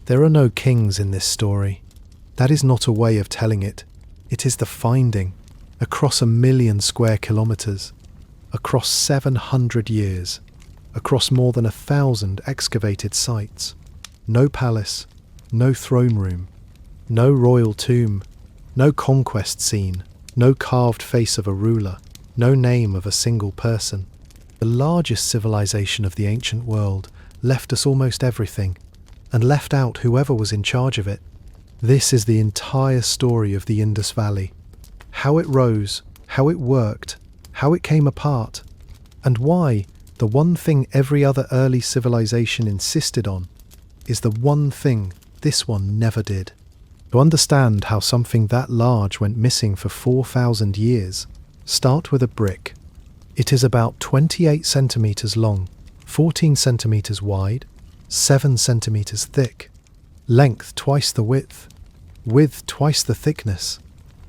There are no kings in this story. That is not a way of telling it. It is the finding, across 1,000,000 square kilometres, across 700 years, across more than 1,000 excavated sites. No palace, no throne room, no royal tomb, no conquest scene, no carved face of a ruler, no name of a single person. The largest civilization of the ancient world left us almost everything, and left out whoever was in charge of it. This is the entire story of the Indus Valley. How it rose, how it worked, how it came apart, and why the one thing every other early civilization insisted on is the one thing this one never did. To understand how something that large went missing for 4,000 years, start with a brick. It is about 28 centimetres long, 14 centimetres wide, 7 centimetres thick, length twice the width twice the thickness,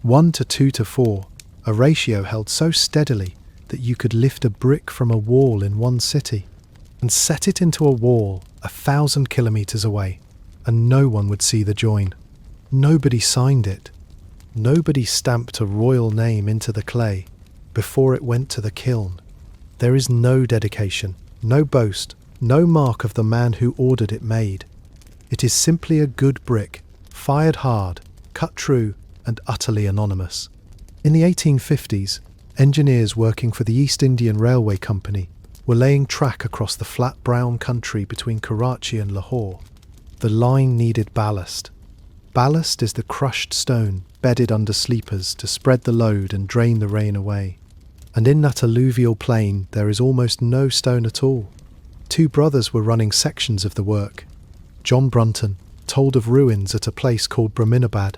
1 to 2 to 4, a ratio held so steadily that you could lift a brick from a wall in one city and set it into a wall 1,000 kilometres away, and no one would see the join. Nobody signed it. Nobody stamped a royal name into the clay before it went to the kiln. There is no dedication, no boast, no mark of the man who ordered it made. It is simply a good brick, fired hard, cut true, and utterly anonymous. In the 1850s, engineers working for the East Indian Railway Company were laying track across the flat brown country between Karachi and Lahore. The line needed ballast. Ballast is the crushed stone bedded under sleepers to spread the load and drain the rain away. And in that alluvial plain there is almost no stone at all. Two brothers were running sections of the work. John Brunton told of ruins at a place called Brahminabad,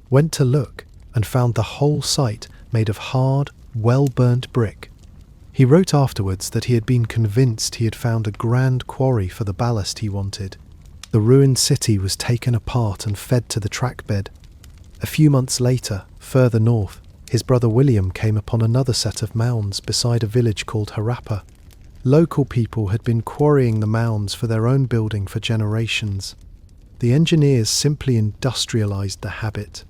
went to look and found the whole site made of hard, well-burnt brick. He wrote afterwards that he had been convinced he had found a grand quarry for the ballast he wanted. The ruined city was taken apart and fed to the trackbed. A few months later, further north, his brother William came upon another set of mounds beside a village called Harappa. Local people had been quarrying the mounds for their own building for generations. The engineers simply industrialised the habit.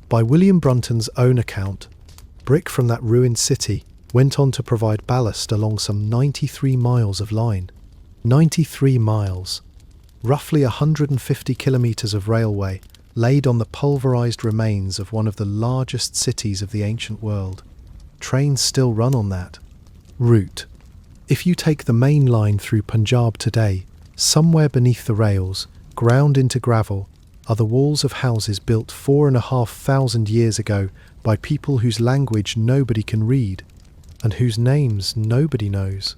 By William Brunton's own account, brick from that ruined city went on to provide ballast along some 93 miles of line. 93 miles. Roughly 150 kilometres of railway laid on the pulverised remains of one of the largest cities of the ancient world. Trains still run on that route. If you take the main line through Punjab today, somewhere beneath the rails, ground into gravel, are the walls of houses built 4,500 years ago by people whose language nobody can read and whose names nobody knows.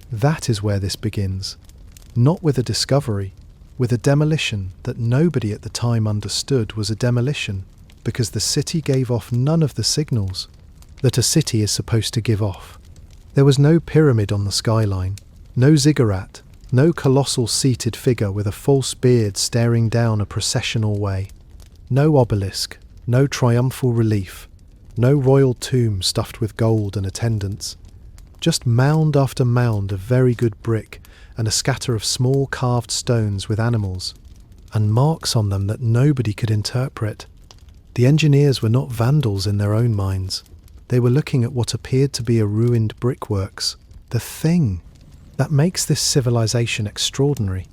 That is where this begins. Not with a discovery, with a demolition that nobody at the time understood was a demolition because the city gave off none of the signals that a city is supposed to give off. There was no pyramid on the skyline, no ziggurat, no colossal seated figure with a false beard staring down a processional way, no obelisk, no triumphal relief, no royal tomb stuffed with gold and attendants, just mound after mound of very good brick and a scatter of small carved stones with animals, and marks on them that nobody could interpret. The engineers were not vandals in their own minds. They were looking at what appeared to be a ruined brickworks. The thing that makes this civilization extraordinary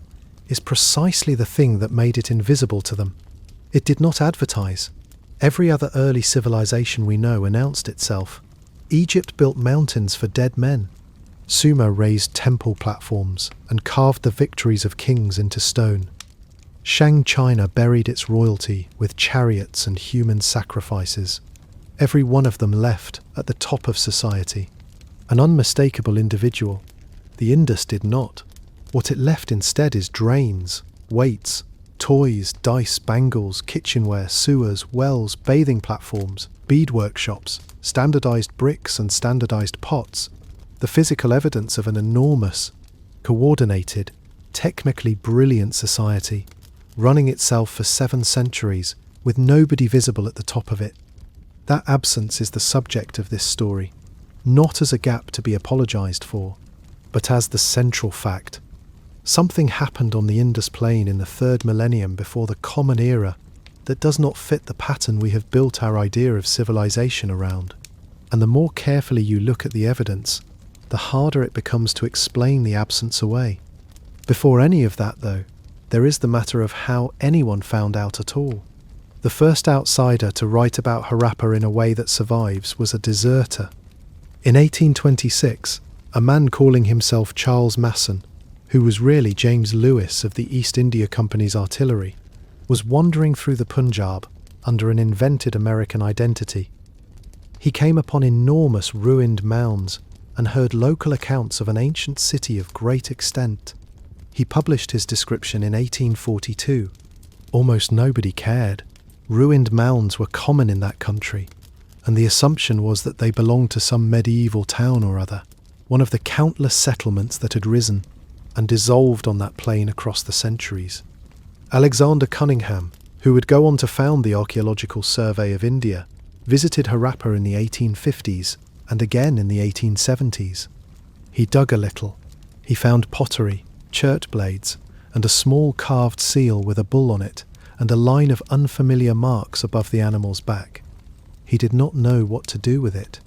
is precisely the thing that made it invisible to them. It did not advertise. Every other early civilization we know announced itself. Egypt built mountains for dead men. Sumer raised temple platforms and carved the victories of kings into stone. Shang China buried its royalty with chariots and human sacrifices. Every one of them left at the top of society. An unmistakable individual. The Indus did not. What it left instead is drains, weights, toys, dice, bangles, kitchenware, sewers, wells, bathing platforms, bead workshops, standardised bricks and standardised pots. The physical evidence of an enormous, coordinated, technically brilliant society, running itself for 7 centuries with nobody visible at the top of it. That absence is the subject of this story, not as a gap to be apologised for, but as the central fact. Something happened on the Indus plain in the 3rd millennium before the Common Era that does not fit the pattern we have built our idea of civilization around. And the more carefully you look at the evidence, the harder it becomes to explain the absence away. Before any of that, though, there is the matter of how anyone found out at all. The first outsider to write about Harappa in a way that survives was a deserter. In 1826, a man calling himself Charles Masson, who was really James Lewis of the East India Company's artillery, was wandering through the Punjab under an invented American identity. He came upon enormous ruined mounds and heard local accounts of an ancient city of great extent. He published his description in 1842. Almost nobody cared. Ruined mounds were common in that country, and the assumption was that they belonged to some medieval town or other, one of the countless settlements that had risen and dissolved on that plain across the centuries. Alexander Cunningham, who would go on to found the Archaeological Survey of India, visited Harappa in the 1850s and again in the 1870s. He dug a little. He found pottery, church blades, and a small carved seal with a bull on it, and a line of unfamiliar marks above the animal's back. He did not know what to do with it.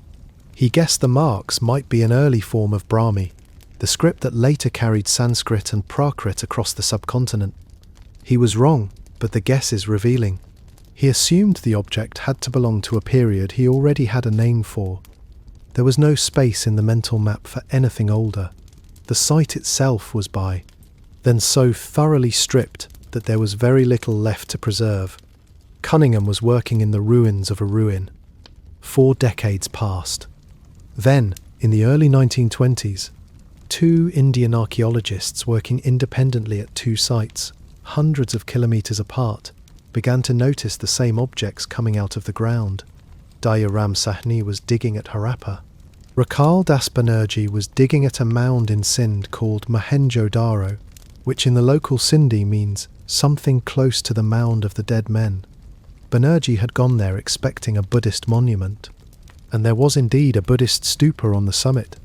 He guessed the marks might be an early form of Brahmi, the script that later carried Sanskrit and Prakrit across the subcontinent. He was wrong, but the guess is revealing. He assumed the object had to belong to a period he already had a name for. There was no space in the mental map for anything older. The site itself was then so thoroughly stripped that there was very little left to preserve. Cunningham was working in the ruins of a ruin. 4 decades passed. Then, in the early 1920s, 2 Indian archaeologists working independently at 2 sites, hundreds of kilometres apart, began to notice the same objects coming out of the ground. Dayaram Sahni was digging at Harappa. Rakal Das Banerjee was digging at a mound in Sindh called Mohenjo-daro, which in the local Sindhi means something close to the mound of the dead men. Banerjee had gone there expecting a Buddhist monument, and there was indeed a Buddhist stupa on the summit.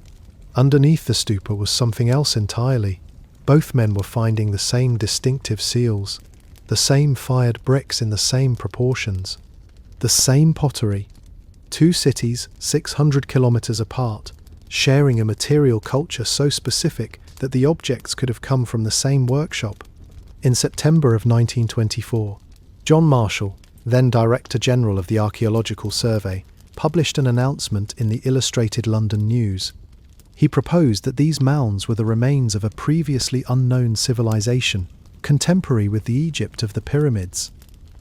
Underneath the stupa was something else entirely. Both men were finding the same distinctive seals, the same fired bricks in the same proportions, the same pottery. 2 cities 600 kilometres apart, sharing a material culture so specific that the objects could have come from the same workshop. In September of 1924, John Marshall, then Director General of the Archaeological Survey, published an announcement in the Illustrated London News. He proposed that these mounds were the remains of a previously unknown civilization, contemporary with the Egypt of the pyramids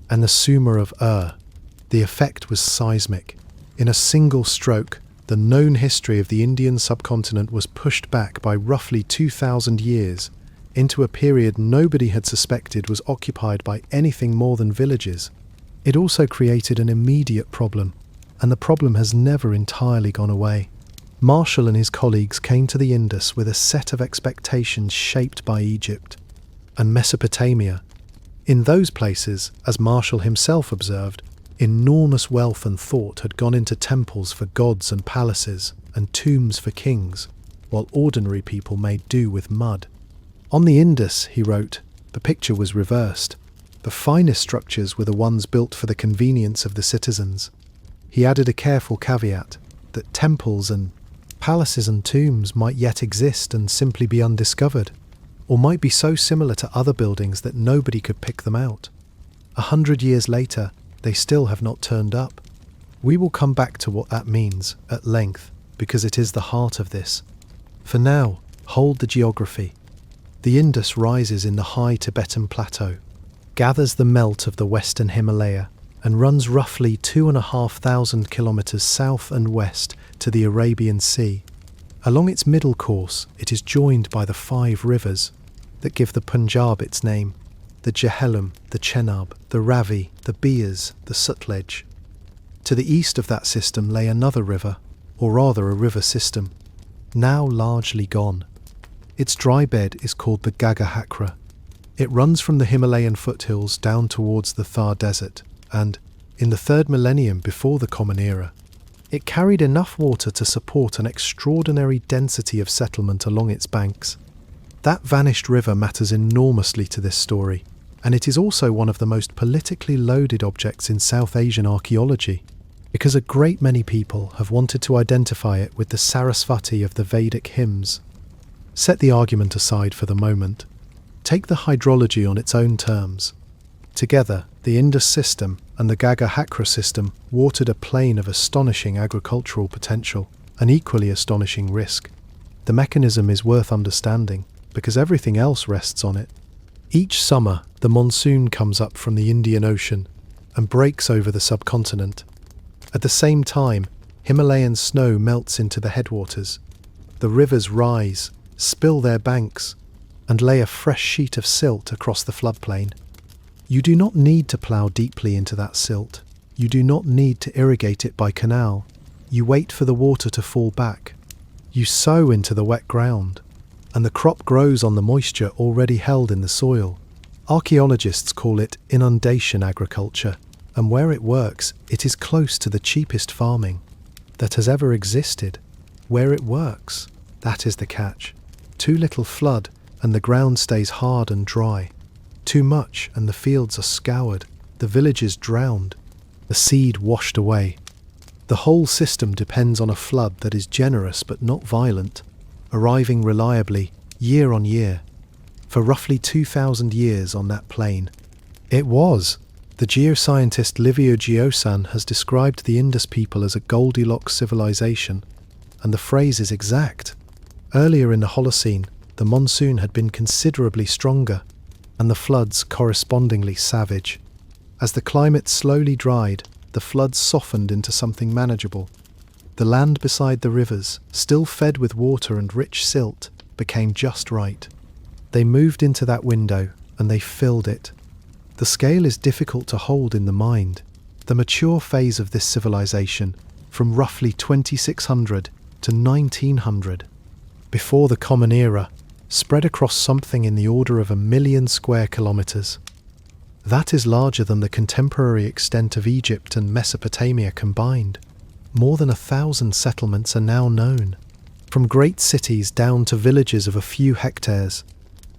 and the Sumer of Ur. The effect was seismic. In a single stroke, the known history of the Indian subcontinent was pushed back by roughly 2,000 years into a period nobody had suspected was occupied by anything more than villages. It also created an immediate problem, and the problem has never entirely gone away. Marshall and his colleagues came to the Indus with a set of expectations shaped by Egypt and Mesopotamia. In those places, as Marshall himself observed, enormous wealth and thought had gone into temples for gods and palaces and tombs for kings, while ordinary people made do with mud. On the Indus, he wrote, the picture was reversed. The finest structures were the ones built for the convenience of the citizens. He added a careful caveat that temples and palaces and tombs might yet exist and simply be undiscovered, or might be so similar to other buildings that nobody could pick them out. 100 years later, they still have not turned up. We will come back to what that means at length, because it is the heart of this. For now, hold the geography. The Indus rises in the high Tibetan plateau, gathers the melt of the western Himalaya, and runs roughly 2,500 kilometres south and west to the Arabian Sea. Along its middle course, it is joined by the 5 rivers that give the Punjab its name: the Jhelum, the Chenab, the Ravi, the Beas, the Sutlej. To the east of that system lay another river, or rather a river system, now largely gone. Its dry bed is called the Gagahakra. It runs from the Himalayan foothills down towards the Thar Desert, and, in the 3rd millennium before the Common Era, it carried enough water to support an extraordinary density of settlement along its banks. That vanished river matters enormously to this story, and it is also one of the most politically loaded objects in South Asian archaeology, because a great many people have wanted to identify it with the Sarasvati of the Vedic hymns. Set the argument aside for the moment. Take the hydrology on its own terms. Together, the Indus system and the Ganga-Hakra system watered a plain of astonishing agricultural potential and equally astonishing risk. The mechanism is worth understanding because everything else rests on it. Each summer, the monsoon comes up from the Indian Ocean and breaks over the subcontinent. At the same time, Himalayan snow melts into the headwaters. The rivers rise, spill their banks, and lay a fresh sheet of silt across the floodplain. You do not need to plough deeply into that silt. You do not need to irrigate it by canal. You wait for the water to fall back. You sow into the wet ground, and the crop grows on the moisture already held in the soil. Archaeologists call it inundation agriculture, and where it works, it is close to the cheapest farming that has ever existed. Where it works, that is the catch. Too little flood, and the ground stays hard and dry. Too much, and the fields are scoured, the villages drowned, the seed washed away. The whole system depends on a flood that is generous but not violent, arriving reliably, year on year, for roughly 2,000 years on that plain. It was. The geoscientist Livio Giosan has described the Indus people as a Goldilocks civilization, and the phrase is exact. Earlier in the Holocene, the monsoon had been considerably stronger, and the floods correspondingly savage. As the climate slowly dried, the floods softened into something manageable. The land beside the rivers, still fed with water and rich silt, became just right. They moved into that window, and they filled it. The scale is difficult to hold in the mind. The mature phase of this civilization, from roughly 2600 to 1900, before the Common Era, spread across something in the order of 1 million square kilometres. That is larger than the contemporary extent of Egypt and Mesopotamia combined. More than 1,000 settlements are now known, from great cities down to villages of a few hectares.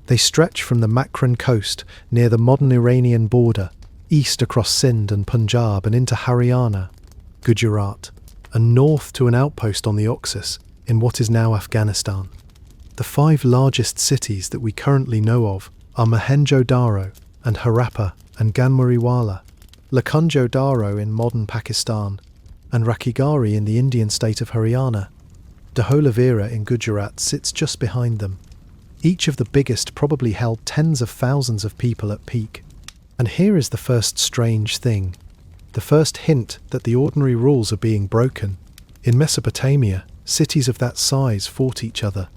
They stretch from the Makran coast near the modern Iranian border, east across Sindh and Punjab and into Haryana, Gujarat, and north to an outpost on the Oxus in what is now Afghanistan. The 5 largest cities that we currently know of are Mohenjo-daro and Harappa and Ganmariwala, Mohenjo-daro in modern Pakistan, and Rakhigarhi in the Indian state of Haryana. Dholavira in Gujarat sits just behind them. Each of the biggest probably held tens of thousands of people at peak. And here is the first strange thing, the first hint that the ordinary rules are being broken. In Mesopotamia, cities of that size fought each other.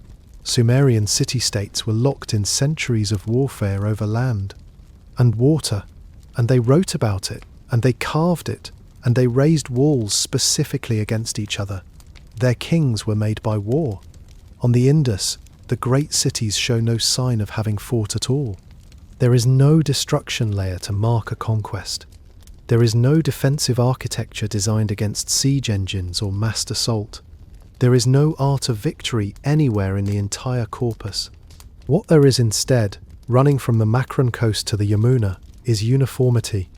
Sumerian city-states were locked in centuries of warfare over land and water, and they wrote about it, and they carved it, and they raised walls specifically against each other. Their kings were made by war. On the Indus, the great cities show no sign of having fought at all. There is no destruction layer to mark a conquest. There is no defensive architecture designed against siege engines or massed assault. There is no art of victory anywhere in the entire corpus. What there is instead, running from the Makran coast to the Yamuna, is uniformity.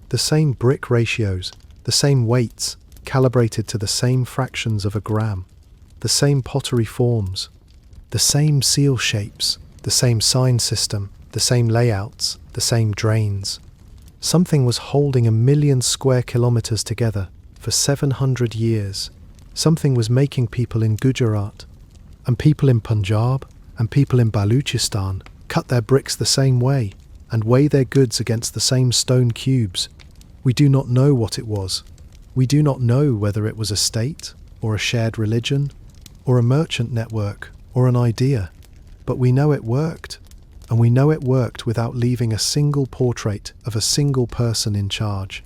The same brick ratios, the same weights, calibrated to the same fractions of a gram, the same pottery forms, the same seal shapes, the same sign system, the same layouts, the same drains. Something was holding 1 million square kilometres together for 700 years. Something was making people in Gujarat, and people in Punjab, and people in Baluchistan cut their bricks the same way and weigh their goods against the same stone cubes. We do not know what it was. We do not know whether it was a state, or a shared religion, or a merchant network, or an idea. But we know it worked, and we know it worked without leaving a single portrait of a single person in charge.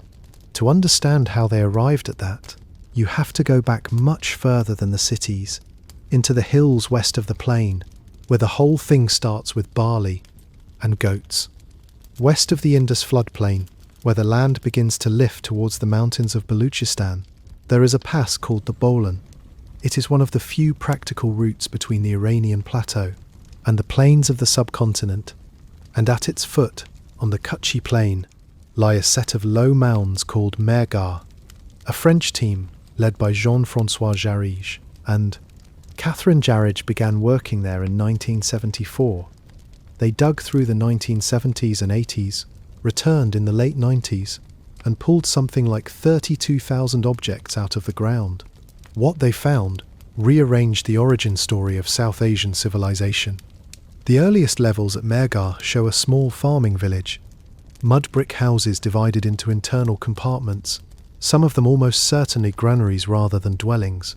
To understand how they arrived at that, you have to go back much further than the cities, into the hills west of the plain, where the whole thing starts with barley and goats. West of the Indus floodplain, where the land begins to lift towards the mountains of Baluchistan, there is a pass called the Bolan. It is one of the few practical routes between the Iranian plateau and the plains of the subcontinent, and at its foot, on the Kutchi Plain, lie a set of low mounds called Mehrgarh. A French team, led by Jean-François Jarige and Catherine Jarige, began working there in 1974. They dug through the 1970s and 80s, returned in the late 90s, and pulled something like 32,000 objects out of the ground. What they found rearranged the origin story of South Asian civilization. The earliest levels at Mehrgarh show a small farming village. Mud brick houses divided into internal compartments, some of them almost certainly granaries rather than dwellings.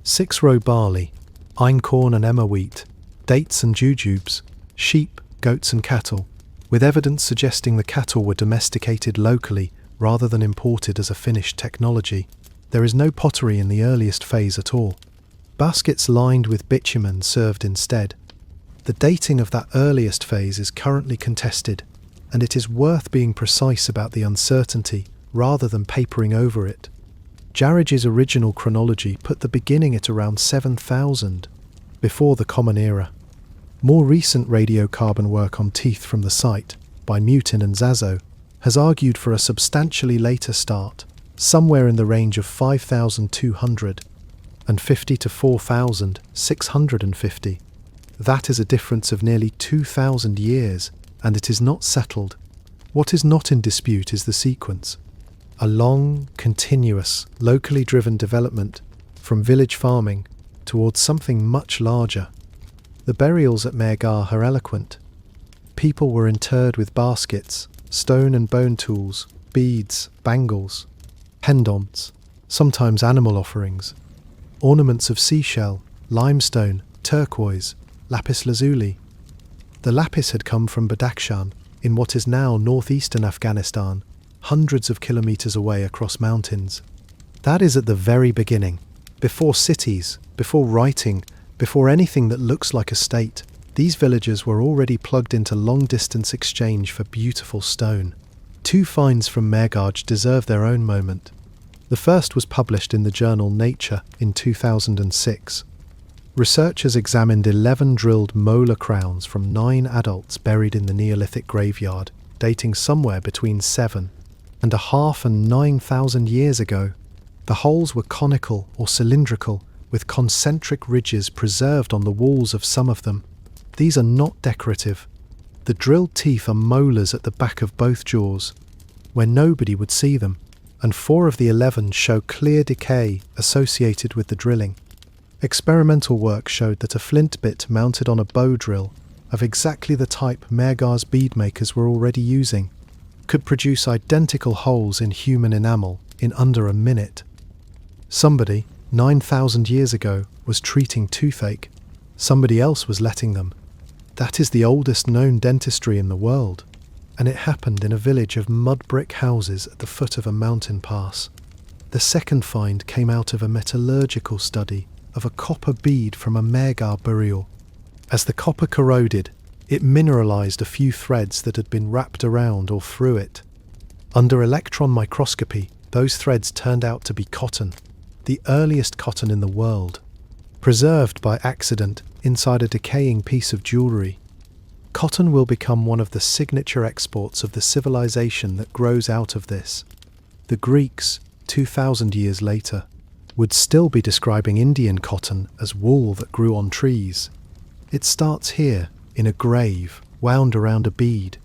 6-row barley, einkorn and emmer wheat, dates and jujubes, sheep, goats and cattle, with evidence suggesting the cattle were domesticated locally rather than imported as a finished technology. There is no pottery in the earliest phase at all. Baskets lined with bitumen served instead. The dating of that earliest phase is currently contested, and it is worth being precise about the uncertainty rather than papering over it. Jarrige's original chronology put the beginning at around 7,000, before the Common Era. More recent radiocarbon work on teeth from the site, by Mutin and Zazo, has argued for a substantially later start, somewhere in the range of 5,250 to 4,650. That is a difference of nearly 2,000 years, and it is not settled. What is not in dispute is the sequence. A long, continuous, locally driven development from village farming towards something much larger. The burials at Mehrgarh are eloquent. People were interred with baskets, stone and bone tools, beads, bangles, pendants, sometimes animal offerings, ornaments of seashell, limestone, turquoise, lapis lazuli. The lapis had come from Badakhshan, in what is now northeastern Afghanistan, hundreds of kilometres away across mountains. That is at the very beginning, before cities, before writing, before anything that looks like a state. These villagers were already plugged into long-distance exchange for beautiful stone. 2 finds from Mehrgarh deserve their own moment. The first was published in the journal Nature in 2006. Researchers examined 11 drilled molar crowns from 9 adults buried in the Neolithic graveyard, dating somewhere between 7,500 and 9,000 years ago. The holes were conical or cylindrical, with concentric ridges preserved on the walls of some of them. These are not decorative. The drilled teeth are molars at the back of both jaws, where nobody would see them, and 4 of the 11 show clear decay associated with the drilling. Experimental work showed that a flint bit mounted on a bow drill, of exactly the type Mehrgarh's bead makers were already using, could produce identical holes in human enamel in under a minute. Somebody, 9,000 years ago, was treating toothache. Somebody else was letting them. That is the oldest known dentistry in the world, and it happened in a village of mud brick houses at the foot of a mountain pass. The second find came out of a metallurgical study of a copper bead from a Mehrgarh burial. As the copper corroded, it mineralized a few threads that had been wrapped around or through it. Under electron microscopy, those threads turned out to be cotton, the earliest cotton in the world, preserved by accident inside a decaying piece of jewellery. Cotton will become one of the signature exports of the civilization that grows out of this. The Greeks, 2,000 years later, would still be describing Indian cotton as wool that grew on trees. It starts here, in a grave, wound around a bead,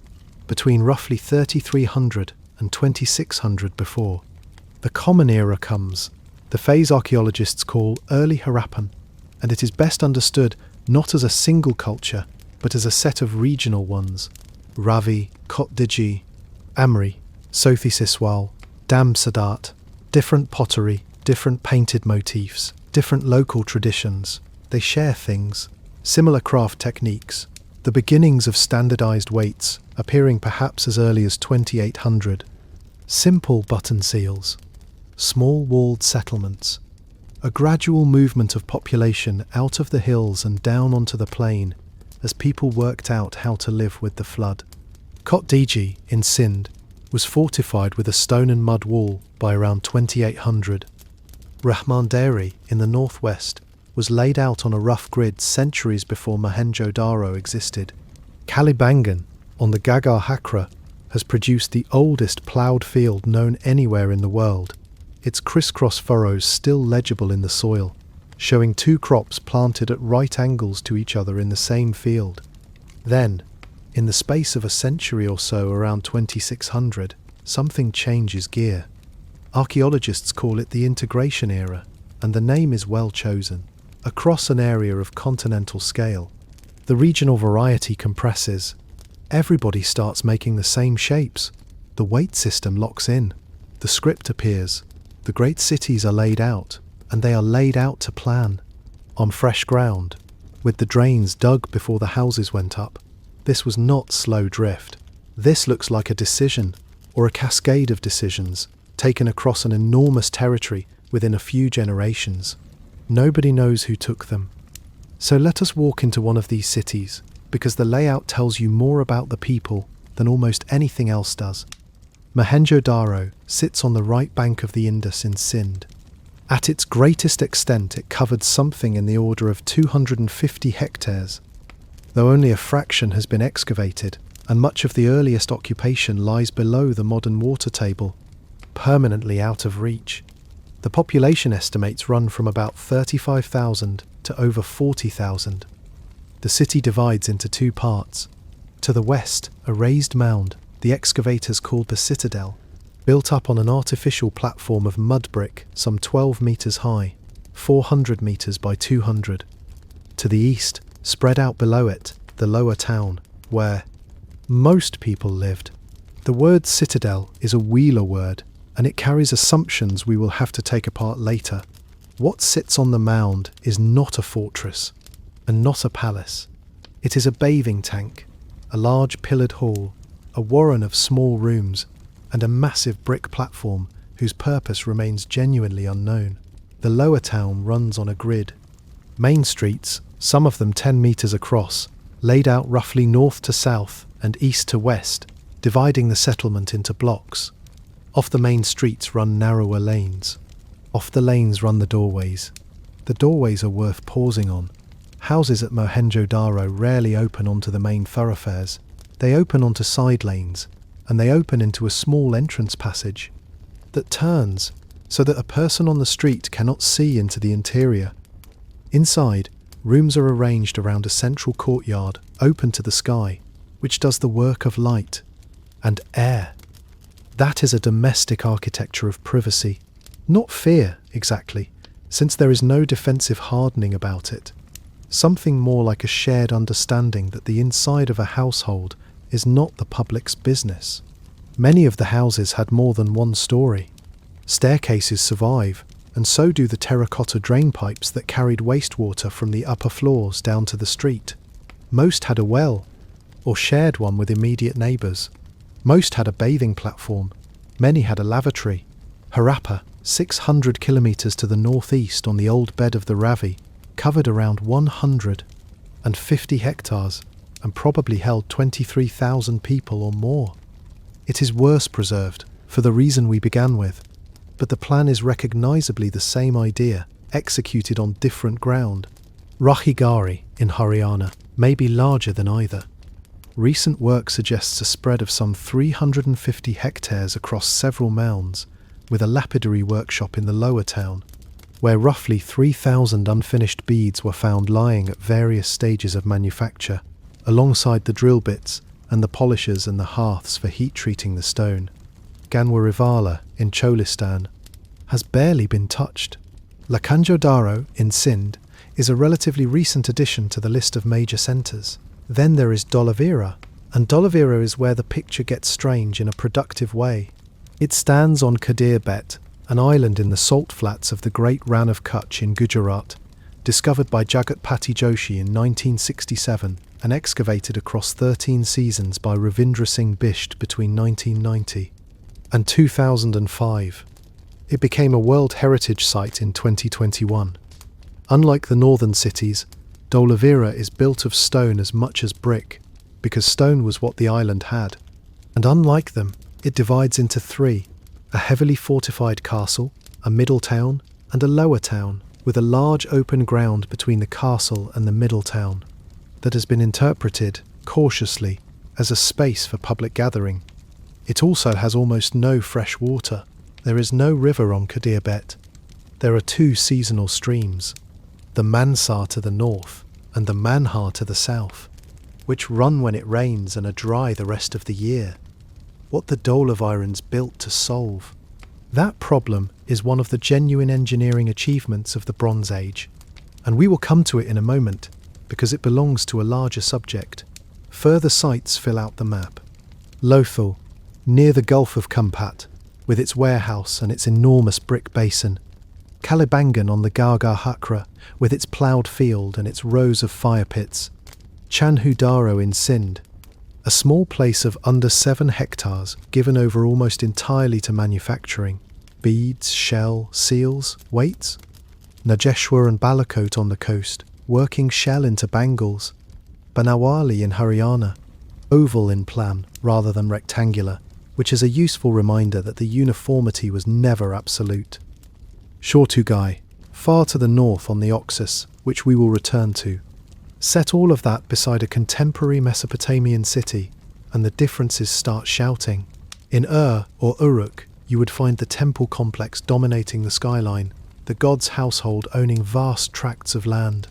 between roughly 3,300 and 2,600 before. The Common Era comes, the phase archaeologists call early Harappan, and it is best understood not as a single culture, but as a set of regional ones: Ravi, Kotdiji, Amri, Sothi Siswal, Dam Sadat, different pottery, different painted motifs, different local traditions. They share things, similar craft techniques, the beginnings of standardized weights, appearing perhaps as early as 2800, simple button seals, small walled settlements, a gradual movement of population out of the hills and down onto the plain as people worked out how to live with the flood. Kotdiji in Sindh was fortified with a stone and mud wall by around 2800. Rahman Deri in the northwest was laid out on a rough grid centuries before Mohenjo-daro existed. Kalibangan, on the Gagar Hakra, has produced the oldest ploughed field known anywhere in the world, its crisscross furrows still legible in the soil, showing two crops planted at right angles to each other in the same field. Then, in the space of a century or so around 2600, something changes gear. Archaeologists call it the integration era, and the name is well chosen. Across an area of continental scale, the regional variety compresses. Everybody starts making the same shapes. The weight system locks in. The script appears. The great cities are laid out, and they are laid out to plan. On fresh ground, with the drains dug before the houses went up. This was not slow drift. This looks like a decision, or a cascade of decisions, taken across an enormous territory within a few generations. Nobody knows who took them. So let us walk into one of these cities, because the layout tells you more about the people than almost anything else does. Mohenjo-daro sits on the right bank of the Indus in Sindh. At its greatest extent, it covered something in the order of 250 hectares, though only a fraction has been excavated, and much of the earliest occupation lies below the modern water table, permanently out of reach. The population estimates run from about 35,000 to over 40,000. The city divides into two parts. To the west, a raised mound, the excavators called the citadel, built up on an artificial platform of mud brick some 12 metres high, 400 metres by 200. To the east, spread out below it, the lower town, where most people lived. The word citadel is a wheeler word, and it carries assumptions we will have to take apart later. What sits on the mound is not a fortress, and not a palace. It is a bathing tank, a large pillared hall, a warren of small rooms, and a massive brick platform whose purpose remains genuinely unknown. The lower town runs on a grid. Main streets, some of them 10 metres across, laid out roughly north to south and east to west, dividing the settlement into blocks. Off the main streets run narrower lanes. Off the lanes run the doorways. The doorways are worth pausing on. Houses at Mohenjo-daro rarely open onto the main thoroughfares. They open onto side lanes, and they open into a small entrance passage that turns so that a person on the street cannot see into the interior. Inside, rooms are arranged around a central courtyard open to the sky, which does the work of light and air. That is a domestic architecture of privacy, not fear exactly, since there is no defensive hardening about it. Something more like a shared understanding that the inside of a household is not the public's business. Many of the houses had more than one story. Staircases survive, and so do the terracotta drain pipes that carried wastewater from the upper floors down to the street. Most had a well, or shared one with immediate neighbours. Most had a bathing platform. Many had a lavatory. Harappa, 600 kilometres to the northeast on the old bed of the Ravi, covered around 150 hectares and probably held 23,000 people or more. It is worse preserved, for the reason we began with, but the plan is recognisably the same idea, executed on different ground. Rakhigarhi in Haryana may be larger than either. Recent work suggests a spread of some 350 hectares across several mounds, with a lapidary workshop in the lower town, where roughly 3,000 unfinished beads were found lying at various stages of manufacture, alongside the drill bits and the polishers and the hearths for heat-treating the stone. Ganwarivala in Cholistan has barely been touched. Mohenjo-daro in Sindh is a relatively recent addition to the list of major centres. Then there is Dholavira, and Dholavira is where the picture gets strange in a productive way. It stands on Kadir Bet, an island in the salt flats of the Great Rann of Kutch in Gujarat, discovered by Jagatpati Joshi in 1967 and excavated across 13 seasons by Ravindra Singh Bisht between 1990 and 2005. It became a World Heritage Site in 2021. Unlike the northern cities, Dholavira is built of stone as much as brick, because stone was what the island had. And unlike them, it divides into three: a heavily fortified castle, a middle town, and a lower town. with a large open ground between the castle and the middle town that has been interpreted, cautiously, as a space for public gathering. It also has almost no fresh water. There is no river on Kadirbet. There are two seasonal streams, the Mansar to the north and the Manhar to the south, which run when it rains and are dry the rest of the year. What the Dholavirans built to solve. That problem is one of the genuine engineering achievements of the Bronze Age, and we will come to it in a moment because it belongs to a larger subject. Further sites fill out the map. Lothal, near the Gulf of Kumpat, with its warehouse and its enormous brick basin. Kalibangan on the Gargar Hakra, with its ploughed field and its rows of fire pits. Mohenjo-daro in Sindh, a small place of under 7 hectares given over almost entirely to manufacturing. Beads, shell, seals, weights. Najeshwar and Balakot on the coast, working shell into bangles. Banawali in Haryana, oval in plan rather than rectangular, which is a useful reminder that the uniformity was never absolute. Shortugai, far to the north on the Oxus, which we will return to. Set all of that beside a contemporary Mesopotamian city, and the differences start shouting. In Ur or Uruk, you would find the temple complex dominating the skyline, the god's household owning vast tracts of land,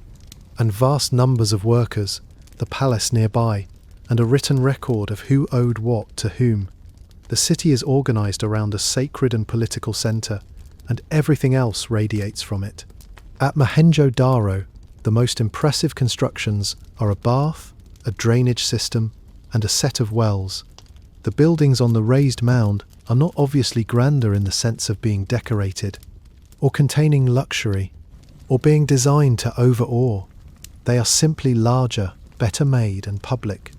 and vast numbers of workers, the palace nearby, and a written record of who owed what to whom. The city is organized around a sacred and political center, and everything else radiates from it. At Mohenjo-daro, the most impressive constructions are a bath, a drainage system, and a set of wells. The buildings on the raised mound are not obviously grander in the sense of being decorated, or containing luxury, or being designed to overawe. They are simply larger, better made, and public.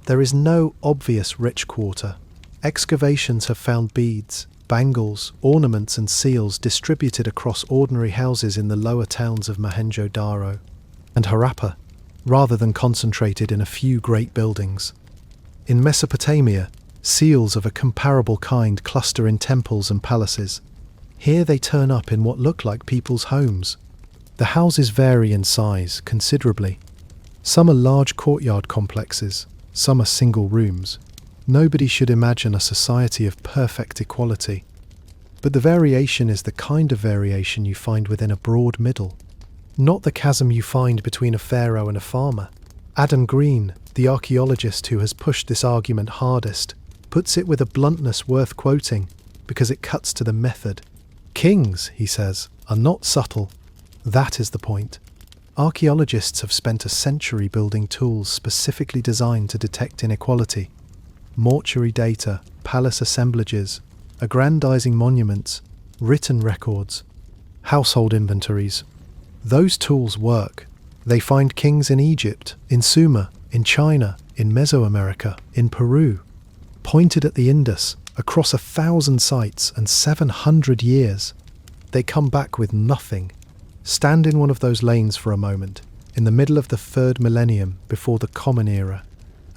There is no obvious rich quarter. Excavations have found beads, bangles, ornaments and seals distributed across ordinary houses in the lower towns of Mohenjo-daro and Harappa, rather than concentrated in a few great buildings. In Mesopotamia, seals of a comparable kind cluster in temples and palaces. Here they turn up in what look like people's homes. The houses vary in size considerably. Some are large courtyard complexes, some are single rooms. Nobody should imagine a society of perfect equality. But the variation is the kind of variation you find within a broad middle, not the chasm you find between a pharaoh and a farmer. Adam Green, the archaeologist who has pushed this argument hardest, puts it with a bluntness worth quoting because it cuts to the method. Kings, he says, are not subtle. That is the point. Archaeologists have spent a century building tools specifically designed to detect inequality. Mortuary data, palace assemblages, aggrandizing monuments, written records, household inventories. Those tools work. They find kings in Egypt, in Sumer, in China, in Mesoamerica, in Peru, pointed at the Indus, across 1,000 sites and 700 years. They come back with nothing. Stand in one of those lanes for a moment, in the middle of the 3rd millennium before the Common Era,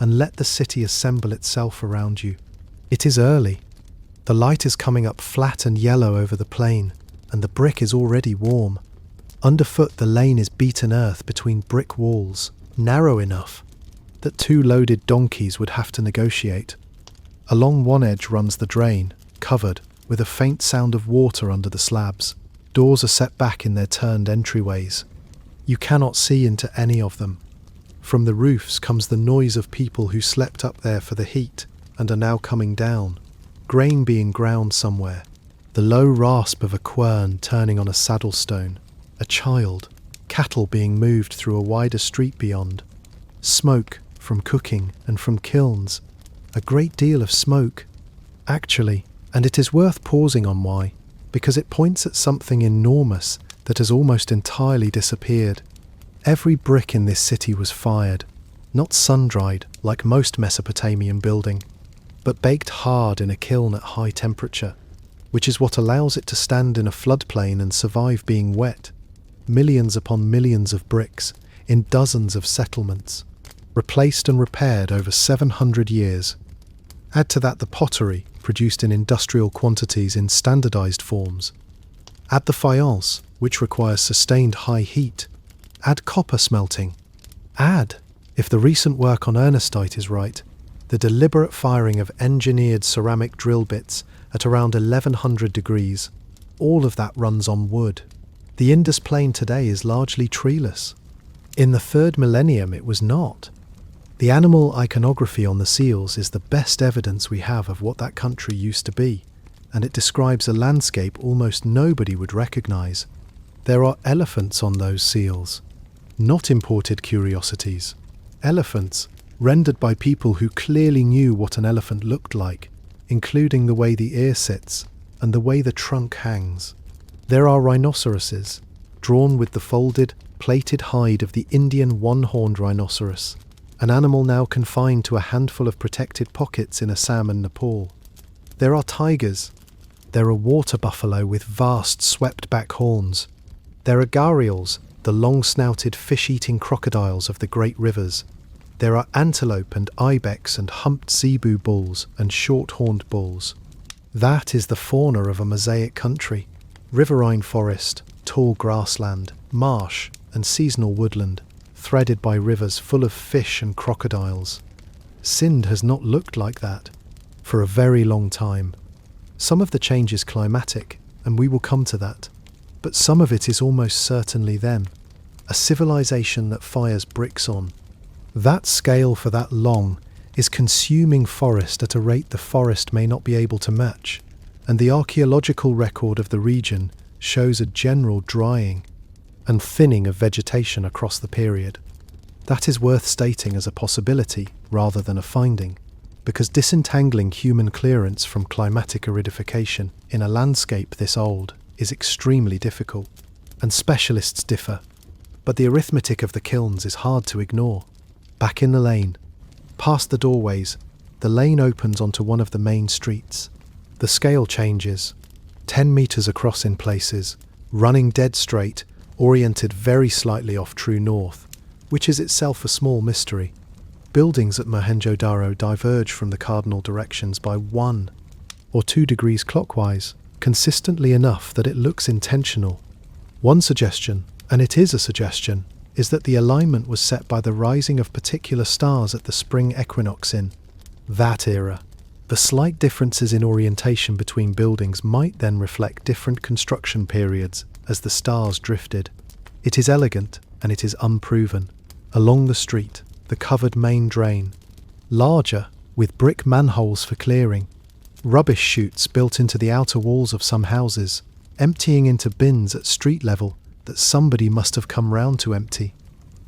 and let the city assemble itself around you. It is early. The light is coming up flat and yellow over the plain, and the brick is already warm. Underfoot the lane is beaten earth between brick walls, narrow enough that 2 loaded donkeys would have to negotiate. Along one edge runs the drain, covered, with a faint sound of water under the slabs. Doors are set back in their turned entryways. You cannot see into any of them. From the roofs comes the noise of people who slept up there for the heat and are now coming down. Grain being ground somewhere. The low rasp of a quern turning on a saddle stone. A child. Cattle being moved through a wider street beyond. Smoke from cooking and from kilns. A great deal of smoke. Actually, and it is worth pausing on why, because it points at something enormous that has almost entirely disappeared. Every brick in this city was fired, not sun-dried like most Mesopotamian building, but baked hard in a kiln at high temperature, which is what allows it to stand in a floodplain and survive being wet. Millions upon millions of bricks in dozens of settlements, replaced and repaired over 700 years. Add to that the pottery produced in industrial quantities in standardized forms. Add the faience, which requires sustained high heat. Add copper smelting. Add, if the recent work on ernestite is right, the deliberate firing of engineered ceramic drill bits at around 1100 degrees. All of that runs on wood. The Indus Plain today is largely treeless. In the 3rd millennium it was not. The animal iconography on the seals is the best evidence we have of what that country used to be, and it describes a landscape almost nobody would recognise. There are elephants on those seals, not imported curiosities. Elephants, rendered by people who clearly knew what an elephant looked like, including the way the ear sits and the way the trunk hangs. There are rhinoceroses, drawn with the folded, plated hide of the Indian one-horned rhinoceros, an animal now confined to a handful of protected pockets in Assam and Nepal. There are tigers. There are water buffalo with vast swept-back horns. There are gharials, the long-snouted fish-eating crocodiles of the great rivers. There are antelope and ibex and humped zebu bulls and short-horned bulls. That is the fauna of a mosaic country. Riverine forest, tall grassland, marsh and seasonal woodland, threaded by rivers full of fish and crocodiles. Sindh has not looked like that for a very long time. Some of the change is climatic, and we will come to that. But some of it is almost certainly them. A civilization that fires bricks on. That scale for that long is consuming forest at a rate the forest may not be able to match, and the archaeological record of the region shows a general drying and thinning of vegetation across the period. That is worth stating as a possibility rather than a finding, because disentangling human clearance from climatic aridification in a landscape this old is extremely difficult, and specialists differ. But the arithmetic of the kilns is hard to ignore. Back in the lane, past the doorways, the lane opens onto one of the main streets. The scale changes, 10 metres across in places, running dead straight, oriented very slightly off true north, which is itself a small mystery. Buildings at Mohenjo-daro diverge from the cardinal directions by 1 or 2 degrees clockwise, consistently enough that it looks intentional. One suggestion, and it is a suggestion, is that the alignment was set by the rising of particular stars at the spring equinox in that era. The slight differences in orientation between buildings might then reflect different construction periods as the stars drifted. It is elegant and it is unproven. Along the street, the covered main drain, larger, with brick manholes for clearing, rubbish chutes built into the outer walls of some houses, emptying into bins at street level that somebody must have come round to empty.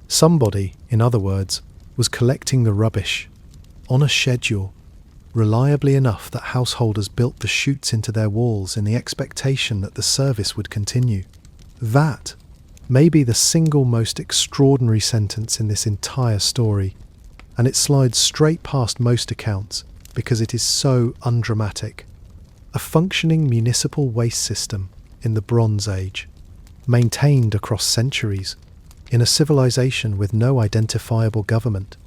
Somebody, in other words, was collecting the rubbish, on a schedule, reliably enough that householders built the chutes into their walls in the expectation that the service would continue. That may be the single most extraordinary sentence in this entire story, and it slides straight past most accounts because it is so undramatic. A functioning municipal waste system in the Bronze Age, maintained across centuries, in a civilization with no identifiable government.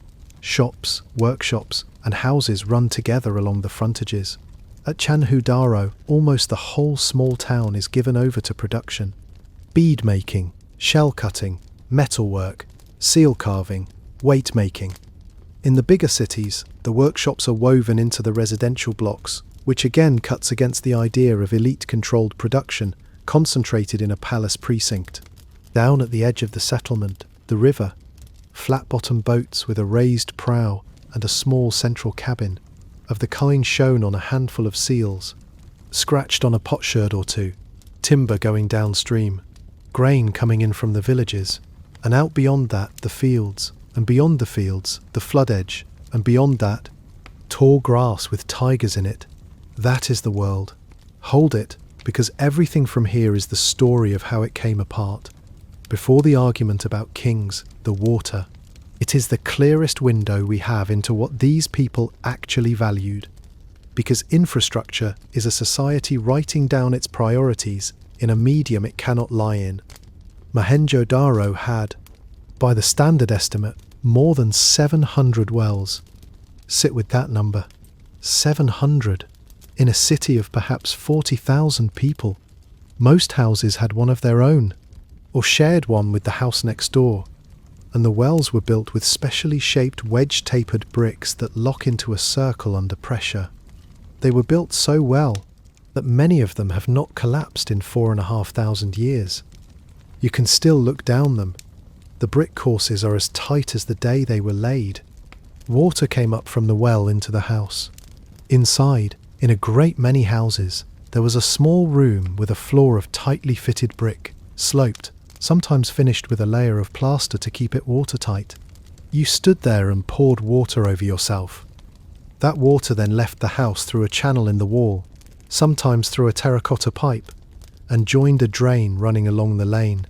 Shops, workshops, and houses run together along the frontages. At Mohenjo-daro, almost the whole small town is given over to production. Bead making, shell cutting, metalwork, seal carving, weight making. In the bigger cities, the workshops are woven into the residential blocks, which again cuts against the idea of elite-controlled production concentrated in a palace precinct. Down at the edge of the settlement, the river, flat-bottom boats with a raised prow and a small central cabin, of the kind shown on a handful of seals, scratched on a potsherd or two, timber going downstream, grain coming in from the villages, and out beyond that the fields, and beyond the fields the flood edge, and beyond that tall grass with tigers in it. That is the world. Hold it, because everything from here is the story of how it came apart. Before the argument about kings, the water, it is the clearest window we have into what these people actually valued, because infrastructure is a society writing down its priorities in a medium it cannot lie in. Mohenjo-daro had, by the standard estimate, more than 700 wells. Sit with that number. 700 in a city of perhaps 40,000 people. Most houses had one of their own, or shared one with the house next door, and the wells were built with specially shaped wedge-tapered bricks that lock into a circle under pressure. They were built so well that many of them have not collapsed in 4,500 years. You can still look down them. The brick courses are as tight as the day they were laid. Water came up from the well into the house. Inside, in a great many houses, there was a small room with a floor of tightly fitted brick, sloped, sometimes finished with a layer of plaster to keep it watertight. You stood there and poured water over yourself. That water then left the house through a channel in the wall, sometimes through a terracotta pipe, and joined a drain running along the lane.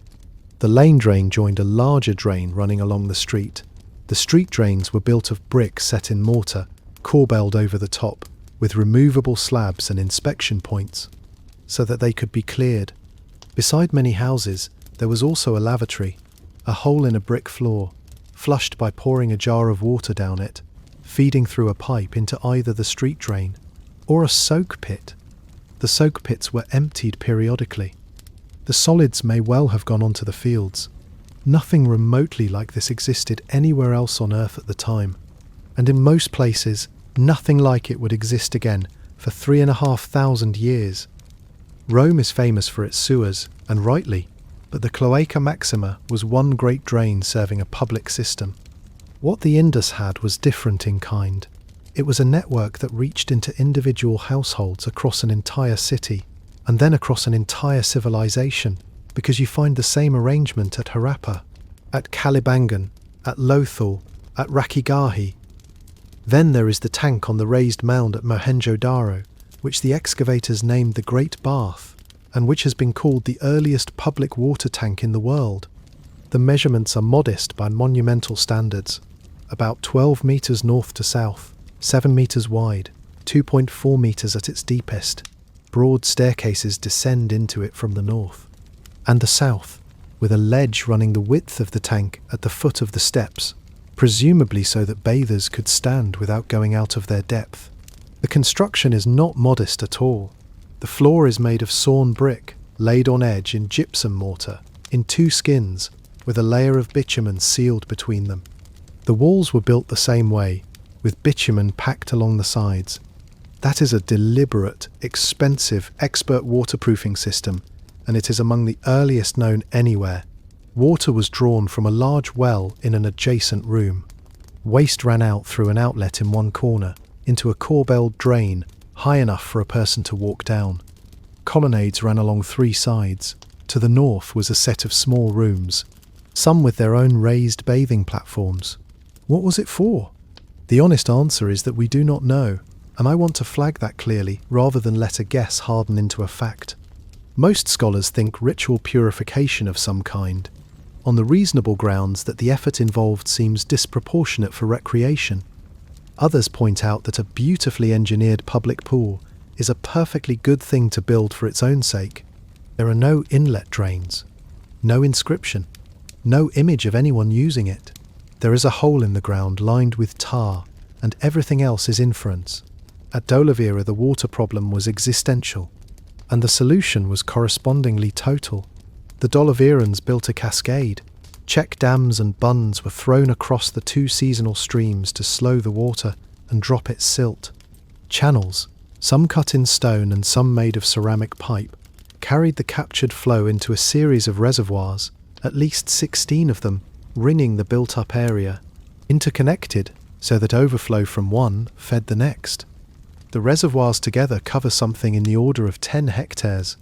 The lane drain joined a larger drain running along the street. The street drains were built of brick set in mortar, corbelled over the top, with removable slabs and inspection points, so that they could be cleared. Beside many houses, there was also a lavatory, a hole in a brick floor, flushed by pouring a jar of water down it, feeding through a pipe into either the street drain or a soak pit. The soak pits were emptied periodically. The solids may well have gone onto the fields. Nothing remotely like this existed anywhere else on Earth at the time, and in most places, nothing like it would exist again for 3,500 years. Rome is famous for its sewers, and rightly, but the Cloaca Maxima was one great drain serving a public system. What the Indus had was different in kind. It was a network that reached into individual households across an entire city, and then across an entire civilization, because you find the same arrangement at Harappa, at Kalibangan, at Lothal, at Rakhigarhi. Then there is the tank on the raised mound at Mohenjo-daro, which the excavators named the Great Bath, and which has been called the earliest public water tank in the world. The measurements are modest by monumental standards, about 12 metres north to south, 7 metres wide, 2.4 metres at its deepest. Broad staircases descend into it from the north. And the south, with a ledge running the width of the tank at the foot of the steps, presumably so that bathers could stand without going out of their depth. The construction is not modest at all. The floor is made of sawn brick, laid on edge in gypsum mortar, in 2 skins, with a layer of bitumen sealed between them. The walls were built the same way, with bitumen packed along the sides. That is a deliberate, expensive, expert waterproofing system, and it is among the earliest known anywhere. Water was drawn from a large well in an adjacent room. Waste ran out through an outlet in one corner, into a corbelled drain high enough for a person to walk down. Colonnades ran along 3 sides. To the north was a set of small rooms, some with their own raised bathing platforms. What was it for? The honest answer is that we do not know, and I want to flag that clearly rather than let a guess harden into a fact. Most scholars think ritual purification of some kind, on the reasonable grounds that the effort involved seems disproportionate for recreation. Others point out that a beautifully engineered public pool is a perfectly good thing to build for its own sake. There are no inlet drains, no inscription, no image of anyone using it. There is a hole in the ground lined with tar, and everything else is inference. At Dholavira, the water problem was existential, and the solution was correspondingly total. The Dholavirans built a cascade. Check dams and bunds were thrown across the 2 seasonal streams to slow the water and drop its silt. Channels, some cut in stone and some made of ceramic pipe, carried the captured flow into a series of reservoirs, at least 16 of them, ringing the built-up area, interconnected so that overflow from one fed the next. The reservoirs together cover something in the order of 10 hectares.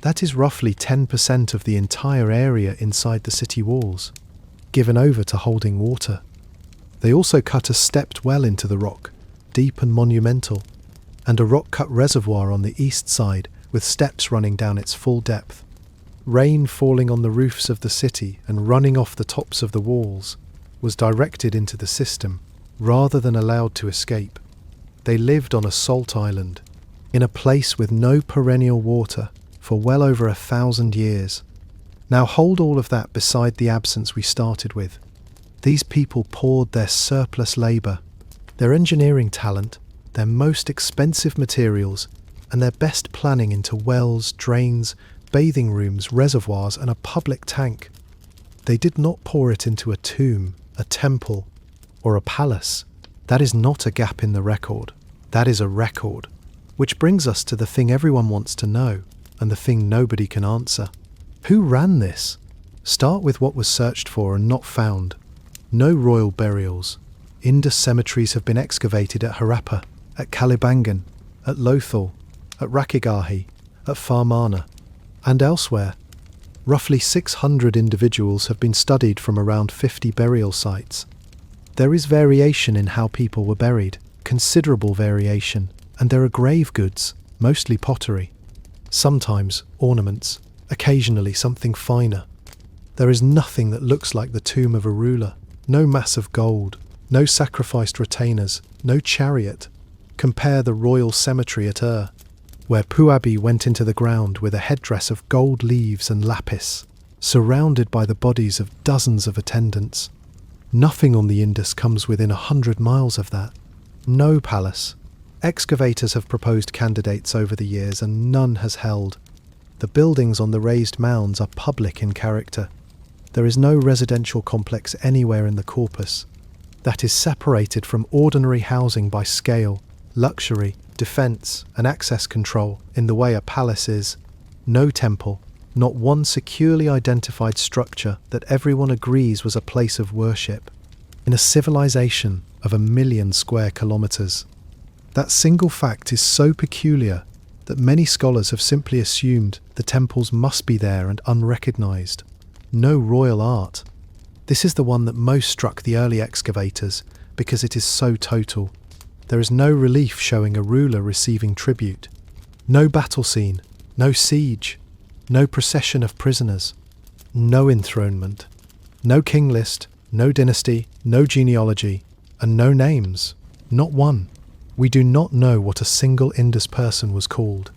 That is roughly 10% of the entire area inside the city walls, given over to holding water. They also cut a stepped well into the rock, deep and monumental, and a rock-cut reservoir on the east side with steps running down its full depth. Rain falling on the roofs of the city and running off the tops of the walls was directed into the system rather than allowed to escape. They lived on a salt island, in a place with no perennial water, for well over 1,000 years. Now hold all of that beside the absence we started with. These people poured their surplus labour, their engineering talent, their most expensive materials, and their best planning into wells, drains, bathing rooms, reservoirs, and a public tank. They did not pour it into a tomb, a temple, or a palace. That is not a gap in the record. That is a record. Which brings us to the thing everyone wants to know, and the thing nobody can answer. Who ran this? Start with what was searched for and not found. No royal burials. Indus cemeteries have been excavated at Harappa, at Kalibangan, at Lothal, at Rakhigarhi, at Farmana, and elsewhere. Roughly 600 individuals have been studied from around 50 burial sites. There is variation in how people were buried, considerable variation, and there are grave goods, mostly pottery. Sometimes ornaments, occasionally something finer. There is nothing that looks like the tomb of a ruler, no mass of gold, no sacrificed retainers, no chariot. Compare the royal cemetery at where Puabi went into the ground with a headdress of gold leaves and lapis, surrounded by the bodies of dozens of attendants. Nothing on the Indus comes within 100 miles of that. No palace. Excavators have proposed candidates over the years and none has held. The buildings on the raised mounds are public in character. There is no residential complex anywhere in the corpus that is separated from ordinary housing by scale, luxury, defence and access control in the way a palace is. No temple, not one securely identified structure that everyone agrees was a place of worship. In a civilization of 1 million square kilometres. That single fact is so peculiar that many scholars have simply assumed the temples must be there and unrecognised. No royal art. This is the one that most struck the early excavators because it is so total. There is no relief showing a ruler receiving tribute. No battle scene, no siege, no procession of prisoners, no enthronement, no king list, no dynasty, no genealogy, and no names, not one. We do not know what a single Indus person was called.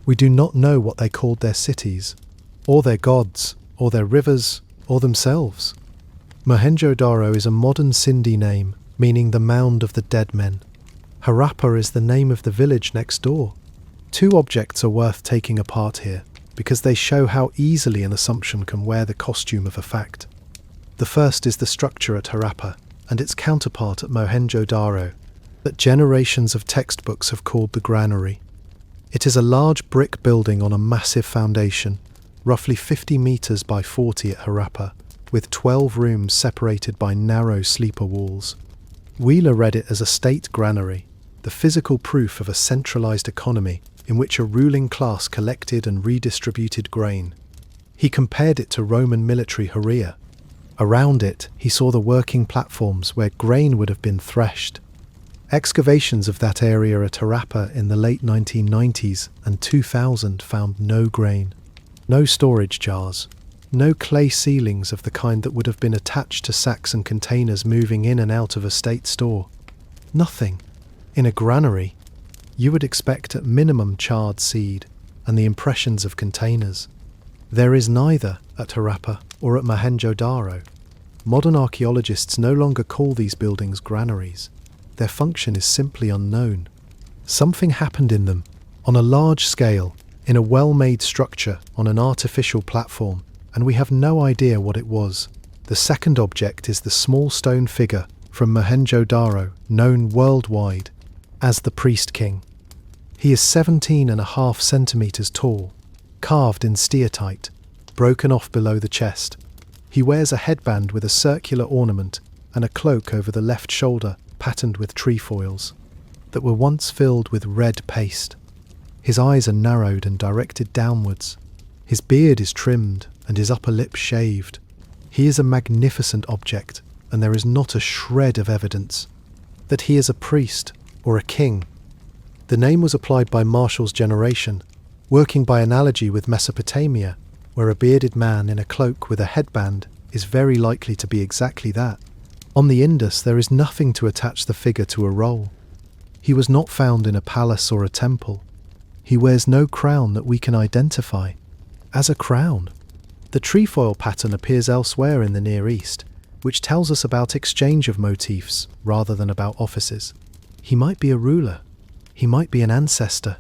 We do not know what they called their cities, or their gods, or their rivers, or themselves. Mohenjo-daro is a modern Sindhi name, meaning the mound of the dead men. Harappa is the name of the village next door. Two objects are worth taking apart here, because they show how easily an assumption can wear the costume of a fact. The first is the structure at Harappa, and its counterpart at Mohenjo-daro, that generations of textbooks have called the granary. It is a large brick building on a massive foundation, roughly 50 metres by 40 at Harappa, with 12 rooms separated by narrow sleeper walls. Wheeler read it as a state granary, the physical proof of a centralised economy in which a ruling class collected and redistributed grain. He compared it to Roman military Harappa. Around it, he saw the working platforms where grain would have been threshed. Excavations of that area at Harappa in the late 1990s and 2000 found no grain, no storage jars, no clay ceilings of the kind that would have been attached to sacks and containers moving in and out of a state store. Nothing. In a granary, you would expect at minimum charred seed and the impressions of containers. There is neither at Harappa or at Mohenjo-daro. Modern archaeologists no longer call these buildings granaries. Their function is simply unknown. Something happened in them, on a large scale, in a well-made structure on an artificial platform, and we have no idea what it was. The second object is the small stone figure from Mohenjo-daro, known worldwide as the Priest King. He is 17.5 centimetres tall, carved in steatite, broken off below the chest. He wears a headband with a circular ornament and a cloak over the left shoulder patterned with trefoils that were once filled with red paste. His eyes are narrowed and directed downwards. His beard is trimmed and his upper lip shaved. He is a magnificent object, and there is not a shred of evidence that he is a priest or a king. The name was applied by Marshall's generation, working by analogy with Mesopotamia, where a bearded man in a cloak with a headband is very likely to be exactly that. On the Indus, there is nothing to attach the figure to a role. He was not found in a palace or a temple. He wears no crown that we can identify as a crown. The trefoil pattern appears elsewhere in the Near East, which tells us about exchange of motifs rather than about offices. He might be a ruler. He might be an ancestor,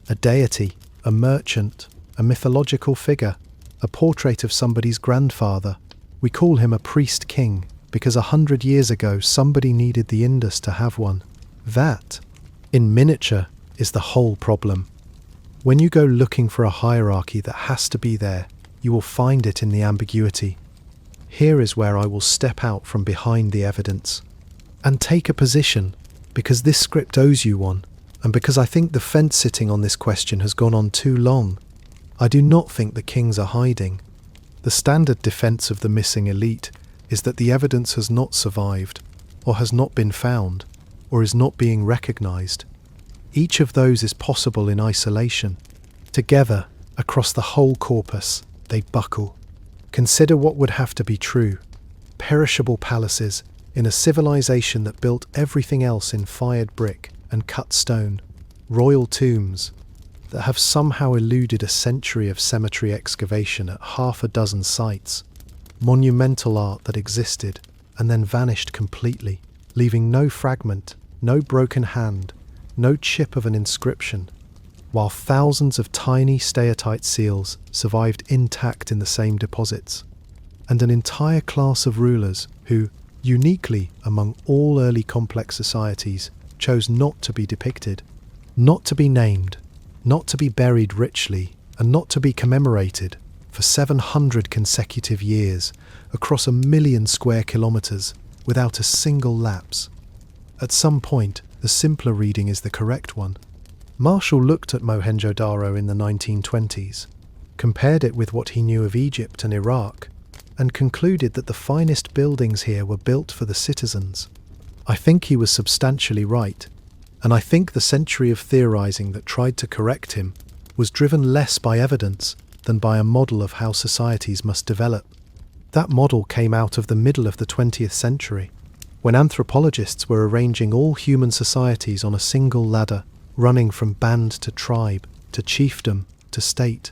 a deity, a merchant, a mythological figure, a portrait of somebody's grandfather. We call him a priest king because 100 years ago somebody needed the Indus to have one. That, in miniature, is the whole problem. When you go looking for a hierarchy that has to be there, you will find it in the ambiguity. Here is where I will step out from behind the evidence and take a position, because this script owes you one, and because I think the fence-sitting on this question has gone on too long. I do not think the kings are hiding. The standard defense of the missing elite is that the evidence has not survived, or has not been found, or is not being recognized. Each of those is possible in isolation. Together, across the whole corpus, they buckle. Consider what would have to be true. Perishable palaces in a civilization that built everything else in fired brick and cut stone. Royal tombs that have somehow eluded a century of cemetery excavation at half a dozen sites. Monumental art that existed and then vanished completely, leaving no fragment, no broken hand, no chip of an inscription, while thousands of tiny steatite seals survived intact in the same deposits, and an entire class of rulers who, uniquely among all early complex societies, chose not to be depicted, not to be named, not to be buried richly, and not to be commemorated for 700 consecutive years across 1 million square kilometres without a single lapse. At some point, the simpler reading is the correct one. Marshall looked at Mohenjo-daro in the 1920s, compared it with what he knew of Egypt and Iraq, and concluded that the finest buildings here were built for the citizens. I think he was substantially right, and I think the century of theorizing that tried to correct him was driven less by evidence than by a model of how societies must develop. That model came out of the middle of the 20th century, when anthropologists were arranging all human societies on a single ladder, running from band to tribe, to chiefdom, to state,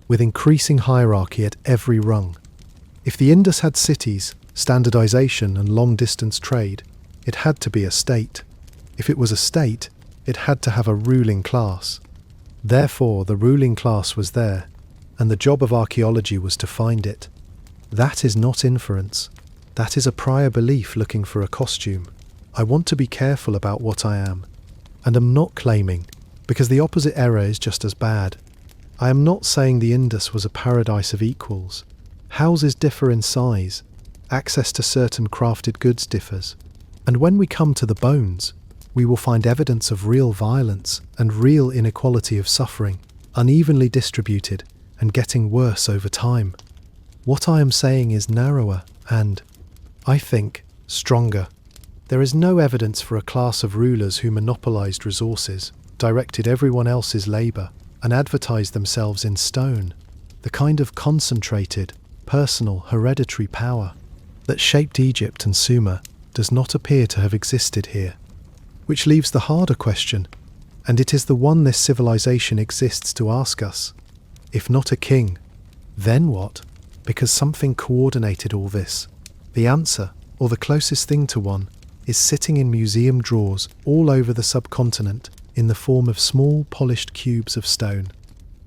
with increasing hierarchy at every rung. If the Indus had cities, standardization and long-distance trade, it had to be a state. If it was a state, it had to have a ruling class. Therefore, the ruling class was there, and the job of archaeology was to find it. That is not inference. That is a prior belief looking for a costume. I want to be careful about what I am, and am not claiming, because the opposite error is just as bad. I am not saying the Indus was a paradise of equals. Houses differ in size, access to certain crafted goods differs, and when we come to the bones, we will find evidence of real violence and real inequality of suffering, unevenly distributed and getting worse over time. What I am saying is narrower and, I think, stronger. There is no evidence for a class of rulers who monopolized resources, directed everyone else's labor, and advertised themselves in stone, the kind of concentrated, personal, hereditary power that shaped Egypt and Sumer does not appear to have existed here. Which leaves the harder question, and it is the one this civilization exists to ask us. If not a king, then what? Because something coordinated all this. The answer, or the closest thing to one, is sitting in museum drawers all over the subcontinent in the form of small polished cubes of stone.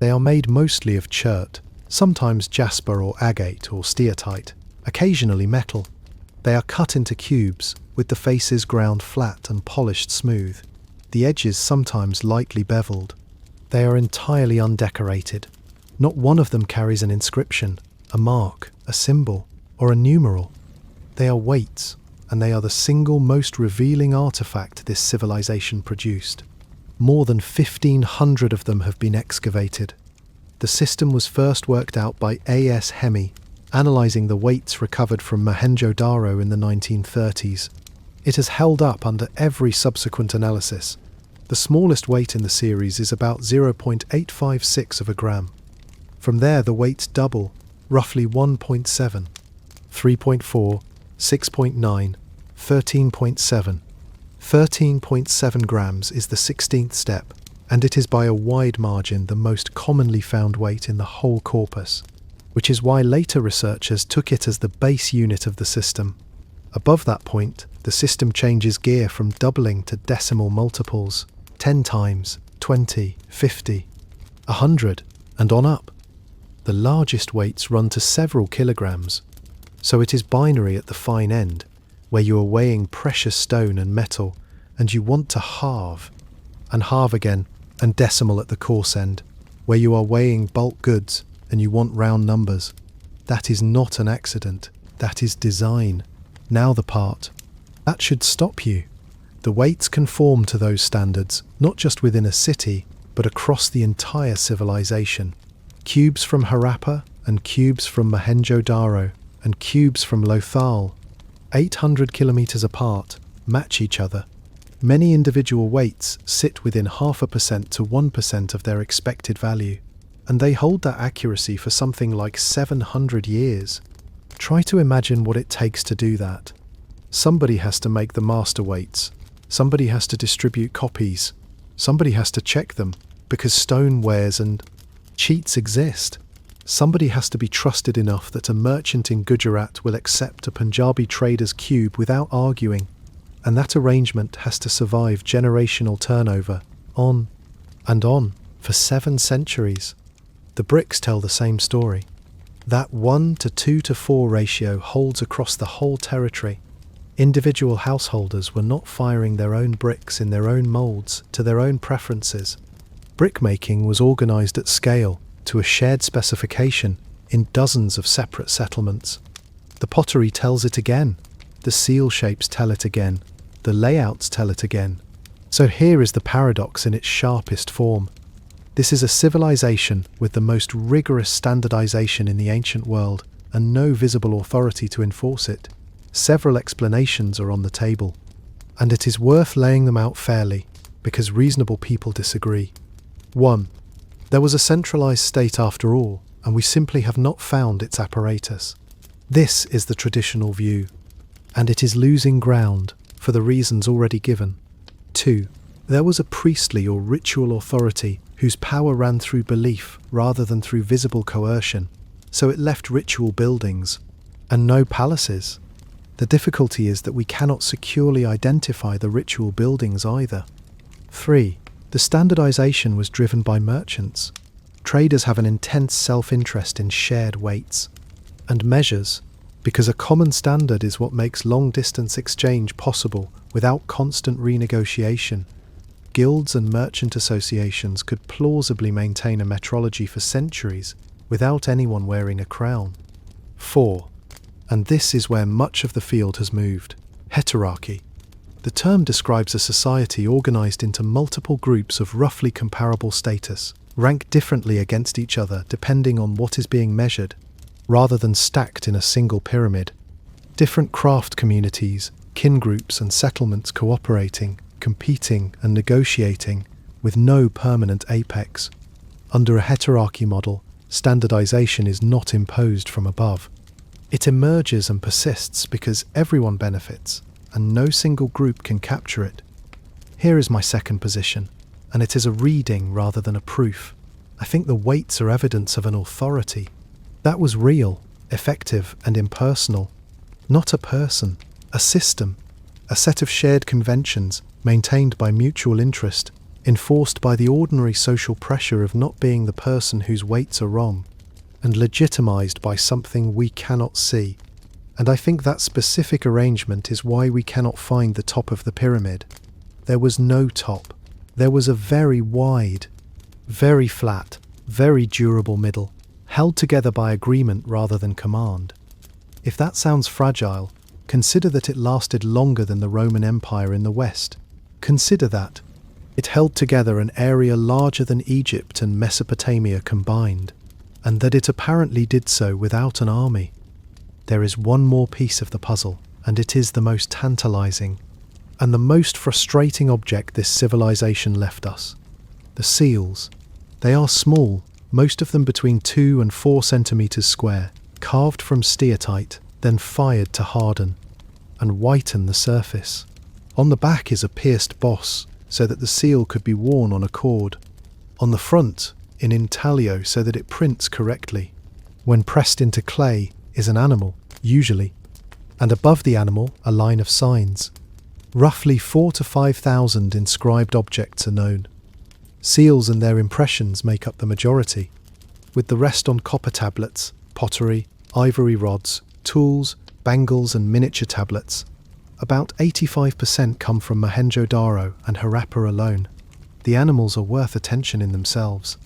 They are made mostly of chert, sometimes jasper or agate or steatite, occasionally metal. They are cut into cubes, with the faces ground flat and polished smooth, the edges sometimes lightly beveled. They are entirely undecorated. Not one of them carries an inscription, a mark, a symbol, or a numeral. They are weights, and they are the single most revealing artifact this civilization produced. More than 1,500 of them have been excavated. The system was first worked out by A.S. Hemi, analysing the weights recovered from Mohenjo-daro in the 1930s. It has held up under every subsequent analysis. The smallest weight in the series is about 0.856 of a gram. From there the weights double, roughly 1.7, 3.4, 6.9, 13.7. 13.7 grams is the 16th step, and it is by a wide margin the most commonly found weight in the whole corpus, which is why later researchers took it as the base unit of the system. Above that point, the system changes gear from doubling to decimal multiples, 10 times, 20, 50, 100, and on up. The largest weights run to several kilograms, so it is binary at the fine end, where you are weighing precious stone and metal, and you want to halve, and halve again, and decimal at the coarse end, where you are weighing bulk goods, and you want round numbers. That is not an accident, that is design. Now the part. That should stop you. The weights conform to those standards, not just within a city, but across the entire civilization. Cubes from Harappa, and cubes from Mohenjo-daro, and cubes from Lothal, 800 kilometres apart, match each other. Many individual weights sit within 0.5% to 1% of their expected value, and they hold that accuracy for something like 700 years. Try to imagine what it takes to do that. Somebody has to make the master weights. Somebody has to distribute copies. Somebody has to check them, because stonewares and cheats exist. Somebody has to be trusted enough that a merchant in Gujarat will accept a Punjabi trader's cube without arguing, and that arrangement has to survive generational turnover, on and on, for 7 centuries. The bricks tell the same story. That 1 to 2 to 4 ratio holds across the whole territory. Individual householders were not firing their own bricks in their own moulds to their own preferences. Brickmaking was organised at scale, to a shared specification, in dozens of separate settlements. The pottery tells it again. The seal shapes tell it again. The layouts tell it again. So here is the paradox in its sharpest form. This is a civilization with the most rigorous standardization in the ancient world, and no visible authority to enforce it. Several explanations are on the table, and it is worth laying them out fairly, because reasonable people disagree. 1. There was a centralized state after all, and we simply have not found its apparatus. This is the traditional view, and it is losing ground for the reasons already given. 2. There was a priestly or ritual authority whose power ran through belief rather than through visible coercion, so it left ritual buildings and no palaces. The difficulty is that we cannot securely identify the ritual buildings either. 3. The standardization was driven by merchants. Traders have an intense self-interest in shared weights and measures, because a common standard is what makes long-distance exchange possible without constant renegotiation. Guilds and merchant associations could plausibly maintain a metrology for centuries without anyone wearing a crown. 4. And this is where much of the field has moved: heterarchy. The term describes a society organized into multiple groups of roughly comparable status, ranked differently against each other depending on what is being measured, rather than stacked in a single pyramid. Different craft communities, kin groups and settlements cooperating, competing and negotiating, with no permanent apex. Under a heterarchy model, standardization is not imposed from above. It emerges and persists because everyone benefits, and no single group can capture it. Here is my second position, and it is a reading rather than a proof. I think the weights are evidence of an authority. That was real, effective, and impersonal. Not a person, a system, a set of shared conventions maintained by mutual interest, enforced by the ordinary social pressure of not being the person whose weights are wrong, and legitimized by something we cannot see. And I think that specific arrangement is why we cannot find the top of the pyramid. There was no top. There was a very wide, very flat, very durable middle, held together by agreement rather than command. If that sounds fragile, consider that it lasted longer than the Roman Empire in the West. Consider that it held together an area larger than Egypt and Mesopotamia combined, and that it apparently did so without an army. There is one more piece of the puzzle, and it is the most tantalizing and the most frustrating object this civilization left us. The seals. They are small, most of them between 2 and 4 centimeters square, carved from steatite, then fired to harden and whiten the surface. On the back is a pierced boss, so that the seal could be worn on a cord. On the front, in intaglio, so that it prints correctly. When pressed into clay is an animal, usually, and above the animal a line of signs. Roughly 4,000 to 5,000 inscribed objects are known. Seals and their impressions make up the majority. with the rest on copper tablets, pottery, ivory rods, tools, bangles and miniature tablets. About 85% come from Mohenjo-daro and Harappa alone. The animals are worth attention in themselves.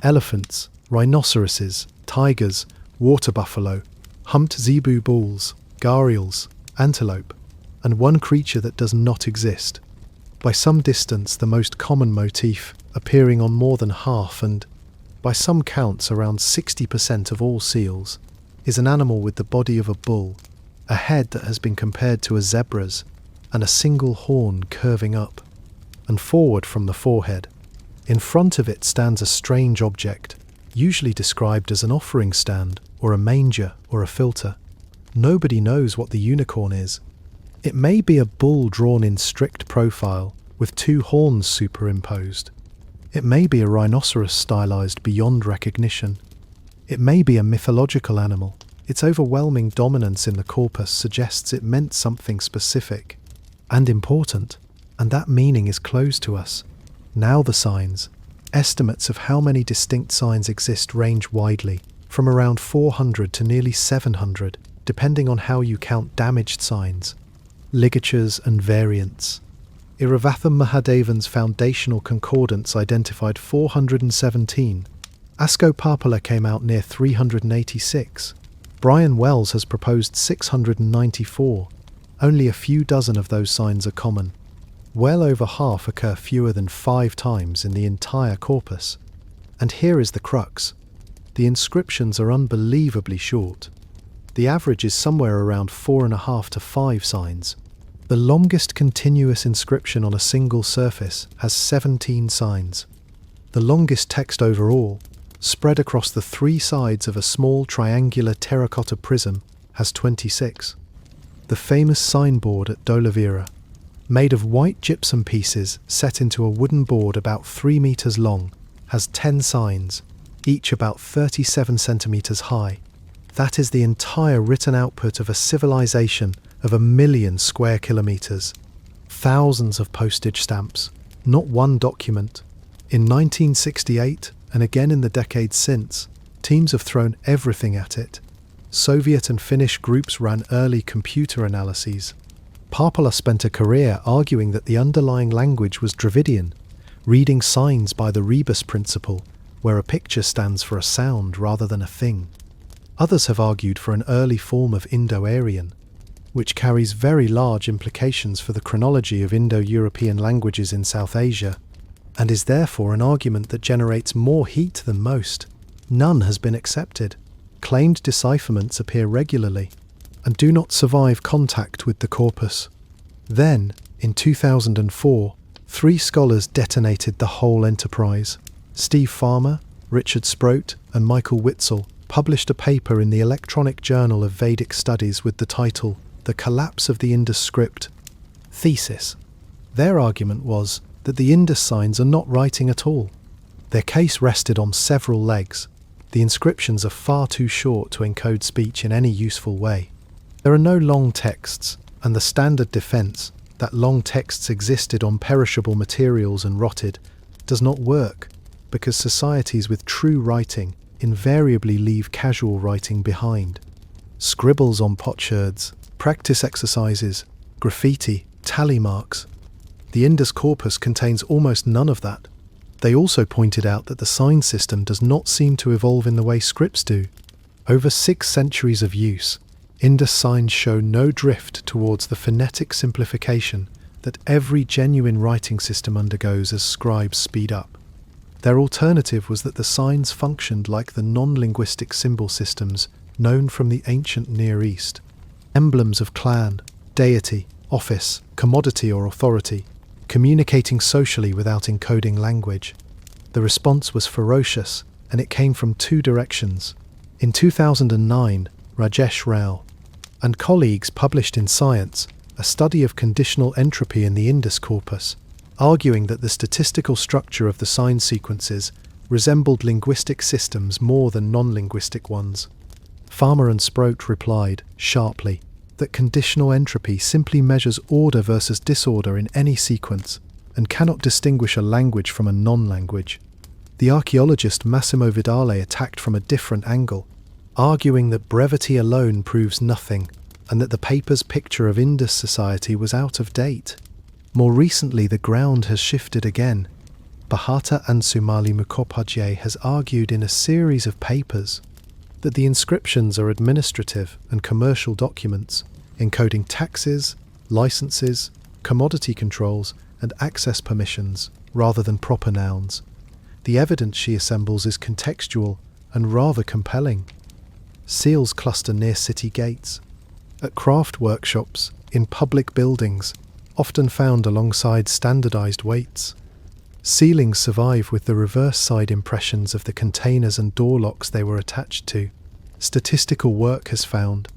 Elephants, rhinoceroses, tigers, water buffalo, humped zebu bulls, gharials, antelope, and one creature that does not exist. By some distance the most common motif, appearing on more than half and, by some counts, around 60% of all seals, is an animal with the body of a bull, a head that has been compared to a zebra's, and a single horn curving up and forward from the forehead. In front of it stands a strange object, usually described as an offering stand or a manger or a filter. Nobody knows what the unicorn is. It may be a bull drawn in strict profile with two horns superimposed. It may be a rhinoceros stylized beyond recognition. It may be a mythological animal. Its overwhelming dominance in the corpus suggests it meant something specific and important, and that meaning is closed to us. Now the signs. Estimates of how many distinct signs exist range widely, from around 400 to nearly 700, depending on how you count damaged signs, ligatures and variants. Iravatham Mahadevan's foundational concordance identified 417. Ascoparpala came out near 386. Brian Wells has proposed 694. Only a few dozen of those signs are common. Well over half occur fewer than 5 times in the entire corpus. And here is the crux. The inscriptions are unbelievably short. The average is somewhere around 4.5 to 5 signs. The longest continuous inscription on a single surface has 17 signs. The longest text overall, spread across the 3 sides of a small triangular terracotta prism, has 26. The famous signboard at Dholavira, made of white gypsum pieces set into a wooden board about 3 meters long, has 10 signs, each about 37 centimeters high. That is the entire written output of a civilization of 1 million square kilometres. Thousands of postage stamps, not one document. In 1968, and again in the decades since, teams have thrown everything at it. Soviet and Finnish groups ran early computer analyses. Parpala spent a career arguing that the underlying language was Dravidian, reading signs by the rebus principle, where a picture stands for a sound rather than a thing. Others have argued for an early form of Indo-Aryan, which carries very large implications for the chronology of Indo-European languages in South Asia, and is therefore an argument that generates more heat than most. None has been accepted. Claimed decipherments appear regularly, and do not survive contact with the corpus. Then, in 2004, 3 scholars detonated the whole enterprise. Steve Farmer, Richard Sproat, and Michael Witzel published a paper in the Electronic Journal of Vedic Studies with the title The Collapse of the Indus Script. Thesis. Their argument was that the Indus signs are not writing at all. Their case rested on several legs. The inscriptions are far too short to encode speech in any useful way. There are no long texts, and the standard defense, that long texts existed on perishable materials and rotted, does not work, because societies with true writing invariably leave casual writing behind. Scribbles on potsherds, practice exercises, graffiti, tally marks. The Indus corpus contains almost none of that. They also pointed out that the sign system does not seem to evolve in the way scripts do. Over 6 centuries of use, Indus signs show no drift towards the phonetic simplification that every genuine writing system undergoes as scribes speed up. Their alternative was that the signs functioned like the non-linguistic symbol systems known from the ancient Near East. Emblems of clan, deity, office, commodity or authority, communicating socially without encoding language. The response was ferocious, and it came from 2 directions. In 2009, Rajesh Rao and colleagues published in Science a study of conditional entropy in the Indus corpus, arguing that the statistical structure of the sign sequences resembled linguistic systems more than non-linguistic ones. Farmer and Sproat replied, sharply, that conditional entropy simply measures order versus disorder in any sequence and cannot distinguish a language from a non-language. The archaeologist Massimo Vidale attacked from a different angle, arguing that brevity alone proves nothing and that the paper's picture of Indus society was out of date. More recently, the ground has shifted again. Bahata Ansumali Mukhopadhyay has argued in a series of papers that the inscriptions are administrative and commercial documents, encoding taxes, licenses, commodity controls, and access permissions, rather than proper nouns. The evidence she assembles is contextual and rather compelling. Seals cluster near city gates, at craft workshops, in public buildings, often found alongside standardized weights. Sealings survive with the reverse side impressions of the containers and door locks they were attached to. Statistical work has found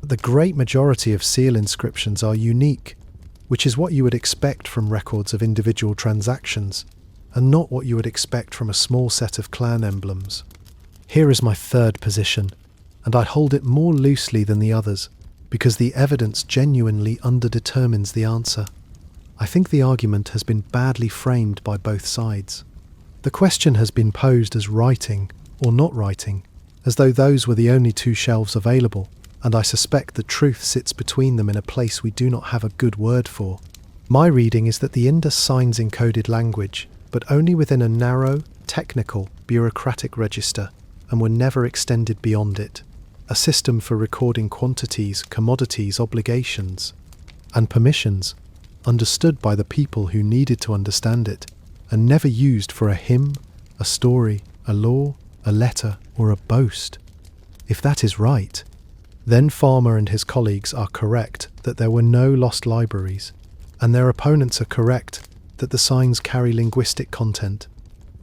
that the great majority of seal inscriptions are unique, which is what you would expect from records of individual transactions, and not what you would expect from a small set of clan emblems. Here is my third position, and I hold it more loosely than the others, because the evidence genuinely underdetermines the answer. I think the argument has been badly framed by both sides. The question has been posed as writing or not writing, as though those were the only two shelves available, and I suspect the truth sits between them in a place we do not have a good word for. My reading is that the Indus signs encoded language, but only within a narrow, technical, bureaucratic register, and were never extended beyond it. A system for recording quantities, commodities, obligations, and permissions, understood by the people who needed to understand it, and never used for a hymn, a story, a law, a letter, or a boast. If that is right, then Farmer and his colleagues are correct that there were no lost libraries, and their opponents are correct that the signs carry linguistic content.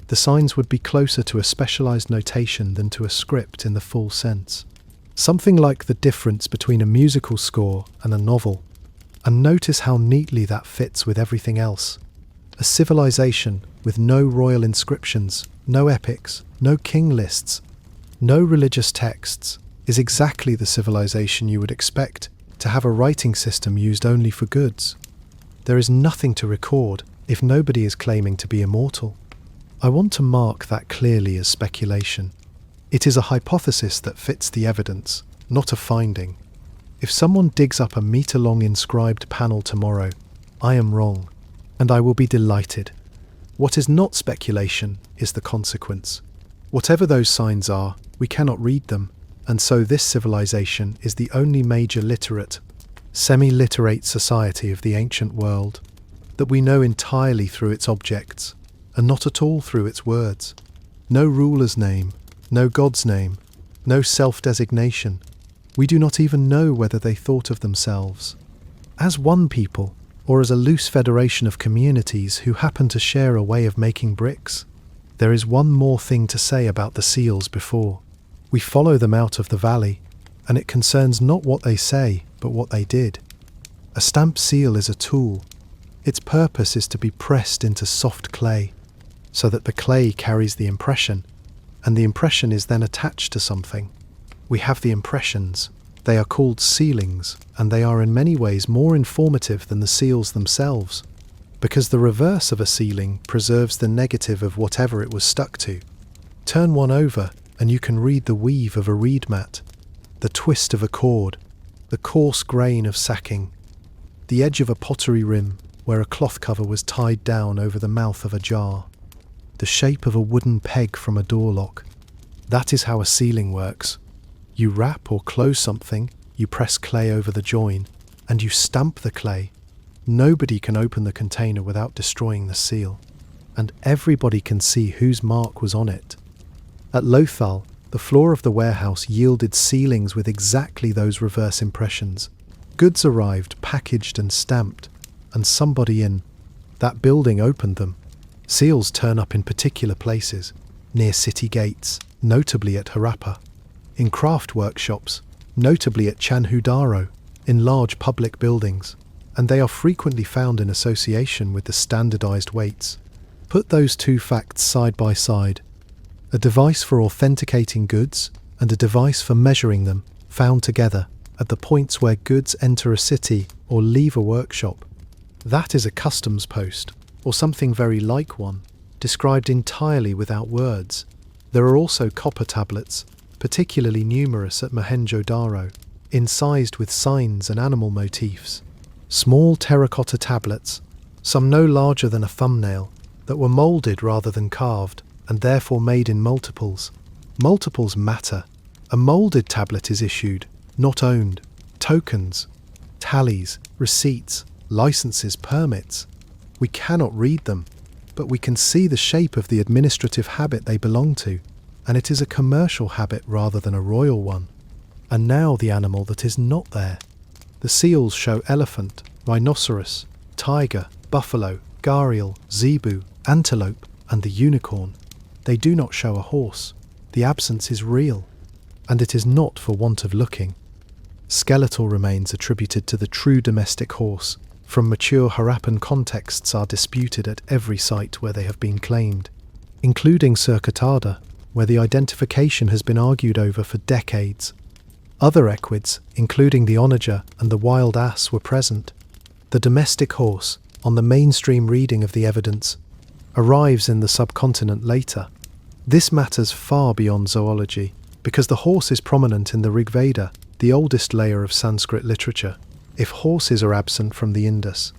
The signs would be closer to a specialized notation than to a script in the full sense. Something like the difference between a musical score and a novel. And notice how neatly that fits with everything else. A civilization with no royal inscriptions, no epics, no king lists, no religious texts, is exactly the civilization you would expect to have a writing system used only for goods. There is nothing to record if nobody is claiming to be immortal. I want to mark that clearly as speculation. It is a hypothesis that fits the evidence, not a finding. If someone digs up a metre-long inscribed panel tomorrow, I am wrong, and I will be delighted. What is not speculation is the consequence. Whatever those signs are, we cannot read them, and so this civilization is the only major literate, semi-literate society of the ancient world that we know entirely through its objects, and not at all through its words. No ruler's name, no god's name, no self-designation. We do not even know whether they thought of themselves as one people, or as a loose federation of communities who happen to share a way of making bricks. There is one more thing to say about the seals before we follow them out of the valley, and it concerns not what they say, but what they did. A stamp seal is a tool. Its purpose is to be pressed into soft clay, so that the clay carries the impression, and the impression is then attached to something. We have the impressions. They are called sealings, and they are in many ways more informative than the seals themselves, because the reverse of a sealing preserves the negative of whatever it was stuck to. Turn one over, and you can read the weave of a reed mat, the twist of a cord, the coarse grain of sacking, the edge of a pottery rim where a cloth cover was tied down over the mouth of a jar, the shape of a wooden peg from a door lock. That is how a sealing works. You wrap or close something, you press clay over the join, and you stamp the clay. Nobody can open the container without destroying the seal, and everybody can see whose mark was on it. At Lothal, the floor of the warehouse yielded sealings with exactly those reverse impressions. Goods arrived, packaged and stamped, and somebody in that building opened them. Seals turn up in particular places, near city gates, notably at Harappa, in craft workshops, notably at Mohenjo-daro, in large public buildings, and they are frequently found in association with the standardized weights. Put those two facts side by side. A device for authenticating goods and a device for measuring them, found together at the points where goods enter a city or leave a workshop. That is a customs post, or something very like one, described entirely without words. There are also copper tablets, particularly numerous at Mohenjo-daro, incised with signs and animal motifs. Small terracotta tablets, some no larger than a thumbnail, that were moulded rather than carved, and therefore made in multiples. Multiples matter. A moulded tablet is issued, not owned. Tokens, tallies, receipts, licenses, permits. We cannot read them, but we can see the shape of the administrative habit they belong to, and it is a commercial habit rather than a royal one. And now the animal that is not there. The seals show elephant, rhinoceros, tiger, buffalo, gharial, zebu, antelope, and the unicorn. They do not show a horse. The absence is real, and it is not for want of looking. Skeletal remains attributed to the true domestic horse from mature Harappan contexts are disputed at every site where they have been claimed, including Surcotada, where the identification has been argued over for decades. Other equids, including the onager and the wild ass, were present. The domestic horse, on the mainstream reading of the evidence, arrives in the subcontinent later. This matters far beyond zoology, because the horse is prominent in the Rig Veda, the oldest layer of Sanskrit literature. If horses are absent from the Indus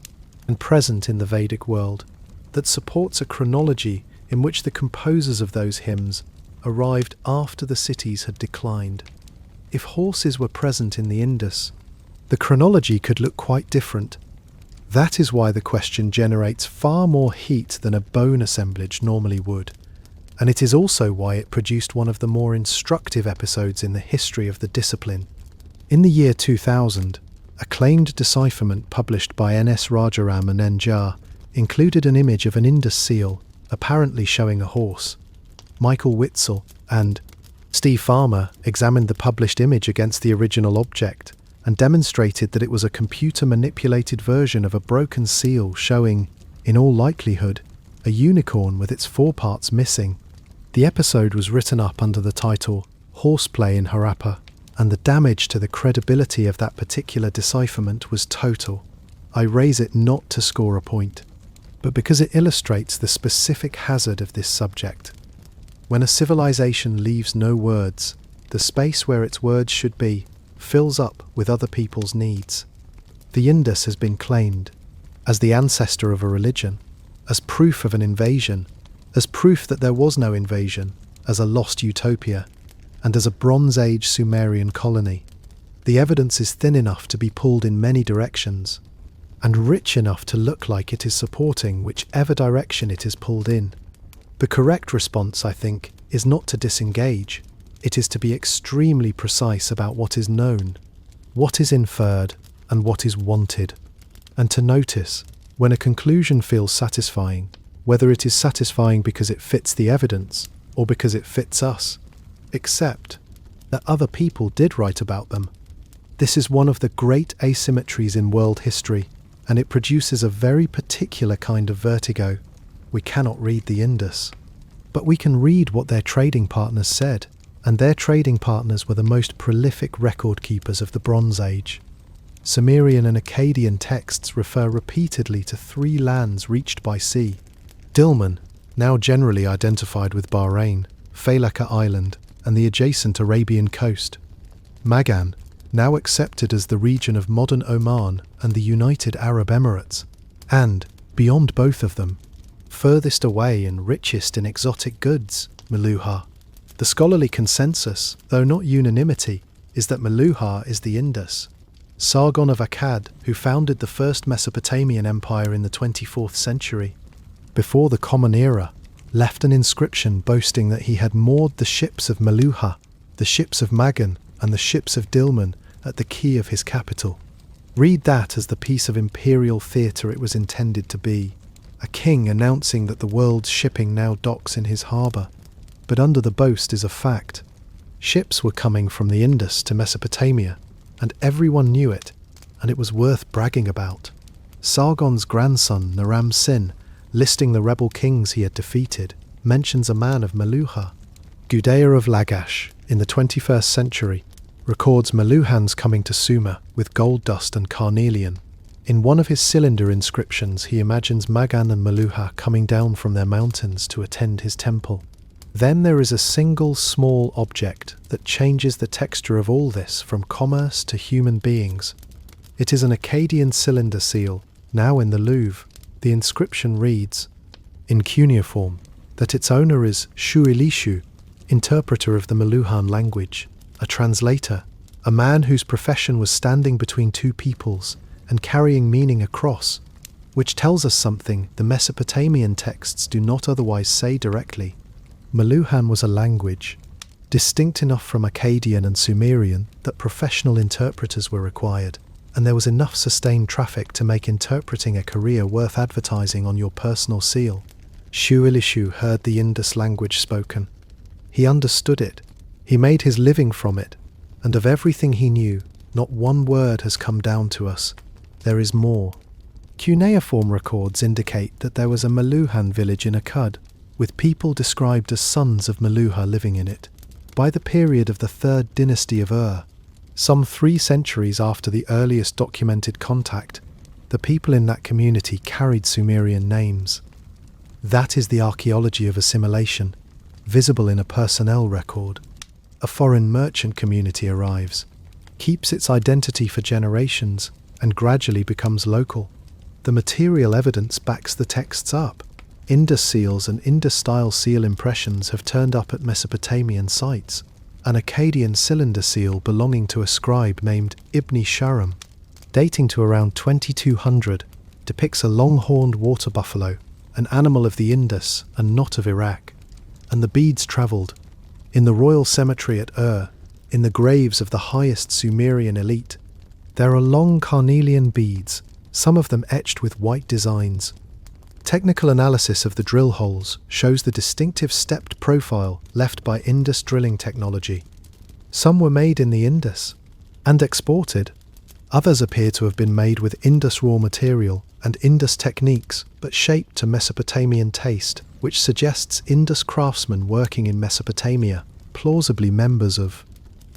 and present in the Vedic world, that supports a chronology in which the composers of those hymns arrived after the cities had declined. If horses were present in the Indus, the chronology could look quite different. That is why the question generates far more heat than a bone assemblage normally would, and it is also why it produced one of the more instructive episodes in the history of the discipline. In the year 2000, a claimed decipherment published by N.S. Rajaram and Mehrgarh included an image of an Indus seal, apparently showing a horse. Michael Witzel and Steve Farmer examined the published image against the original object and demonstrated that it was a computer-manipulated version of a broken seal showing, in all likelihood, a unicorn with its foreparts missing. The episode was written up under the title Horseplay in Harappa, and the damage to the credibility of that particular decipherment was total. I raise it not to score a point, but because it illustrates the specific hazard of this subject. When a civilization leaves no words, the space where its words should be fills up with other people's needs. The Indus has been claimed as the ancestor of a religion, as proof of an invasion, as proof that there was no invasion, as a lost utopia, and as a Bronze Age Sumerian colony. The evidence is thin enough to be pulled in many directions, and rich enough to look like it is supporting whichever direction it is pulled in. The correct response, I think, is not to disengage. It is to be extremely precise about what is known, what is inferred, and what is wanted, and to notice, when a conclusion feels satisfying, whether it is satisfying because it fits the evidence or because it fits us, except that other people did write about them. This is one of the great asymmetries in world history, and it produces a very particular kind of vertigo. We cannot read the Indus, but we can read what their trading partners said, and their trading partners were the most prolific record keepers of the Bronze Age. Sumerian and Akkadian texts refer repeatedly to 3 lands reached by sea: Dilmun, now generally identified with Bahrain, Failaka Island, and the adjacent Arabian coast; Magan, now accepted as the region of modern Oman and the United Arab Emirates; and, beyond both of them, furthest away and richest in exotic goods, Meluhha. The scholarly consensus, though not unanimity, is that Meluhha is the Indus. Sargon of Akkad, who founded the first Mesopotamian empire in the 24th century, before the Common Era, left an inscription boasting that he had moored the ships of Meluhha, the ships of Magan, and the ships of Dilmun at the quay of his capital. Read that as the piece of imperial theatre it was intended to be, a king announcing that the world's shipping now docks in his harbour. But under the boast is a fact. Ships were coming from the Indus to Mesopotamia, and everyone knew it, and it was worth bragging about. Sargon's grandson, Naram-Sin, listing the rebel kings he had defeated, mentions a man of Meluhha. Gudea of Lagash, in the 21st century, records Meluhhans coming to Sumer with gold dust and carnelian. In one of his cylinder inscriptions, he imagines Magan and Meluhha coming down from their mountains to attend his temple. Then there is a single small object that changes the texture of all this from commerce to human beings. It is an Akkadian cylinder seal, now in the Louvre. The inscription reads, in cuneiform, that its owner is Shu-ilishu, interpreter of the Meluhhan language, a translator, a man whose profession was standing between two peoples and carrying meaning across, which tells us something the Mesopotamian texts do not otherwise say directly. Meluhhan was a language, distinct enough from Akkadian and Sumerian that professional interpreters were required, and there was enough sustained traffic to make interpreting a career worth advertising on your personal seal. Shu-ilishu heard the Indus language spoken. He understood it. He made his living from it, and of everything he knew, not one word has come down to us. There is more. Cuneiform records indicate that there was a Meluhhan village in Akkad, with people described as sons of Meluhha living in it. By the period of the 3rd dynasty of Ur, some 3 centuries after the earliest documented contact, the people in that community carried Sumerian names. That is the archaeology of assimilation, visible in a personnel record. A foreign merchant community arrives, keeps its identity for generations, and gradually becomes local. The material evidence backs the texts up. Indus seals and Indus-style seal impressions have turned up at Mesopotamian sites. An Akkadian cylinder seal belonging to a scribe named Ibn Sharam, dating to around 2200, depicts a long-horned water buffalo, an animal of the Indus and not of Iraq. And the beads travelled. In the royal cemetery at Ur, in the graves of the highest Sumerian elite, there are long Carnelian beads, some of them etched with white designs. Technical analysis of the drill holes shows the distinctive stepped profile left by Indus drilling technology. Some were made in the Indus and exported. Others appear to have been made with Indus raw material and Indus techniques, but shaped to Mesopotamian taste, which suggests Indus craftsmen working in Mesopotamia, plausibly members of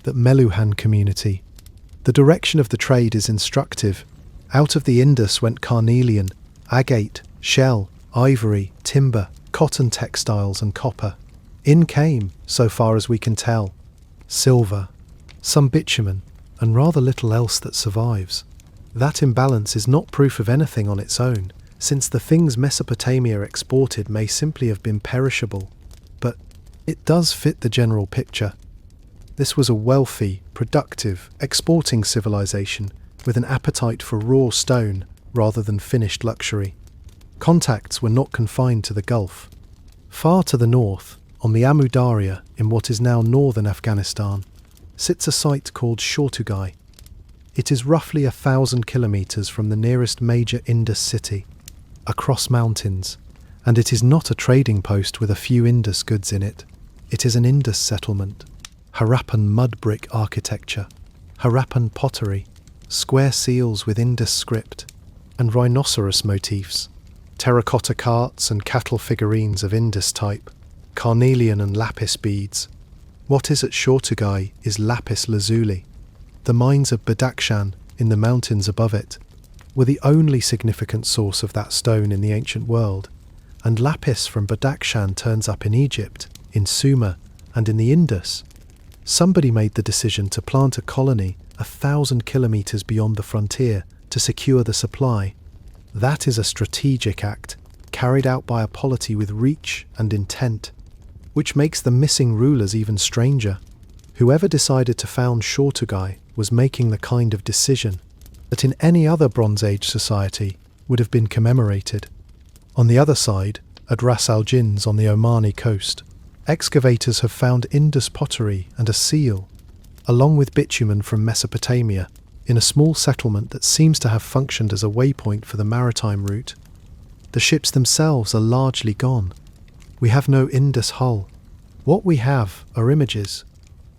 the Meluhhan community. The direction of the trade is instructive. Out of the Indus went carnelian, agate, shell, ivory, timber, cotton textiles and copper. In came, so far as we can tell, silver, some bitumen, and rather little else that survives. That imbalance is not proof of anything on its own, since the things Mesopotamia exported may simply have been perishable, but it does fit the general picture. This was a wealthy, productive, exporting civilization with an appetite for raw stone rather than finished luxury. Contacts were not confined to the Gulf. Far to the north, on the Amu Darya in what is now northern Afghanistan, sits a site called Shortugai. It is roughly 1,000 kilometres from the nearest major Indus city, across mountains, and it is not a trading post with a few Indus goods in it. It is an Indus settlement. Harappan mud brick architecture, Harappan pottery, square seals with Indus script, and rhinoceros motifs, terracotta carts and cattle figurines of Indus type, carnelian and lapis beads. What is at Shortugai is lapis lazuli. The mines of Badakhshan, in the mountains above it, were the only significant source of that stone in the ancient world, and lapis from Badakhshan turns up in Egypt, in Sumer, and in the Indus. Somebody made the decision to plant a colony 1,000 kilometres beyond the frontier to secure the supply. That is a strategic act, carried out by a polity with reach and intent, which makes the missing rulers even stranger. Whoever decided to found Shortugai was making the kind of decision that in any other Bronze Age society would have been commemorated. On the other side, at Ras Al Jins on the Omani coast, excavators have found Indus pottery and a seal, along with bitumen from Mesopotamia, in a small settlement that seems to have functioned as a waypoint for the maritime route. The ships themselves are largely gone. We have no Indus hull. What we have are images,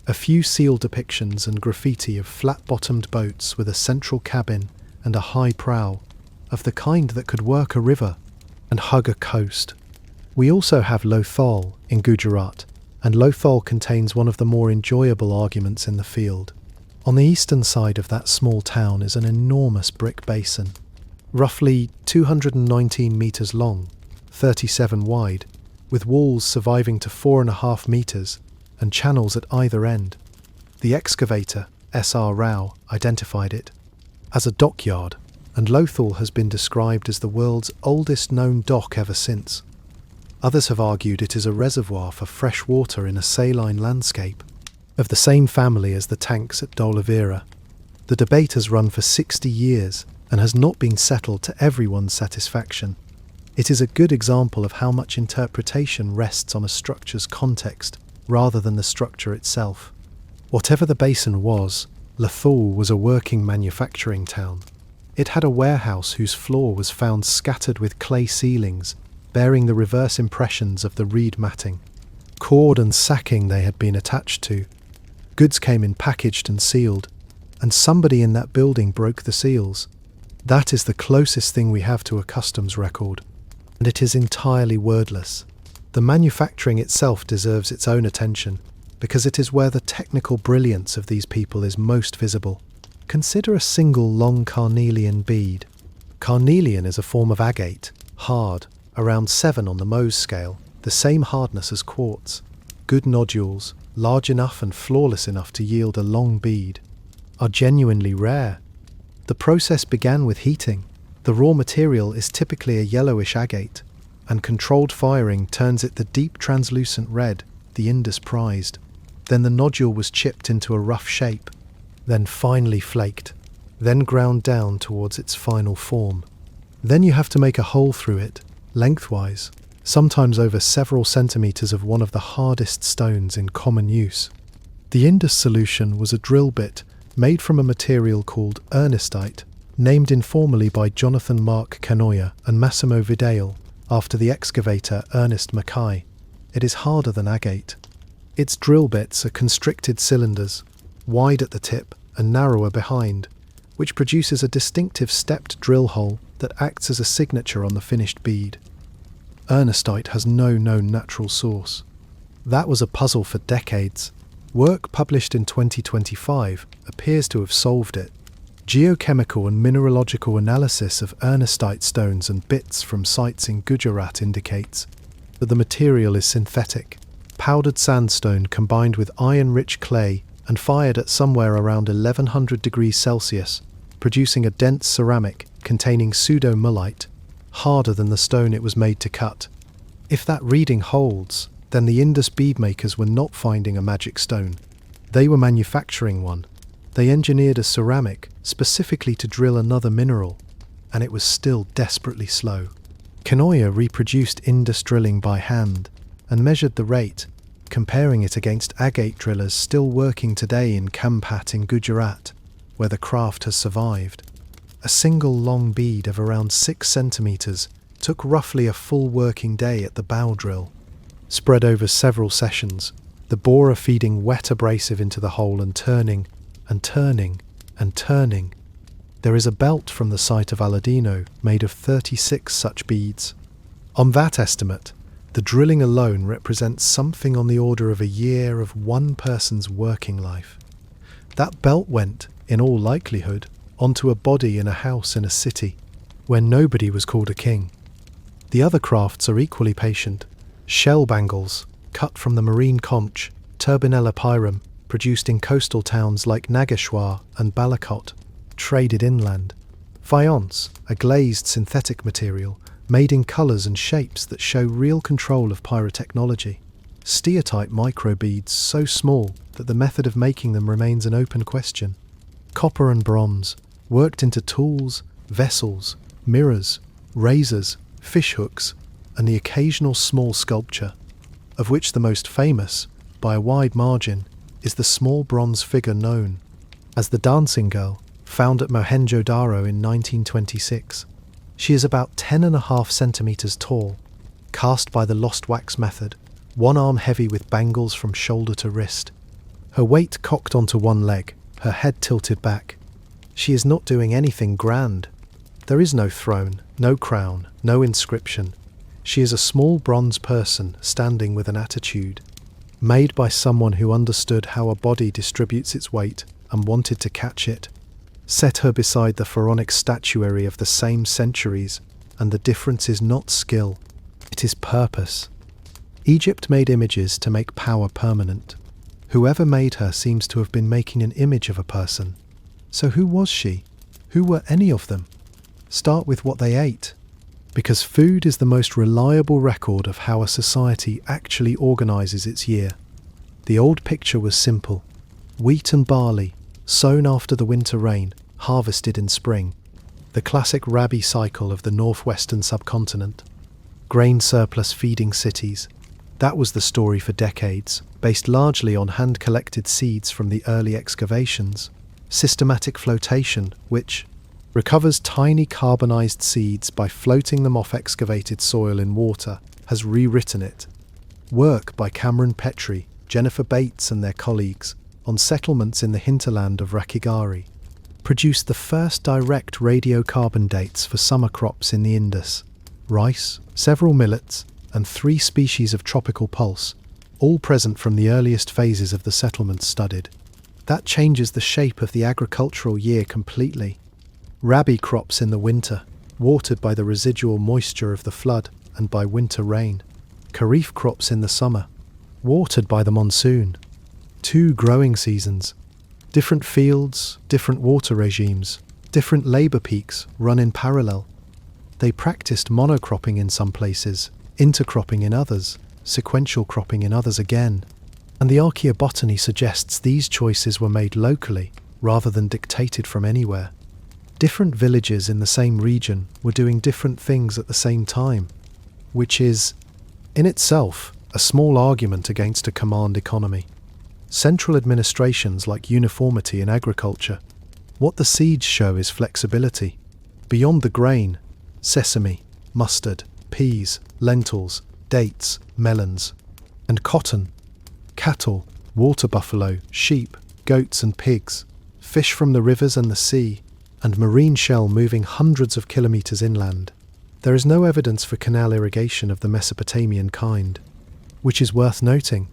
a few seal depictions and graffiti of flat-bottomed boats with a central cabin and a high prow, of the kind that could work a river and hug a coast. We also have Lothal in Gujarat, and Lothal contains one of the more enjoyable arguments in the field. On the eastern side of that small town is an enormous brick basin. roughly 219 metres long, 37 wide, with walls surviving to 4.5 metres and channels at either end. The excavator, S.R. Rao, identified it as a dockyard, and Lothal has been described as the world's oldest known dock ever since. Others have argued it is a reservoir for fresh water in a saline landscape, of the same family as the tanks at Dholavira. The debate has run for 60 years and has not been settled to everyone's satisfaction. It is a good example of how much interpretation rests on a structure's context rather than the structure itself. Whatever the basin was, Lothal was a working manufacturing town. It had a warehouse whose floor was found scattered with clay ceilings, bearing the reverse impressions of the reed matting, cord and sacking they had been attached to. Goods came in packaged and sealed, and somebody in that building broke the seals. That is the closest thing we have to a customs record, and it is entirely wordless. The manufacturing itself deserves its own attention, because it is where the technical brilliance of these people is most visible. Consider a single long Carnelian bead. Carnelian is a form of agate, hard, around 7 on the Mohs scale, the same hardness as quartz. Good nodules, large enough and flawless enough to yield a long bead, are genuinely rare. The process began with heating. The raw material is typically a yellowish agate, and controlled firing turns it the deep translucent red the Indus prized. Then the nodule was chipped into a rough shape, then finely flaked, then ground down towards its final form. Then you have to make a hole through it, lengthwise, sometimes over several centimetres of one of the hardest stones in common use. The Indus solution was a drill bit made from a material called ernestite, named informally by Jonathan Mark Canoia and Massimo Vidale after the excavator Ernest Mackay. It is harder than agate. Its drill bits are constricted cylinders, wide at the tip and narrower behind, which produces a distinctive stepped drill hole that acts as a signature on the finished bead. Ernestite has no known natural source. That was a puzzle for decades. Work published in 2025 appears to have solved it. Geochemical and mineralogical analysis of ernestite stones and bits from sites in Gujarat indicates that the material is synthetic, powdered sandstone combined with iron-rich clay and fired at somewhere around 1100 degrees Celsius, producing a dense ceramic containing pseudo-mullite, harder than the stone it was made to cut. If that reading holds, then the Indus bead makers were not finding a magic stone. They were manufacturing one. They engineered a ceramic specifically to drill another mineral, and it was still desperately slow. Canoia reproduced Indus drilling by hand and measured the rate, comparing it against agate drillers still working today in Kampat in Gujarat, where the craft has survived. A single long bead of around 6 centimetres took roughly a full working day at the bow drill. Spread over several sessions, the borer feeding wet abrasive into the hole and turning, and turning, and turning. There is a belt from the site of Aladino made of 36 such beads. On that estimate, the drilling alone represents something on the order of a year of one person's working life. That belt went, in all likelihood, onto a body in a house in a city, where nobody was called a king. The other crafts are equally patient. Shell bangles, cut from the marine conch, Turbinella pyrum, produced in coastal towns like Nageshwar and Balakot, traded inland. Faience, a glazed synthetic material, made in colours and shapes that show real control of pyrotechnology. Steatite microbeads so small that the method of making them remains an open question. Copper and bronze, worked into tools, vessels, mirrors, razors, fishhooks, and the occasional small sculpture, of which the most famous, by a wide margin, is the small bronze figure known as the Dancing Girl, found at Mohenjo-daro in 1926. She is about 10.5 centimetres tall, cast by the lost wax method, one arm heavy with bangles from shoulder to wrist. Her weight cocked onto one leg, her head tilted back. She is not doing anything grand. There is no throne, no crown, no inscription. She is a small bronze person standing with an attitude, made by someone who understood how a body distributes its weight and wanted to catch it. Set her beside the pharaonic statuary of the same centuries, and the difference is not skill, it is purpose. Egypt made images to make power permanent. Whoever made her seems to have been making an image of a person. So who was she? Who were any of them? Start with what they ate, because food is the most reliable record of how a society actually organises its year. The old picture was simple: wheat and barley, sown after the winter rain, harvested in spring. The classic Rabi cycle of the northwestern subcontinent. Grain surplus feeding cities. That was the story for decades, based largely on hand-collected seeds from the early excavations. Systematic flotation, which recovers tiny carbonized seeds by floating them off excavated soil in water, has rewritten it. Work by Cameron Petrie, Jennifer Bates and their colleagues on settlements in the hinterland of Rakhigarhi produced the first direct radiocarbon dates for summer crops in the Indus: rice, several millets, and 3 species of tropical pulse, all present from the earliest phases of the settlements studied. That changes the shape of the agricultural year completely. Rabi crops in the winter, watered by the residual moisture of the flood and by winter rain. Kharif crops in the summer, watered by the monsoon. 2 growing seasons. Different fields, different water regimes, different labour peaks run in parallel. They practiced monocropping in some places, intercropping in others, sequential cropping in others again. And the archaeobotany suggests these choices were made locally, rather than dictated from anywhere. Different villages in the same region were doing different things at the same time, which is, in itself, a small argument against a command economy. Central administrations like uniformity in agriculture. What the seeds show is flexibility. Beyond the grain, sesame, mustard, peas, lentils, dates, melons, and cotton, cattle, water buffalo, sheep, goats and pigs, fish from the rivers and the sea, and marine shell moving hundreds of kilometres inland. There is no evidence for canal irrigation of the Mesopotamian kind, which is worth noting.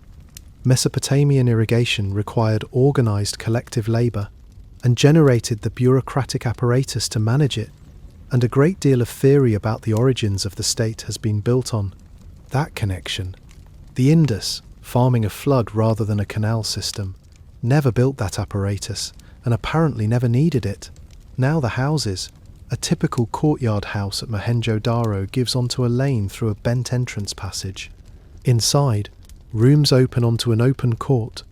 Mesopotamian irrigation required organised collective labour and generated the bureaucratic apparatus to manage it, and a great deal of theory about the origins of the state has been built on that connection. The Indus, farming a flood rather than a canal system, never built that apparatus and apparently never needed it. Now the houses, a typical courtyard house at Mohenjo-daro, gives onto a lane through a bent entrance passage. Inside, rooms open onto an open court.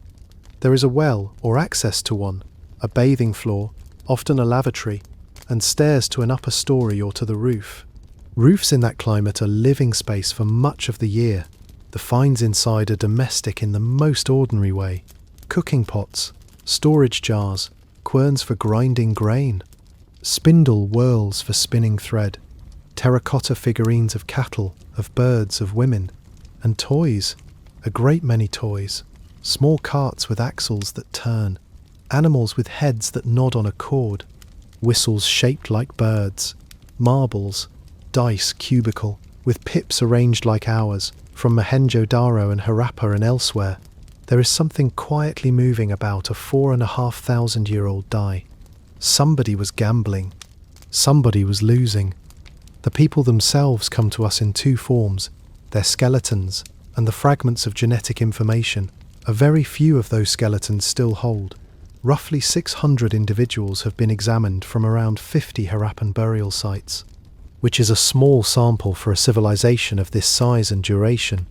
There is a well, or access to one, a bathing floor, often a lavatory, and stairs to an upper story or to the roof. Roofs in that climate are living space for much of the year. The finds inside are domestic in the most ordinary way. Cooking pots, storage jars, querns for grinding grain, spindle whirls for spinning thread, terracotta figurines of cattle, of birds, of women, and toys, a great many toys, small carts with axles that turn, animals with heads that nod on a cord, whistles shaped like birds, marbles, dice cubical, with pips arranged like ours, from Mohenjo-daro and Harappa and elsewhere. There is something quietly moving about a 4,500-year-old die. Somebody was gambling. Somebody was losing. The people themselves come to us in 2 forms, their skeletons and the fragments of genetic information. A very few of those skeletons still hold. Roughly 600 individuals have been examined from around 50 Harappan burial sites, which is a small sample for a civilization of this size and duration,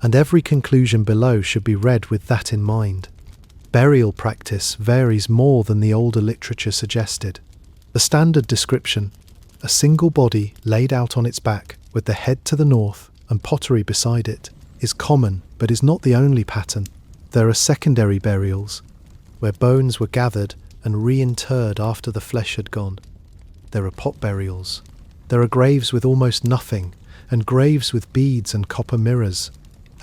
and every conclusion below should be read with that in mind. Burial practice varies more than the older literature suggested. The standard description, a single body laid out on its back with the head to the north and pottery beside it, is common but is not the only pattern. There are secondary burials, where bones were gathered and reinterred after the flesh had gone. There are pot burials. There are graves with almost nothing, and graves with beads and copper mirrors.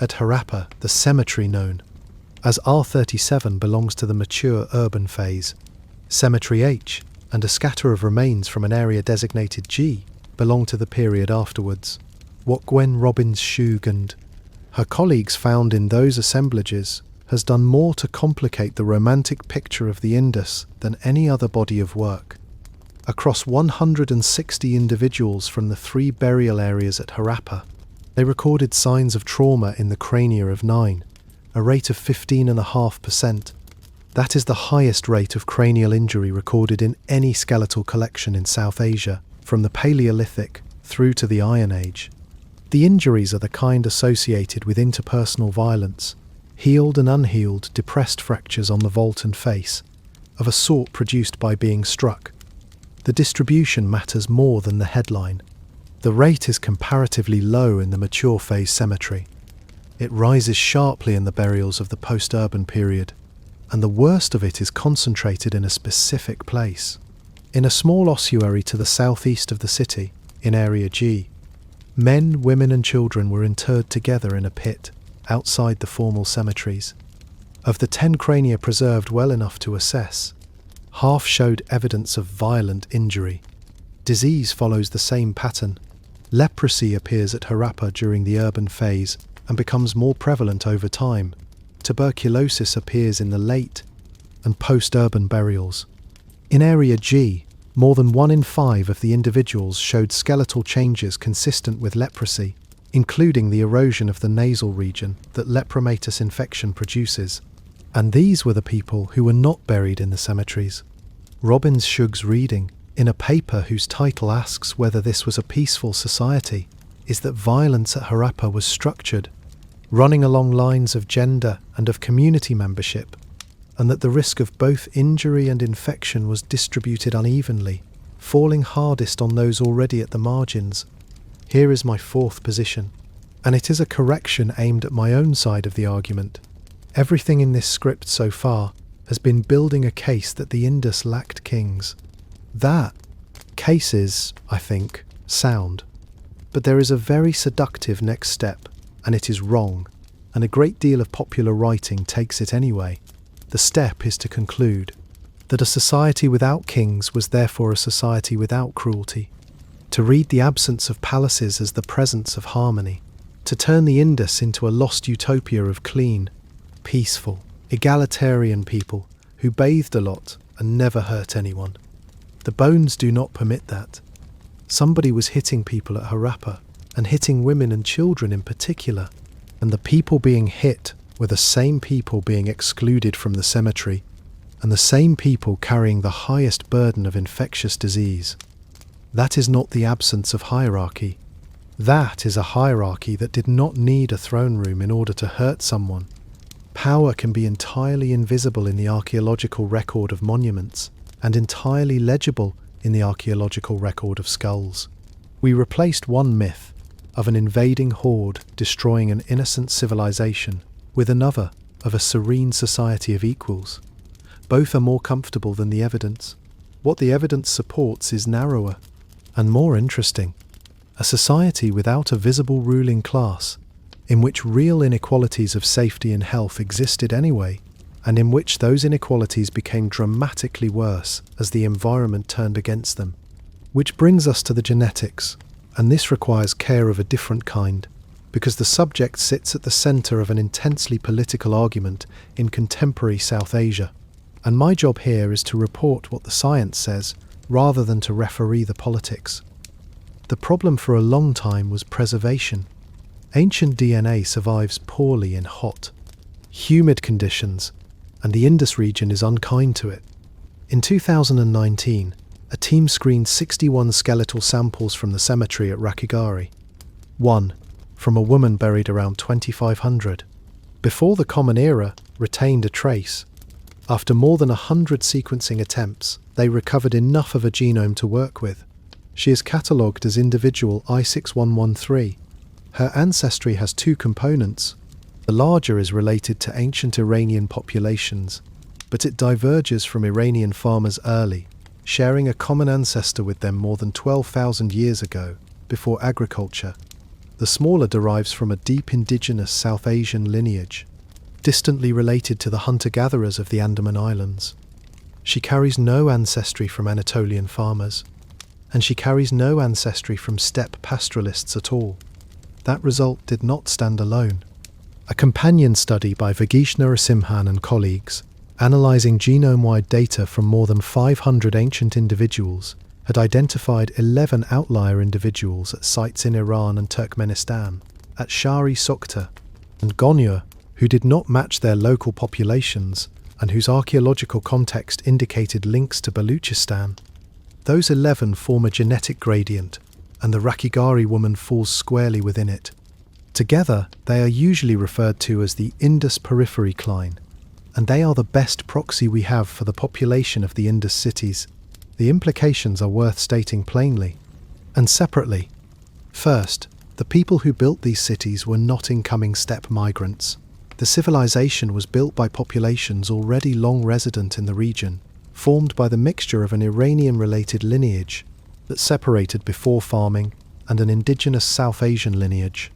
At Harappa, the cemetery known as R37 belongs to the mature urban phase. Cemetery H, and a scatter of remains from an area designated G, belong to the period afterwards. What Gwen Robbins Shug and her colleagues found in those assemblages has done more to complicate the romantic picture of the Indus than any other body of work. Across 160 individuals from the 3 burial areas at Harappa, they recorded signs of trauma in the crania of 9, a rate of 15.5%. That is the highest rate of cranial injury recorded in any skeletal collection in South Asia, from the Paleolithic through to the Iron Age. The injuries are the kind associated with interpersonal violence, healed and unhealed depressed fractures on the vault and face, of a sort produced by being struck. The distribution matters more than the headline. The rate is comparatively low in the mature phase cemetery. It rises sharply in the burials of the post-urban period, and the worst of it is concentrated in a specific place. In a small ossuary to the southeast of the city, in Area G, men, women and children were interred together in a pit outside the formal cemeteries. Of the 10 crania preserved well enough to assess, half showed evidence of violent injury. Disease follows the same pattern. Leprosy appears at Harappa during the urban phase and becomes more prevalent over time. Tuberculosis appears in the late and post-urban burials. In Area G, more than 1 in 5 of the individuals showed skeletal changes consistent with leprosy, including the erosion of the nasal region that lepromatous infection produces. And these were the people who were not buried in the cemeteries. Robin Shug's reading, in a paper whose title asks whether this was a peaceful society, is that violence at Harappa was structured, running along lines of gender and of community membership, and that the risk of both injury and infection was distributed unevenly, falling hardest on those already at the margins. Here is my 4th position, and it is a correction aimed at my own side of the argument. Everything in this script so far has been building a case that the Indus lacked kings. That case is, I think, sound. But there is a very seductive next step, and it is wrong, and a great deal of popular writing takes it anyway. The step is to conclude that a society without kings was therefore a society without cruelty, to read the absence of palaces as the presence of harmony, to turn the Indus into a lost utopia of clean, peaceful, egalitarian people who bathed a lot and never hurt anyone. The bones do not permit that. Somebody was hitting people at Harappa, and hitting women and children in particular, and the people being hit were the same people being excluded from the cemetery, and the same people carrying the highest burden of infectious disease. That is not the absence of hierarchy. That is a hierarchy that did not need a throne room in order to hurt someone. Power can be entirely invisible in the archaeological record of monuments, and entirely legible in the archaeological record of skulls. We replaced one myth of an invading horde destroying an innocent civilization with another of a serene society of equals. Both are more comfortable than the evidence. What the evidence supports is narrower and more interesting. A society without a visible ruling class, in which real inequalities of safety and health existed anyway, and in which those inequalities became dramatically worse as the environment turned against them. Which brings us to the genetics, and this requires care of a different kind, because the subject sits at the centre of an intensely political argument in contemporary South Asia. And my job here is to report what the science says, rather than to referee the politics. The problem for a long time was preservation. Ancient DNA survives poorly in hot, humid conditions, and the Indus region is unkind to it. In 2019, a team screened 61 skeletal samples from the cemetery at Rakhigarhi. 1. From a woman buried around 2500. Before the Common Era, retained a trace. After more than 100 sequencing attempts, they recovered enough of a genome to work with. She is catalogued as individual I6113. Her ancestry has 2 components. The larger is related to ancient Iranian populations, but it diverges from Iranian farmers early, sharing a common ancestor with them more than 12,000 years ago, before agriculture. The smaller derives from a deep indigenous South Asian lineage, distantly related to the hunter-gatherers of the Andaman Islands. She carries no ancestry from Anatolian farmers, and she carries no ancestry from steppe pastoralists at all. That result did not stand alone. A companion study by Vagesh Narasimhan and colleagues, analysing genome-wide data from more than 500 ancient individuals, had identified 11 outlier individuals at sites in Iran and Turkmenistan, at Shari Sokhta and Gonyur, who did not match their local populations and whose archaeological context indicated links to Baluchistan. Those 11 form a genetic gradient, and the Rakhigarhi woman falls squarely within it. Together, they are usually referred to as the Indus Periphery Cline, and they are the best proxy we have for the population of the Indus cities. The implications are worth stating plainly and separately. First, the people who built these cities were not incoming steppe migrants. The civilization was built by populations already long resident in the region, formed by the mixture of an Iranian-related lineage that separated before farming and an indigenous South Asian lineage.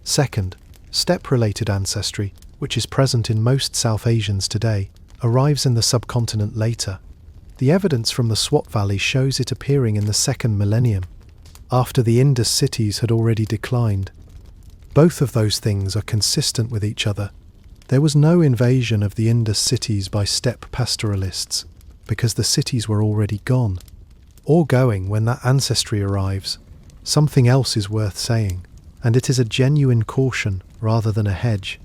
Second, steppe-related ancestry, which is present in most South Asians today, arrives in the subcontinent later. The evidence from the Swat Valley shows it appearing in the second millennium, after the Indus cities had already declined. Both of those things are consistent with each other. There was no invasion of the Indus cities by steppe pastoralists, because the cities were already gone, or going when that ancestry arrives. Something else is worth saying, and it is a genuine caution rather than a hedge.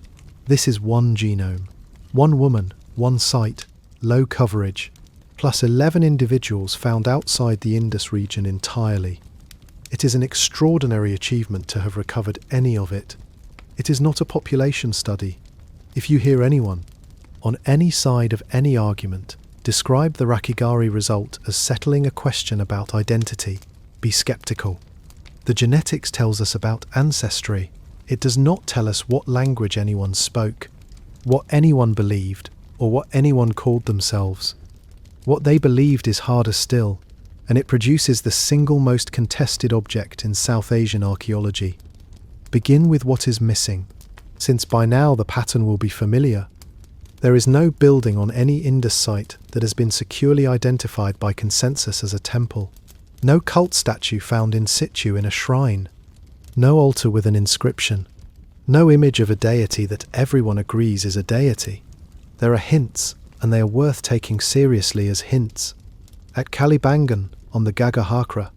This is one genome, one woman, one site, low coverage, plus 11 individuals found outside the Indus region entirely. It is an extraordinary achievement to have recovered any of it. It is not a population study. If you hear anyone, on any side of any argument, describe the Rakhigarhi result as settling a question about identity, be skeptical. The genetics tells us about ancestry. It does not tell us what language anyone spoke, what anyone believed, or what anyone called themselves. What they believed is harder still, and it produces the single most contested object in South Asian archaeology. Begin with what is missing, since by now the pattern will be familiar. There is no building on any Indus site that has been securely identified by consensus as a temple. No cult statue found in situ in a shrine. No altar with an inscription. No image of a deity that everyone agrees is a deity. There are hints, and they are worth taking seriously as hints. At Kalibangan, on the Gagahakra,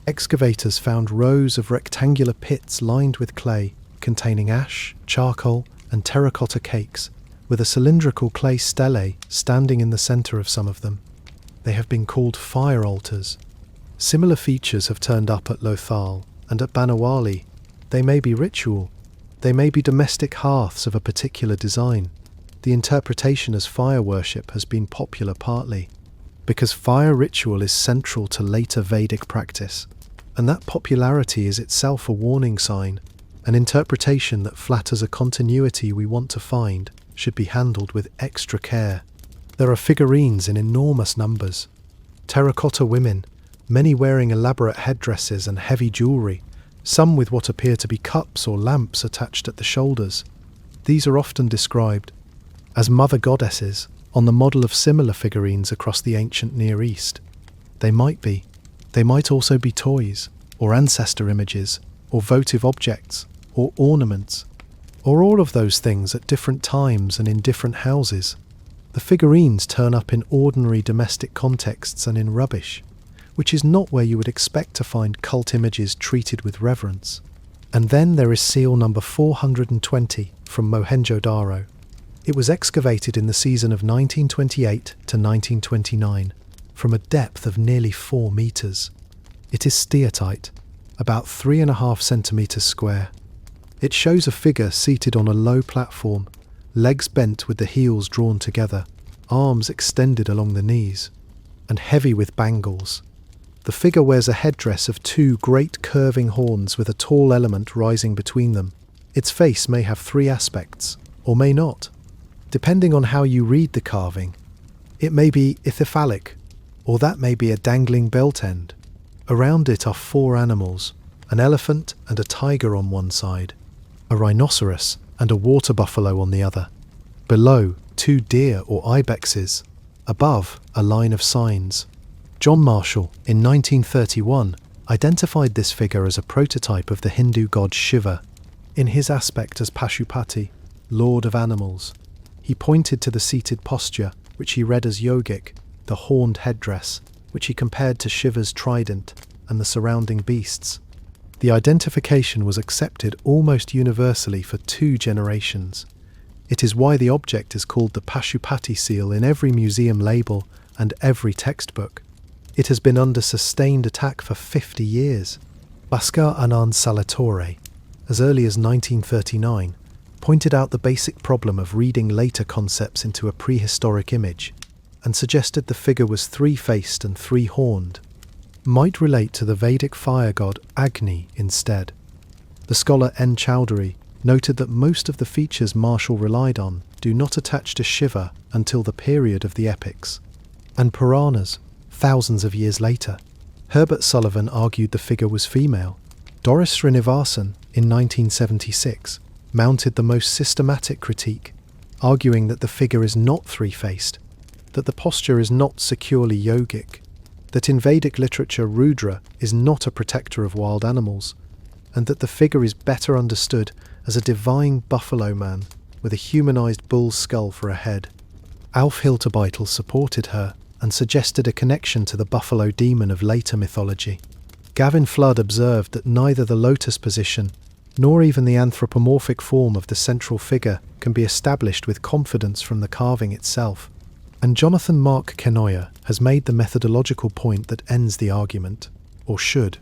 excavators found rows of rectangular pits lined with clay, containing ash, charcoal, and terracotta cakes, with a cylindrical clay stele standing in the centre of some of them. They have been called fire altars. Similar features have turned up at Lothal and at Banawali. They may be ritual. They may be domestic hearths of a particular design. The interpretation as fire worship has been popular partly because fire ritual is central to later Vedic practice, and that popularity is itself a warning sign. An interpretation that flatters a continuity we want to find should be handled with extra care. There are figurines in enormous numbers. Terracotta women, many wearing elaborate headdresses and heavy jewellery, some with what appear to be cups or lamps attached at the shoulders. These are often described as mother goddesses on the model of similar figurines across the ancient Near East. They might also be toys, or ancestor images, or votive objects, or ornaments, or all of those things at different times and in different houses. The figurines turn up in ordinary domestic contexts and in rubbish, which is not where you would expect to find cult images treated with reverence. And then there is seal number 420 from Mohenjo-daro. It was excavated in the season of 1928 to 1929, from a depth of nearly 4 metres. It is steatite, about 3.5 centimetres square. It shows a figure seated on a low platform, legs bent with the heels drawn together, arms extended along the knees, and heavy with bangles. The figure wears a headdress of 2 great curving horns with a tall element rising between them. Its face may have 3 aspects, or may not, depending on how you read the carving. It may be ithyphalic, or that may be a dangling belt end. Around it are 4 animals, an elephant and a tiger on one side, a rhinoceros and a water buffalo on the other. Below, 2 deer or ibexes. Above, a line of signs. John Marshall, in 1931, identified this figure as a prototype of the Hindu god Shiva, in his aspect as Pashupati. lord of animals. He pointed to the seated posture, which he read as yogic, the horned headdress, which he compared to Shiva's trident, and the surrounding beasts. The identification was accepted almost universally for 2 generations. It is why the object is called the Pashupati seal in every museum label and every textbook. It has been under sustained attack for 50 years. Bhaskar Anand Salatore, as early as 1939, pointed out the basic problem of reading later concepts into a prehistoric image, and suggested the figure was 3-faced and 3-horned, might relate to the Vedic fire god Agni instead. The scholar N. Chowdhury noted that most of the features Marshall relied on do not attach to Shiva until the period of the epics, and Puranas, thousands of years later. Herbert Sullivan argued the figure was female. Doris Srinivasan, in 1976, mounted the most systematic critique, arguing that the figure is not 3-faced, that the posture is not securely yogic, that in Vedic literature Rudra is not a protector of wild animals, and that the figure is better understood as a divine buffalo man with a humanized bull's skull for a head. Alf Hilterbytel supported her and suggested a connection to the buffalo demon of later mythology. Gavin Flood observed that neither the lotus position nor even the anthropomorphic form of the central figure can be established with confidence from the carving itself. And Jonathan Mark Kenoyer has made the methodological point that ends the argument, or should.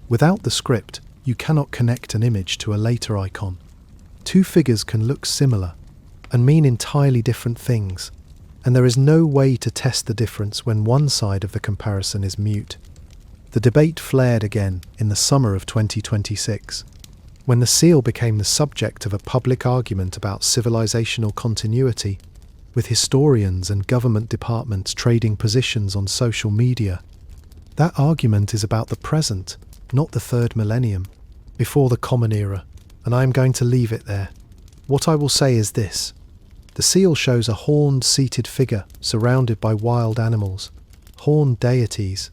Without the script, you cannot connect an image to a later icon. 2 figures can look similar and mean entirely different things, and there is no way to test the difference when one side of the comparison is mute. The debate flared again in the summer of 2026, when the seal became the subject of a public argument about civilizational continuity, with historians and government departments trading positions on social media. That argument is about the present, not the 3rd millennium, before the Common Era, and I am going to leave it there. What I will say is this. The seal shows a horned seated figure surrounded by wild animals, horned deities,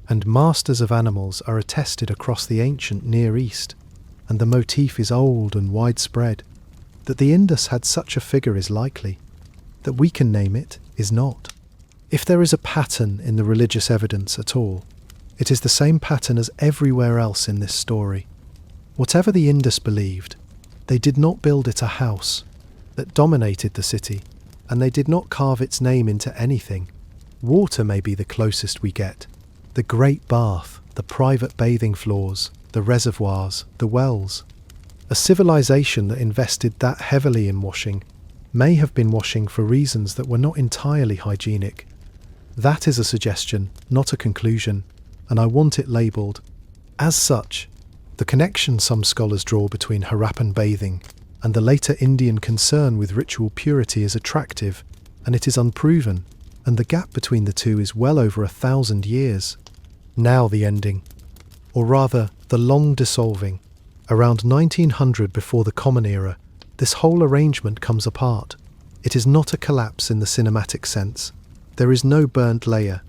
and masters of animals are attested across the ancient Near East, and the motif is old and widespread. That the Indus had such a figure is likely. That we can name it is not. If there is a pattern in the religious evidence at all, it is the same pattern as everywhere else in this story. Whatever the Indus believed, they did not build it a house that dominated the city, and they did not carve its name into anything. Water may be the closest we get. The great bath, the private bathing floors, the reservoirs, the wells. A civilization that invested that heavily in washing may have been washing for reasons that were not entirely hygienic. That is a suggestion, not a conclusion, and I want it labelled. As such, the connection some scholars draw between Harappan bathing and the later Indian concern with ritual purity is attractive, and it is unproven, and the gap between the two is well over 1,000 years. Now the ending, or rather the long dissolving. Around 1900 before the Common Era, this whole arrangement comes apart. It is not a collapse in the cinematic sense. There is no burnt layer,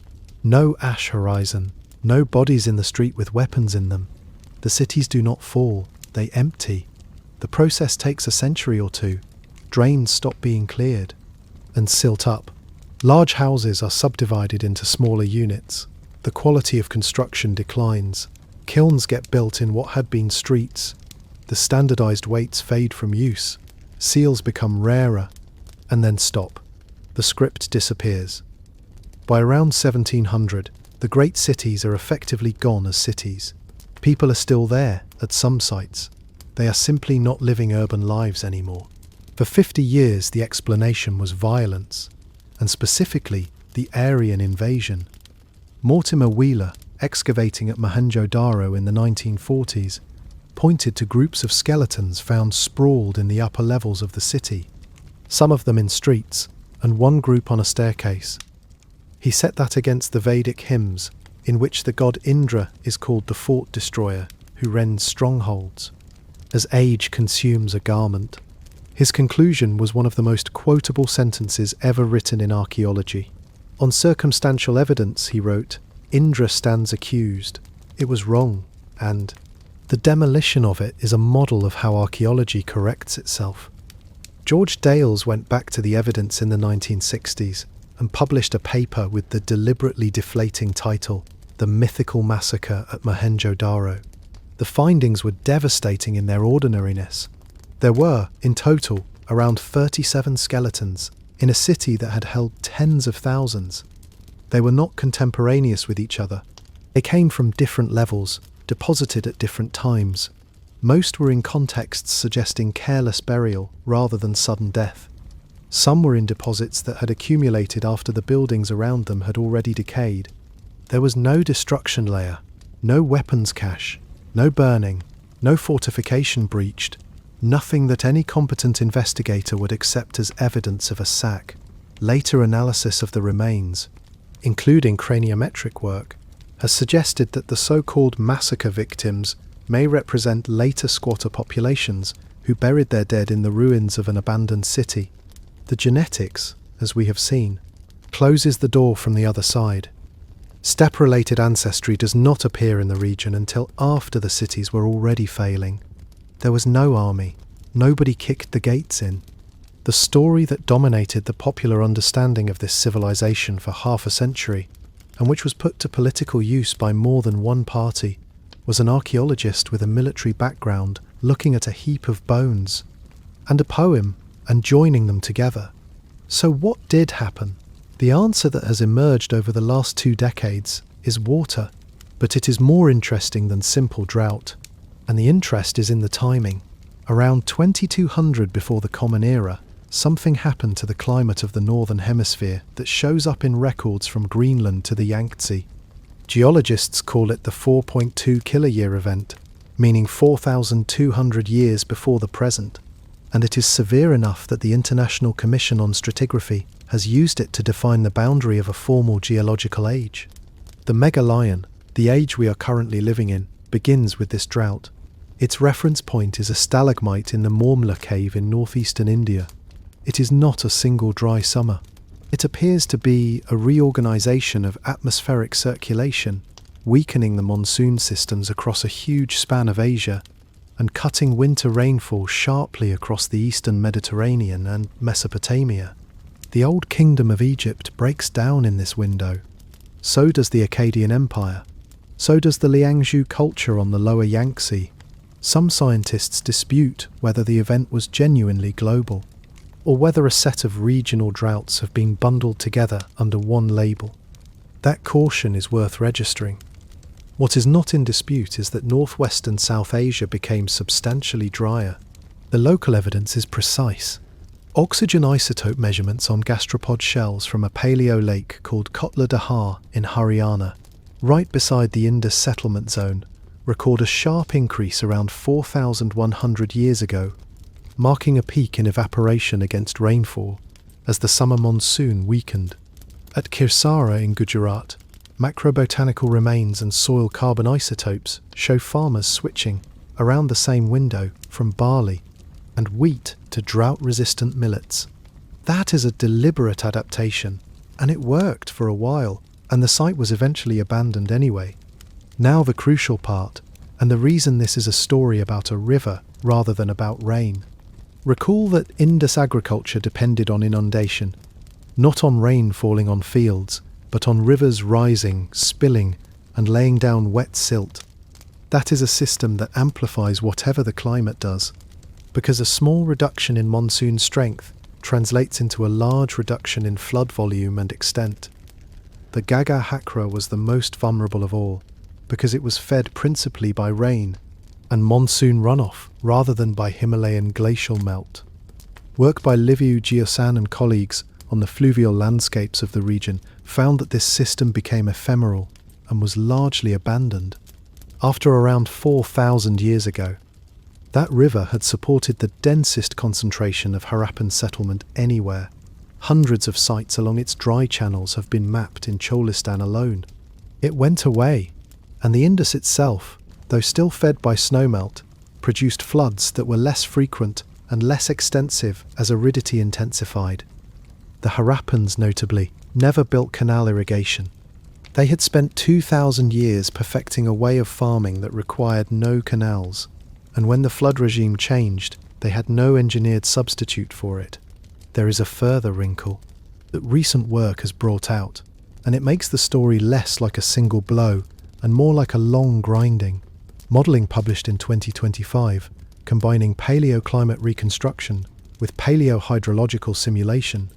no ash horizon, no bodies in the street with weapons in them. The cities do not fall, they empty. The process takes a century or 2. Drains stop being cleared and silt up. Large houses are subdivided into smaller units. The quality of construction declines. Kilns get built in what had been streets. The standardized weights fade from use. Seals become rarer and then stop. The script disappears. By around 1700, the great cities are effectively gone as cities. People are still there at some sites. They are simply not living urban lives anymore. For 50 years, the explanation was violence, and specifically the Aryan invasion. Mortimer Wheeler, excavating at Mohenjo-daro in the 1940s, pointed to groups of skeletons found sprawled in the upper levels of the city, some of them in streets, and one group on a staircase. He set that against the Vedic hymns, in which the god Indra is called the fort destroyer, who rends strongholds, as age consumes a garment. His conclusion was one of the most quotable sentences ever written in archaeology. On circumstantial evidence, he wrote, "Indra stands accused. It was wrong," and the demolition of it is a model of how archaeology corrects itself. George Dales went back to the evidence in the 1960s and published a paper with the deliberately deflating title, The Mythical Massacre at Mohenjo-daro. The findings were devastating in their ordinariness. There were, in total, around 37 skeletons in a city that had held tens of thousands. They were not contemporaneous with each other. They came from different levels, deposited at different times. Most were in contexts suggesting careless burial rather than sudden death. Some were in deposits that had accumulated after the buildings around them had already decayed. There was no destruction layer, no weapons cache, no burning, no fortification breached, nothing that any competent investigator would accept as evidence of a sack. Later analysis of the remains, including craniometric work, has suggested that the so-called massacre victims may represent later squatter populations who buried their dead in the ruins of an abandoned city. The genetics, as we have seen, closes the door from the other side. Steppe-related ancestry does not appear in the region until after the cities were already failing. There was no army. Nobody kicked the gates in. The story that dominated the popular understanding of this civilization for half a century, and which was put to political use by more than one party, was an archaeologist with a military background looking at a heap of bones and a poem and joining them together. So what did happen? The answer that has emerged over the last 2 decades is water, but it is more interesting than simple drought. And the interest is in the timing. Around 2200 before the Common Era, something happened to the climate of the Northern Hemisphere that shows up in records from Greenland to the Yangtze. Geologists call it the 4.2 kiloyear event, meaning 4,200 years before the present, and it is severe enough that the International Commission on Stratigraphy has used it to define the boundary of a formal geological age. The Meluhhan, the age we are currently living in, begins with this drought. Its reference point is a stalagmite in the Mortimer cave in northeastern India. It is not a single dry summer. It appears to be a reorganization of atmospheric circulation, weakening the monsoon systems across a huge span of Asia and cutting winter rainfall sharply across the eastern Mediterranean and Mesopotamia. The old kingdom of Egypt breaks down in this window. So does the Akkadian Empire. So does the Liangzhu culture on the lower Yangtze. Some scientists dispute whether the event was genuinely global, or whether a set of regional droughts have been bundled together under one label. That caution is worth registering. What is not in dispute is that northwestern South Asia became substantially drier. The local evidence is precise. Oxygen isotope measurements on gastropod shells from a paleo lake called Kotla-Dahar in Haryana, right beside the Indus settlement zone, record a sharp increase around 4,100 years ago, marking a peak in evaporation against rainfall as the summer monsoon weakened. At Kirsara in Gujarat, macrobotanical remains and soil carbon isotopes show farmers switching, around the same window, from barley and wheat to drought-resistant millets. That is a deliberate adaptation, and it worked for a while, and the site was eventually abandoned anyway. Now the crucial part, and the reason this is a story about a river rather than about rain. Recall that Indus agriculture depended on inundation, not on rain falling on fields, but on rivers rising, spilling, and laying down wet silt. That is a system that amplifies whatever the climate does, because a small reduction in monsoon strength translates into a large reduction in flood volume and extent. The Gaga Hakra was the most vulnerable of all, because it was fed principally by rain and monsoon runoff rather than by Himalayan glacial melt. Work by Liviu Giosan and colleagues on the fluvial landscapes of the region found that this system became ephemeral and was largely abandoned. After around 4,000 years ago, that river had supported the densest concentration of Harappan settlement anywhere. Hundreds of sites along its dry channels have been mapped in Cholistan alone. It went away, and the Indus itself, though still fed by snowmelt, produced floods that were less frequent and less extensive as aridity intensified. The Harappans, notably, never built canal irrigation. They had spent 2,000 years perfecting a way of farming that required no canals, and when the flood regime changed, They had no engineered substitute for it. There is a further wrinkle that recent work has brought out, and it makes the story less like a single blow and more like a long grinding. Modelling published in 2025, combining paleoclimate reconstruction with paleohydrological simulation,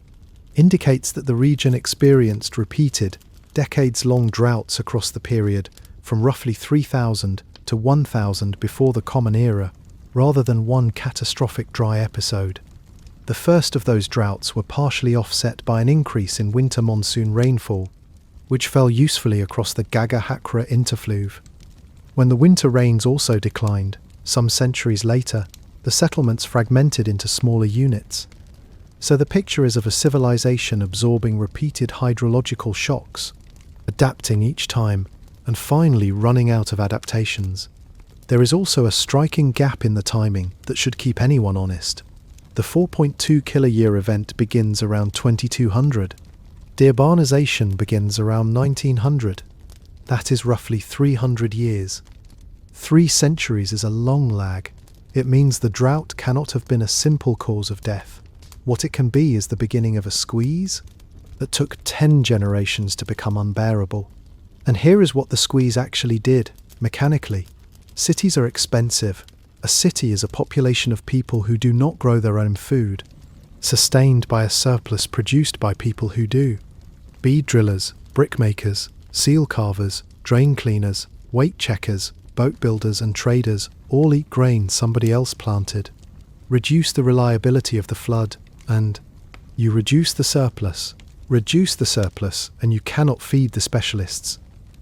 indicates that the region experienced repeated, decades-long droughts across the period from roughly 3000 to 1000 before the Common Era, rather than one catastrophic dry episode. The first of those droughts were partially offset by an increase in winter monsoon rainfall, which fell usefully across the Gaga-Hakra interfluve. When the winter rains also declined, some centuries later, the settlements fragmented into smaller units. So the picture is of a civilization absorbing repeated hydrological shocks, adapting each time, and finally running out of adaptations. There is also a striking gap in the timing that should keep anyone honest. The 4.2 kiloyear event begins around 2200. Deurbanization begins around 1900. That is roughly 300 years. 3 centuries is a long lag. It means the drought cannot have been a simple cause of death. What it can be is the beginning of a squeeze that took 10 generations to become unbearable. And here is what the squeeze actually did, mechanically. Cities are expensive. A city is a population of people who do not grow their own food, sustained by a surplus produced by people who do. Bead drillers, brickmakers, seal carvers, drain cleaners, weight checkers, boat builders and traders all eat grain somebody else planted. Reduce the reliability of the flood, and you reduce the surplus, and you cannot feed the specialists.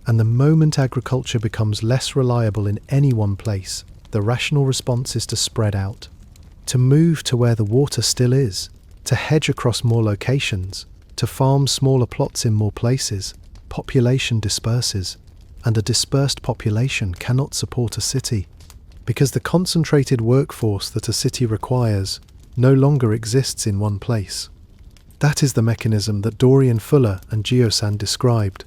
And the moment agriculture becomes less reliable in any one place, the rational response is to spread out, to move to where the water still is, to hedge across more locations, to farm smaller plots in more places. Population disperses, and a dispersed population cannot support a city, because the concentrated workforce that a city requires no longer exists in one place. That is the mechanism that Dorian Fuller and Geosan described.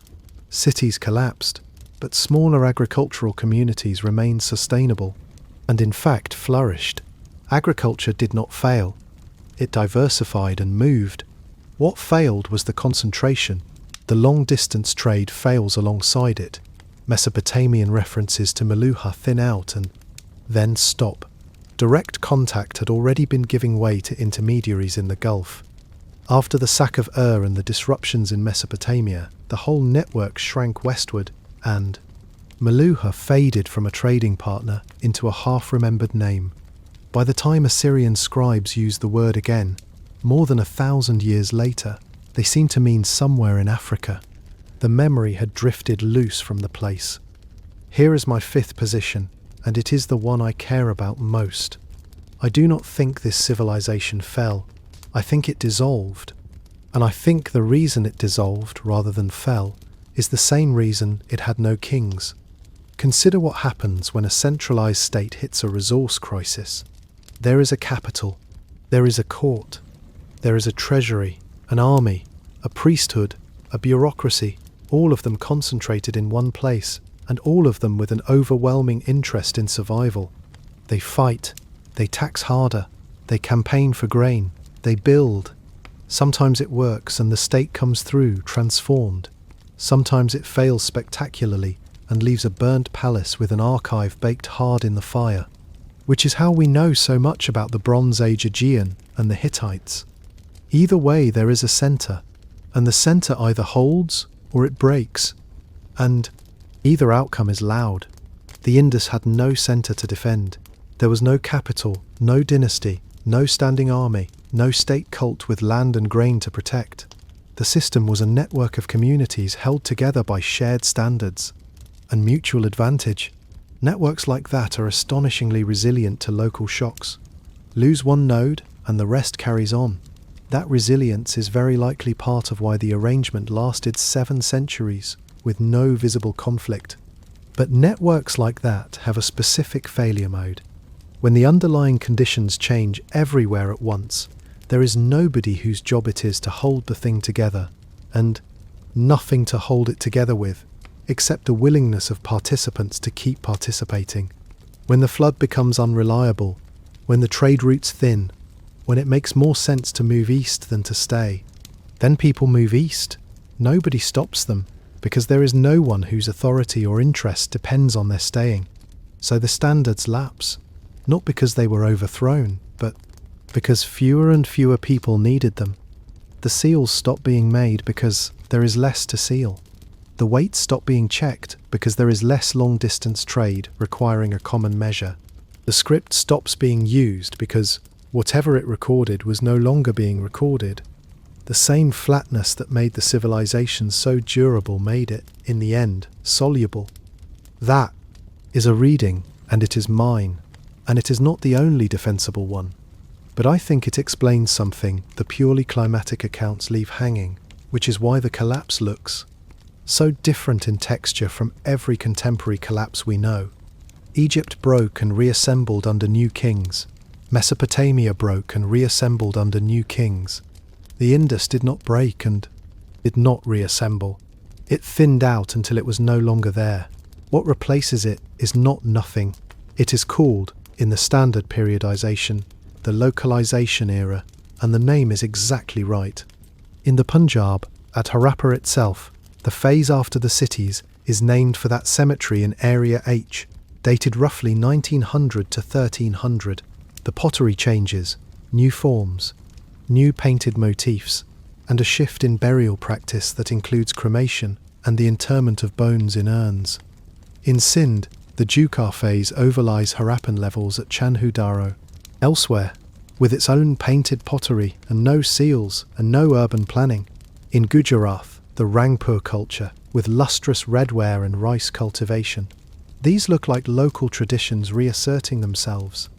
Cities collapsed, but smaller agricultural communities remained sustainable, and in fact flourished. Agriculture did not fail. It diversified and moved. What failed was the concentration. The long-distance trade fails alongside it. Mesopotamian references to Meluhha thin out and then stop. Direct contact had already been giving way to intermediaries in the Gulf. After the sack of Ur and the disruptions in Mesopotamia, the whole network shrank westward, and Meluhha faded from a trading partner into a half-remembered name. By the time Assyrian scribes used the word again, more than 1,000 years later, they seemed to mean somewhere in Africa. The memory had drifted loose from the place. Here is my 5th position, and it is the one I care about most. I do not think this civilization fell. I think it dissolved. And I think the reason it dissolved rather than fell is the same reason it had no kings. Consider what happens when a centralized state hits a resource crisis. There is a capital, there is a court, there is a treasury, an army, a priesthood, a bureaucracy, all of them concentrated in one place, and all of them with an overwhelming interest in survival. They fight, they tax harder, they campaign for grain, they build. Sometimes it works and the state comes through transformed. Sometimes it fails spectacularly and leaves a burnt palace with an archive baked hard in the fire, which is how we know so much about the Bronze Age Aegean and the Hittites. Either way, there is a centre, and the centre either holds or it breaks, and either outcome is loud. The Indus had no centre to defend. There was no capital, no dynasty, no standing army, no state cult with land and grain to protect. The system was a network of communities held together by shared standards and mutual advantage. Networks like that are astonishingly resilient to local shocks. Lose one node and the rest carries on. That resilience is very likely part of why the arrangement lasted 7 centuries with no visible conflict. But networks like that have a specific failure mode. When the underlying conditions change everywhere at once, there is nobody whose job it is to hold the thing together, and nothing to hold it together with, except a willingness of participants to keep participating. When the flood becomes unreliable, when the trade routes thin, when it makes more sense to move east than to stay. Then people move east. Nobody stops them, because there is no one whose authority or interest depends on their staying. So the standards lapse, not because they were overthrown, but because fewer and fewer people needed them. The seals stop being made because there is less to seal. The weights stop being checked because there is less long-distance trade requiring a common measure. The script stops being used because whatever it recorded was no longer being recorded. The same flatness that made the civilization so durable made it, in the end, soluble. That is a reading, and it is mine, and it is not the only defensible one. But I think it explains something the purely climatic accounts leave hanging, which is why the collapse looks so different in texture from every contemporary collapse we know. Egypt broke and reassembled under new kings. Mesopotamia broke and reassembled under new kings. The Indus did not break and did not reassemble. It thinned out until it was no longer there. What replaces it is not nothing. It is called, in the standard periodization, the localization era, and the name is exactly right. In the Punjab, at Harappa itself, the phase after the cities is named for that cemetery in Area H, dated roughly 1900 to 1300. The pottery changes, new forms, new painted motifs, and a shift in burial practice that includes cremation and the interment of bones in urns. In Sindh, the Jukar phase overlies Harappan levels at Mohenjo-daro. Elsewhere, with its own painted pottery and no seals and no urban planning. In Gujarat, the Rangpur culture, with lustrous redware and rice cultivation. These look like local traditions reasserting themselves.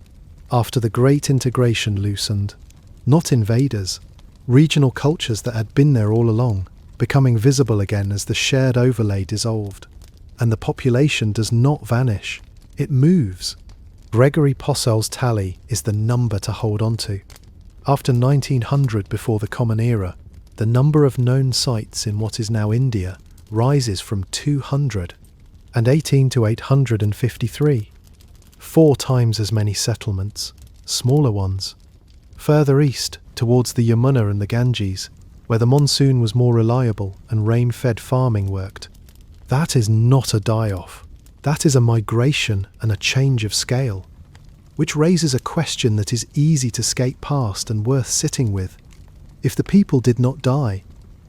After the Great Integration loosened, not invaders, regional cultures that had been there all along, becoming visible again as the shared overlay dissolved. And the population does not vanish, it moves. Gregory Possehl's tally is the number to hold on to. After 1900 before the Common Era, the number of known sites in what is now India rises from 200 and 18 to 853. 4 times as many settlements, smaller ones. Further east, towards the Yamuna and the Ganges, where the monsoon was more reliable and rain-fed farming worked. That is not a die-off. That is a migration and a change of scale, which raises a question that is easy to skate past and worth sitting with. If the people did not die,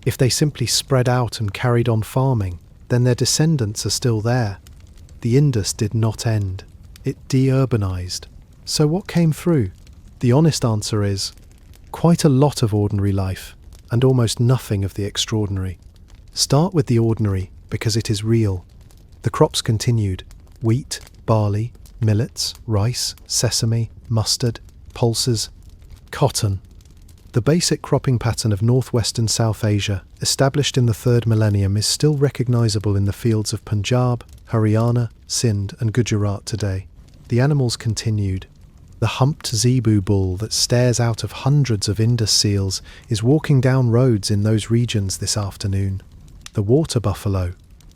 if they simply spread out and carried on farming, then their descendants are still there. The Indus did not end. It de-urbanized. So what came through? The honest answer is quite a lot of ordinary life and almost nothing of the extraordinary. Start with the ordinary because it is real. The crops continued: wheat, barley, millets, rice, sesame, mustard, pulses, cotton. The basic cropping pattern of northwestern South Asia, established in the 3rd millennium, is still recognizable in the fields of Punjab, Haryana, Sindh and Gujarat today. The animals continued. The humped zebu bull that stares out of hundreds of Indus seals is walking down roads in those regions this afternoon. The water buffalo,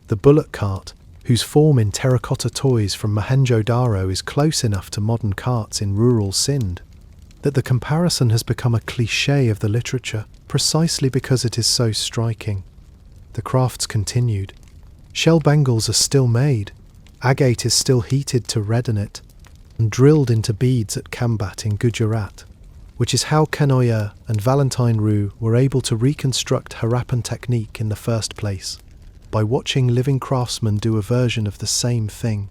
the bullock cart, whose form in terracotta toys from Mohenjo-daro is close enough to modern carts in rural Sindh, that the comparison has become a cliché of the literature precisely because it is so striking. The crafts continued. Shell bangles are still made, agate is still heated to redden it, and drilled into beads at Kambat in Gujarat, which is how kiloyear and Valentine Roux were able to reconstruct Harappan technique in the first place, by watching living craftsmen do a version of the same thing.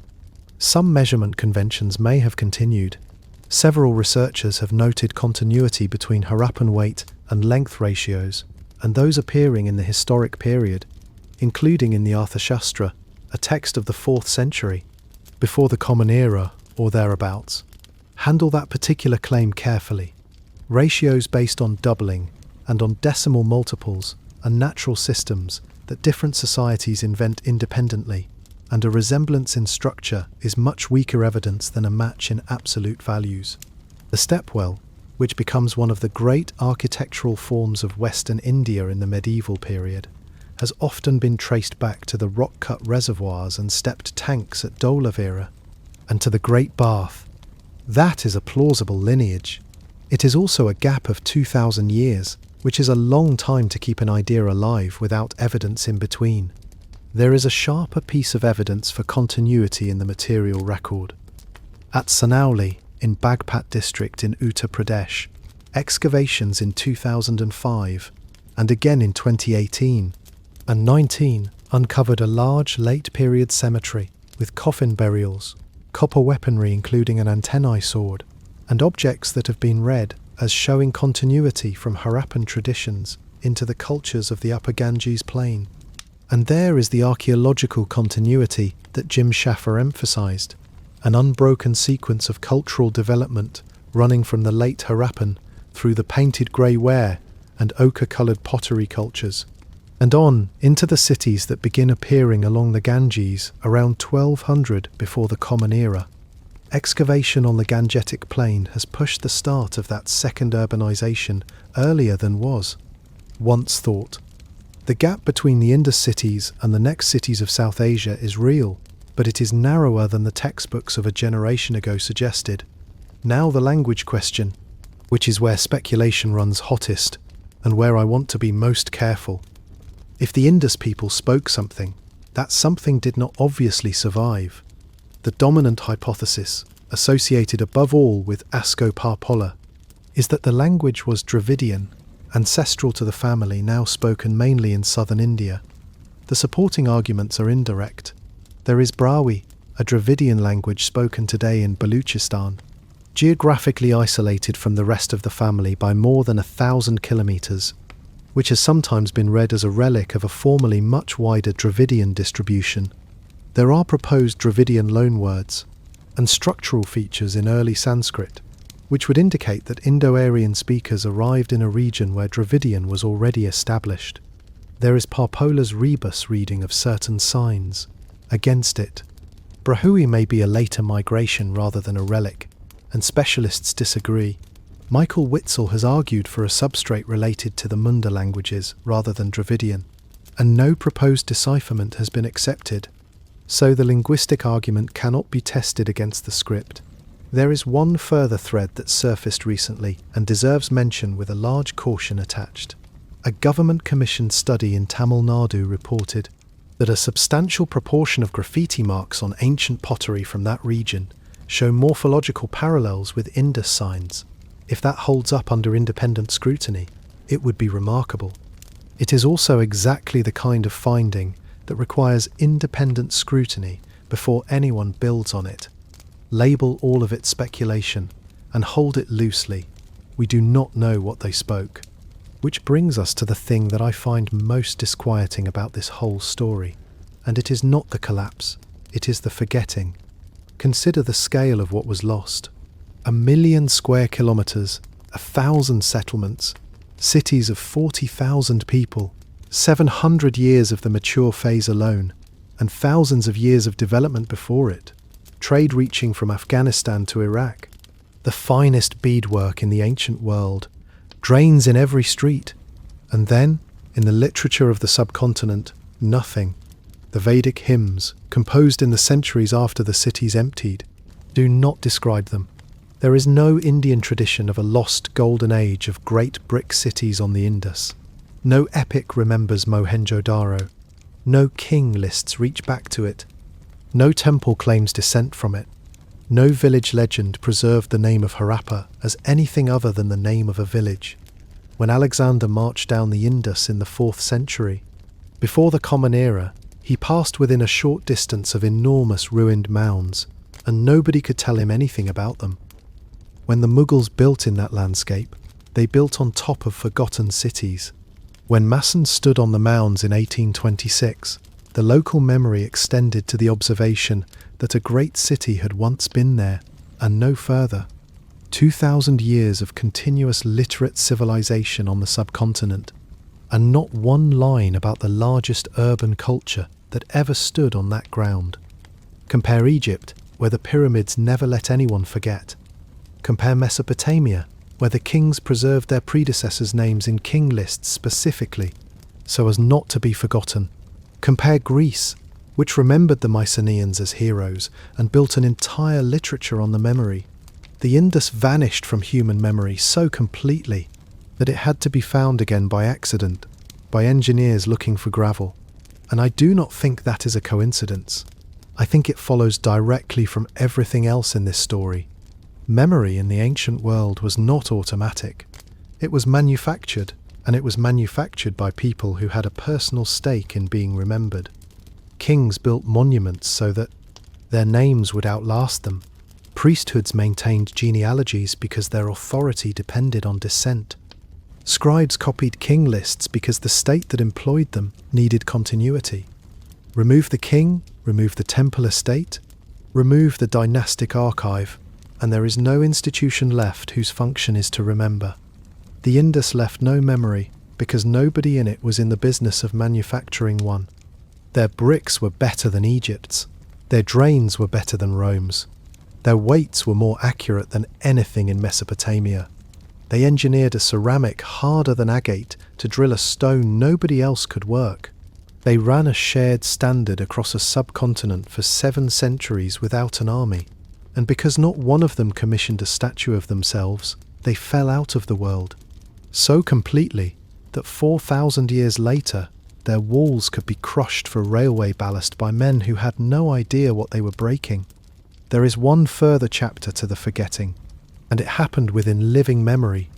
Some measurement conventions may have continued. Several researchers have noted continuity between Harappan weight and length ratios, and those appearing in the historic period, including in the Arthashastra, a text of the 4th century, before the Common Era or thereabouts. Handle that particular claim carefully. Ratios based on doubling and on decimal multiples are natural systems that different societies invent independently, and a resemblance in structure is much weaker evidence than a match in absolute values. The stepwell, which becomes one of the great architectural forms of Western India in the medieval period, has often been traced back to the rock-cut reservoirs and stepped tanks at Dholavira, and to the Great Bath, That is a plausible lineage. It is also a gap of 2,000 years, which is a long time to keep an idea alive without evidence in between. There is a sharper piece of evidence for continuity in the material record. At Sanauli, in Bagpat district in Uttar Pradesh, excavations in 2005 and again in 2018 and 19 uncovered a large late-period cemetery with coffin burials, copper weaponry including an antennae sword, and objects that have been read as showing continuity from Harappan traditions into the cultures of the Upper Ganges Plain. And there is the archaeological continuity that Jim Schaffer emphasised, an unbroken sequence of cultural development running from the late Harappan through the painted grey ware and ochre-coloured pottery cultures, and on into the cities that begin appearing along the Ganges around 1200 before the Common Era. Excavation on the Gangetic Plain has pushed the start of that second urbanisation earlier than was once thought. The gap between the Indus cities and the next cities of South Asia is real, but it is narrower than the textbooks of a generation ago suggested. Now the language question, which is where speculation runs hottest and where I want to be most careful. If the Indus people spoke something, that something did not obviously survive. The dominant hypothesis, associated above all with Ascoparpola, is that the language was Dravidian, ancestral to the family now spoken mainly in southern India. The supporting arguments are indirect. There is Brahui, a Dravidian language spoken today in Baluchistan, geographically isolated from the rest of the family by more than 1,000 kilometres, which has sometimes been read as a relic of a formerly much wider Dravidian distribution. There are proposed Dravidian loanwords and structural features in early Sanskrit, which would indicate that Indo-Aryan speakers arrived in a region where Dravidian was already established. There is Parpola's rebus reading of certain signs. Against it, Brahui may be a later migration rather than a relic, and specialists disagree. Michael Witzel has argued for a substrate related to the Munda languages rather than Dravidian, and no proposed decipherment has been accepted, so the linguistic argument cannot be tested against the script. There is one further thread that surfaced recently and deserves mention with a large caution attached. A government-commissioned study in Tamil Nadu reported that a substantial proportion of graffiti marks on ancient pottery from that region show morphological parallels with Indus signs. If that holds up under independent scrutiny, it would be remarkable. It is also exactly the kind of finding that requires independent scrutiny before anyone builds on it. Label all of it speculation and hold it loosely. We do not know what they spoke. Which brings us to the thing that I find most disquieting about this whole story. And it is not the collapse, it is the forgetting. Consider the scale of what was lost. 1 million square kilometres, 1,000 settlements, cities of 40,000 people, 700 years of the mature phase alone, and thousands of years of development before it. Trade reaching from Afghanistan to Iraq. The finest beadwork in the ancient world. Drains in every street. And then, in the literature of the subcontinent, nothing. The Vedic hymns, composed in the centuries after the cities emptied, do not describe them. There is no Indian tradition of a lost golden age of great brick cities on the Indus. No epic remembers Mohenjo-daro. No king lists reach back to it. No temple claims descent from it. No village legend preserved the name of Harappa as anything other than the name of a village. When Alexander marched down the Indus in the 4th century, before the Common Era, he passed within a short distance of enormous ruined mounds, and nobody could tell him anything about them. When the Mughals built in that landscape, they built on top of forgotten cities. When Masson stood on the mounds in 1826, the local memory extended to the observation that a great city had once been there, and no further. 2,000 years of continuous literate civilization on the subcontinent, and not one line about the largest urban culture that ever stood on that ground. Compare Egypt, where the pyramids never let anyone forget. Compare Mesopotamia, where the kings preserved their predecessors' names in king lists specifically, so as not to be forgotten. Compare Greece, which remembered the Mycenaeans as heroes and built an entire literature on the memory. The Indus vanished from human memory so completely that it had to be found again by accident, by engineers looking for gravel. And I do not think that is a coincidence. I think it follows directly from everything else in this story. Memory in the ancient world was not automatic. It was manufactured, and it was manufactured by people who had a personal stake in being remembered. Kings built monuments so that their names would outlast them. Priesthoods maintained genealogies because their authority depended on descent. Scribes copied king lists because the state that employed them needed continuity. Remove the king, remove the temple estate, remove the dynastic archive, and there is no institution left whose function is to remember. The Indus left no memory because nobody in it was in the business of manufacturing one. Their bricks were better than Egypt's. Their drains were better than Rome's. Their weights were more accurate than anything in Mesopotamia. They engineered a ceramic harder than agate to drill a stone nobody else could work. They ran a shared standard across a subcontinent for 7 centuries without an army. And because not one of them commissioned a statue of themselves, they fell out of the world. So completely that 4,000 years later, their walls could be crushed for railway ballast by men who had no idea what they were breaking. There is one further chapter to the forgetting, and it happened within living memory.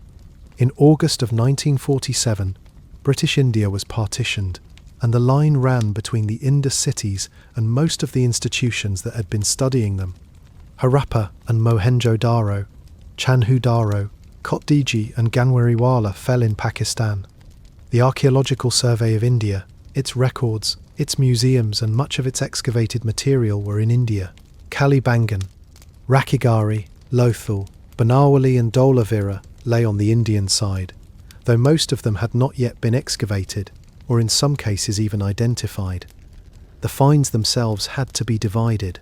In August of 1947, British India was partitioned, and the line ran between the Indus cities and most of the institutions that had been studying them. Harappa and Mohenjo-daro, Chandhu-daro, Kotdiji and Ganwariwala fell in Pakistan. The Archaeological Survey of India, its records, its museums and much of its excavated material were in India. Kalibangan, Rakhigarhi, Lothal, Banawali and Dholavira lay on the Indian side, though most of them had not yet been excavated, or in some cases even identified. The finds themselves had to be divided.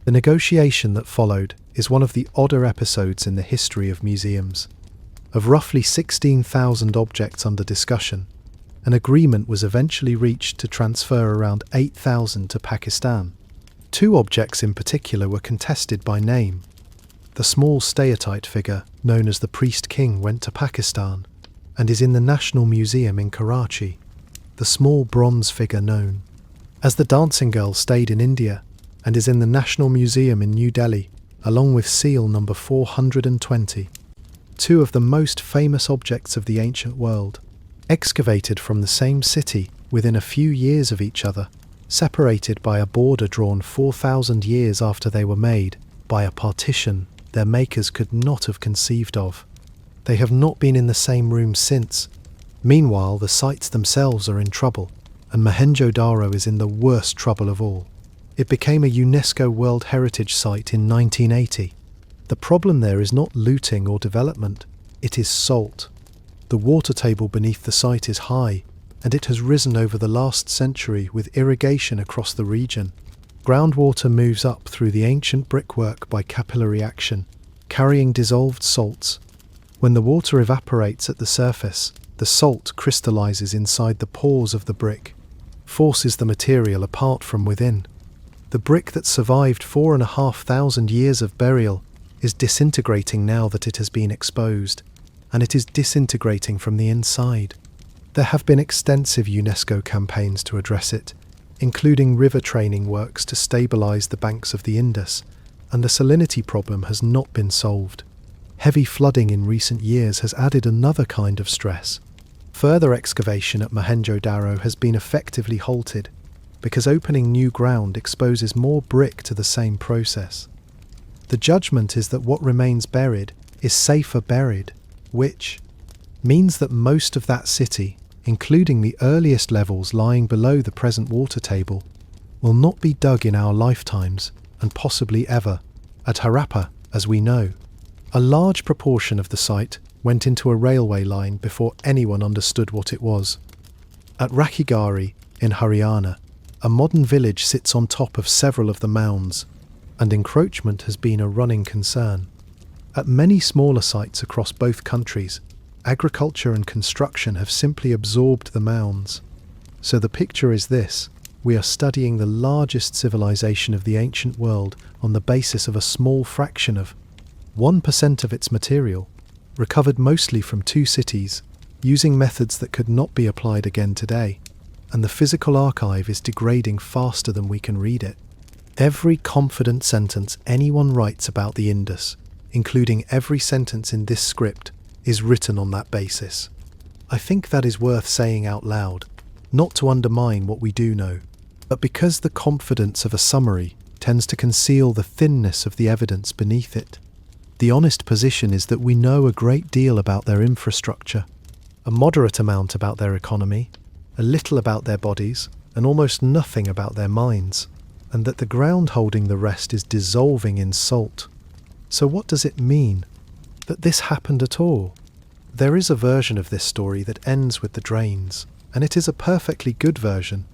The negotiation that followed is one of the odder episodes in the history of museums. Of roughly 16,000 objects under discussion, an agreement was eventually reached to transfer around 8,000 to Pakistan. 2 objects in particular were contested by name. The small steatite figure, known as the Priest King, went to Pakistan and is in the National Museum in Karachi. The small bronze figure known as the Dancing Girl stayed in India and is in the National Museum in New Delhi, along with seal number 420. 2 of the most famous objects of the ancient world, excavated from the same city within a few years of each other, separated by a border drawn 4,000 years after they were made, by a partition their makers could not have conceived of. They have not been in the same room since. Meanwhile, the sites themselves are in trouble, and Mohenjo-daro is in the worst trouble of all. It became a UNESCO World Heritage Site in 1980. The problem there is not looting or development, it is salt. The water table beneath the site is high, and it has risen over the last century with irrigation across the region. Groundwater moves up through the ancient brickwork by capillary action, carrying dissolved salts. When the water evaporates at the surface, the salt crystallizes inside the pores of the brick, forces the material apart from within. The brick that survived 4,500 years of burial is disintegrating now that it has been exposed, and it is disintegrating from the inside. There have been extensive UNESCO campaigns to address it, including river training works to stabilize the banks of the Indus, and the salinity problem has not been solved. Heavy flooding in recent years has added another kind of stress. Further excavation at Mohenjo-daro has been effectively halted, because opening new ground exposes more brick to the same process. The judgment is that what remains buried is safer buried, which means that most of that city, including the earliest levels lying below the present water table, will not be dug in our lifetimes, and possibly ever. At Harappa, as we know, a large proportion of the site went into a railway line before anyone understood what it was. At Rakhigarhi, in Haryana, a modern village sits on top of several of the mounds, and encroachment has been a running concern. At many smaller sites across both countries, agriculture and construction have simply absorbed the mounds. So the picture is this: we are studying the largest civilization of the ancient world on the basis of a small fraction of 1% of its material, recovered mostly from 2 cities, using methods that could not be applied again today, and the physical archive is degrading faster than we can read it. Every confident sentence anyone writes about the Indus, including every sentence in this script, is written on that basis. I think that is worth saying out loud, not to undermine what we do know, but because the confidence of a summary tends to conceal the thinness of the evidence beneath it. The honest position is that we know a great deal about their infrastructure, a moderate amount about their economy, a little about their bodies, and almost nothing about their minds, and that the ground holding the rest is dissolving in salt. So what does it mean that this happened at all? There is a version of this story that ends with the drains, and it is a perfectly good version.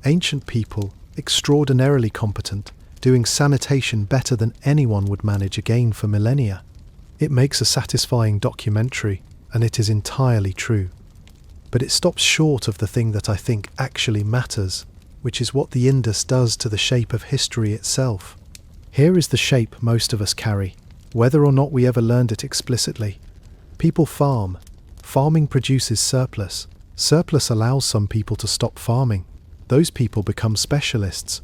Ancient people, extraordinarily competent, doing sanitation better than anyone would manage again for millennia. It makes a satisfying documentary, and it is entirely true. But it stops short of the thing that I think actually matters, which is what the Indus does to the shape of history itself. Here is the shape most of us carry, whether or not we ever learned it explicitly. People farm. Farming produces surplus. Surplus allows some people to stop farming. Those people become specialists.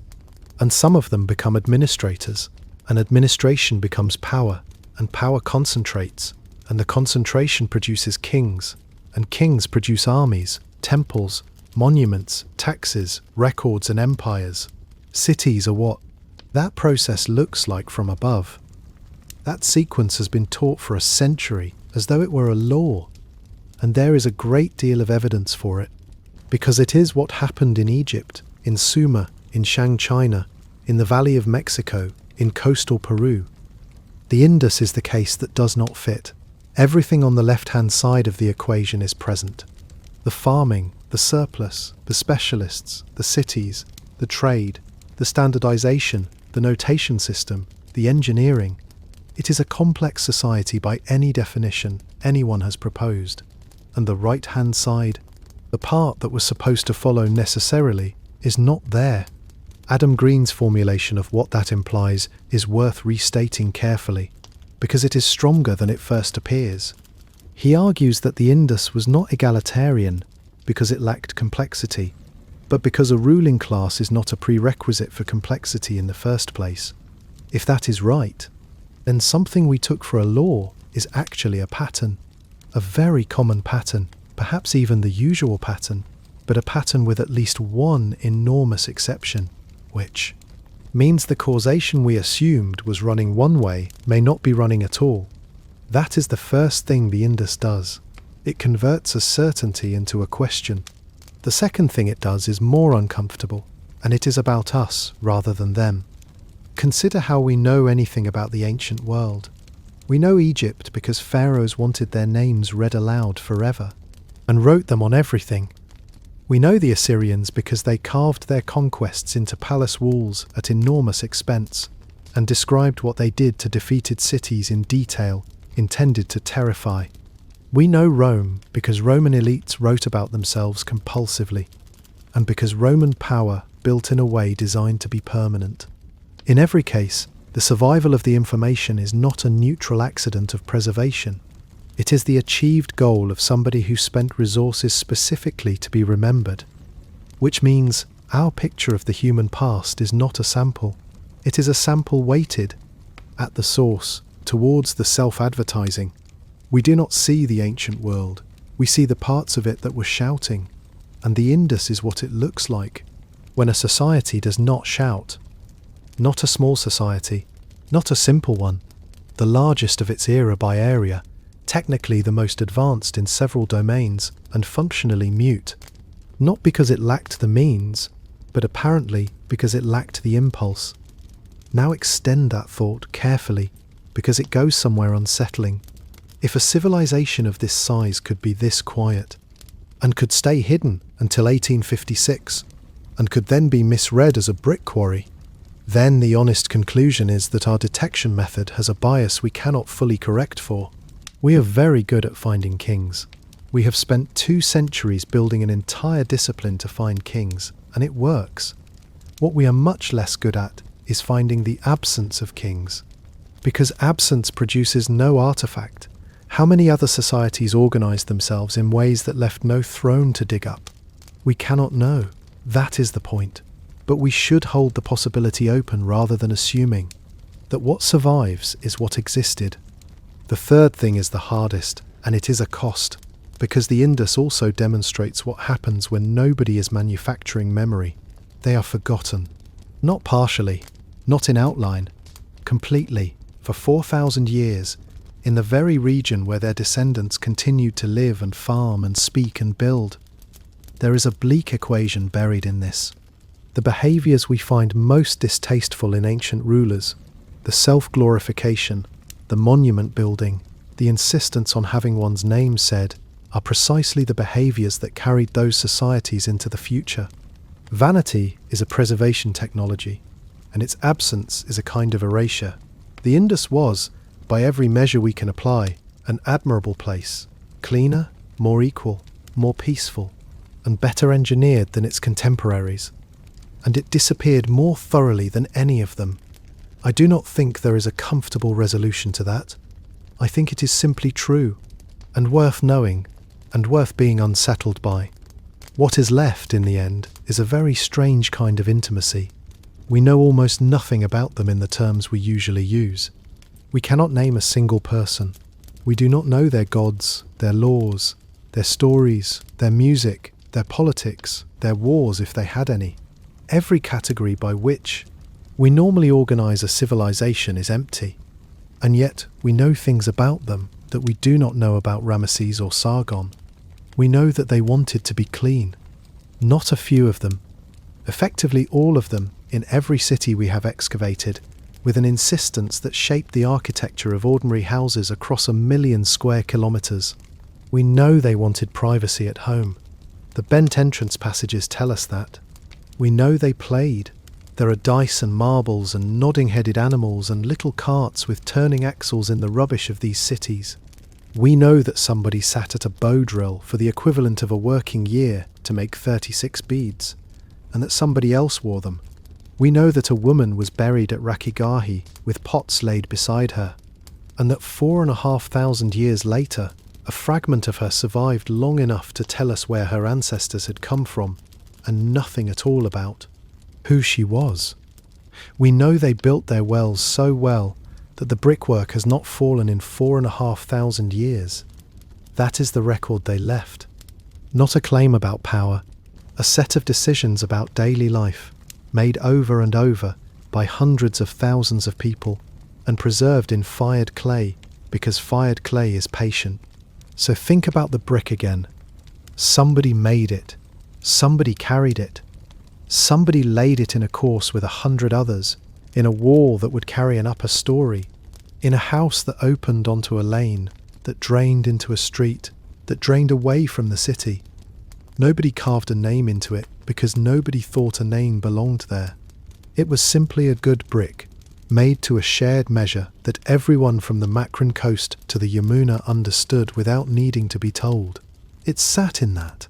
And some of them become administrators. And administration becomes power. And power concentrates. And the concentration produces kings. And kings produce armies, temples, monuments, taxes, records and empires. Cities are what that process looks like from above. That sequence has been taught for a century as though it were a law. And there is a great deal of evidence for it, because it is what happened in Egypt, in Sumer, in Shang China, in the Valley of Mexico, in coastal Peru. The Indus is the case that does not fit. Everything on the left-hand side of the equation is present. The farming, the surplus, the specialists, the cities, the trade, the standardization, the notation system, the engineering. It is a complex society by any definition anyone has proposed. And the right-hand side, the part that was supposed to follow necessarily, is not there. Adam Green's formulation of what that implies is worth restating carefully, because it is stronger than it first appears. He argues that the Indus was not egalitarian because it lacked complexity, but because a ruling class is not a prerequisite for complexity in the first place. If that is right, then something we took for a law is actually a pattern, a very common pattern, perhaps even the usual pattern, but a pattern with at least one enormous exception, which means the causation we assumed was running one way may not be running at all. That is the first thing the Indus does. It converts a certainty into a question. The second thing it does is more uncomfortable, and it is about us rather than them. Consider how we know anything about the ancient world. We know Egypt because pharaohs wanted their names read aloud forever, and wrote them on everything. We know the Assyrians because they carved their conquests into palace walls at enormous expense, and described what they did to defeated cities in detail, intended to terrify. We know Rome because Roman elites wrote about themselves compulsively, and because Roman power built in a way designed to be permanent. In every case, the survival of the information is not a neutral accident of preservation. It is the achieved goal of somebody who spent resources specifically to be remembered, which means our picture of the human past is not a sample. It is a sample weighted at the source towards the self-advertising. We do not see the ancient world. We see the parts of it that were shouting, and the Indus is what it looks like when a society does not shout. Not a small society, not a simple one, the largest of its era by area, technically the most advanced in several domains, and functionally mute. Not because it lacked the means, but apparently because it lacked the impulse. Now extend that thought carefully, because it goes somewhere unsettling. If a civilization of this size could be this quiet, and could stay hidden until 1856, and could then be misread as a brick quarry, then the honest conclusion is that our detection method has a bias we cannot fully correct for. We are very good at finding kings. We have spent 2 centuries building an entire discipline to find kings, and it works. What we are much less good at is finding the absence of kings. Because absence produces no artifact. How many other societies organized themselves in ways that left no throne to dig up? We cannot know. That is the point. But we should hold the possibility open rather than assuming that what survives is what existed. The third thing is the hardest, and it is a cost, because the Indus also demonstrates what happens when nobody is manufacturing memory. They are forgotten. Not partially, not in outline, completely, for 4,000 years, in the very region where their descendants continued to live and farm and speak and build. There is a bleak equation buried in this. The behaviours we find most distasteful in ancient rulers, the self-glorification, the monument building, the insistence on having one's name said, are precisely the behaviours that carried those societies into the future. Vanity is a preservation technology, and its absence is a kind of erasure. The Indus was, by every measure we can apply, an admirable place, cleaner, more equal, more peaceful, and better engineered than its contemporaries. And it disappeared more thoroughly than any of them. I do not think there is a comfortable resolution to that. I think it is simply true, and worth knowing, and worth being unsettled by. What is left, in the end, is a very strange kind of intimacy. We know almost nothing about them in the terms we usually use. We cannot name a single person. We do not know their gods, their laws, their stories, their music, their politics, their wars if they had any. Every category by which we normally organize a civilization is empty, and yet we know things about them that we do not know about Ramesses or Sargon. We know that they wanted to be clean. Not a few of them, effectively all of them, in every city we have excavated, with an insistence that shaped the architecture of ordinary houses across 1 million square kilometres. We know they wanted privacy at home. The bent entrance passages tell us that. We know they played. There are dice and marbles and nodding-headed animals and little carts with turning axles in the rubbish of these cities. We know that somebody sat at a bow drill for the equivalent of a working year to make 36 beads, and that somebody else wore them. We know that a woman was buried at Rakhigarhi with pots laid beside her, and that 4,500 years later, a fragment of her survived long enough to tell us where her ancestors had come from, and nothing at all about who she was. We know they built their wells so well that the brickwork has not fallen in 4,500 years. That is the record they left. Not a claim about power, a set of decisions about daily life, made over and over by hundreds of thousands of people, and preserved in fired clay, because fired clay is patient. So think about the brick again. Somebody made it. Somebody carried it. Somebody laid it in a course with 100 others, in a wall that would carry an upper story, in a house that opened onto a lane, that drained into a street, that drained away from the city. Nobody carved a name into it because nobody thought a name belonged there. It was simply a good brick, made to a shared measure that everyone from the Makran coast to the Yamuna understood without needing to be told. It sat in that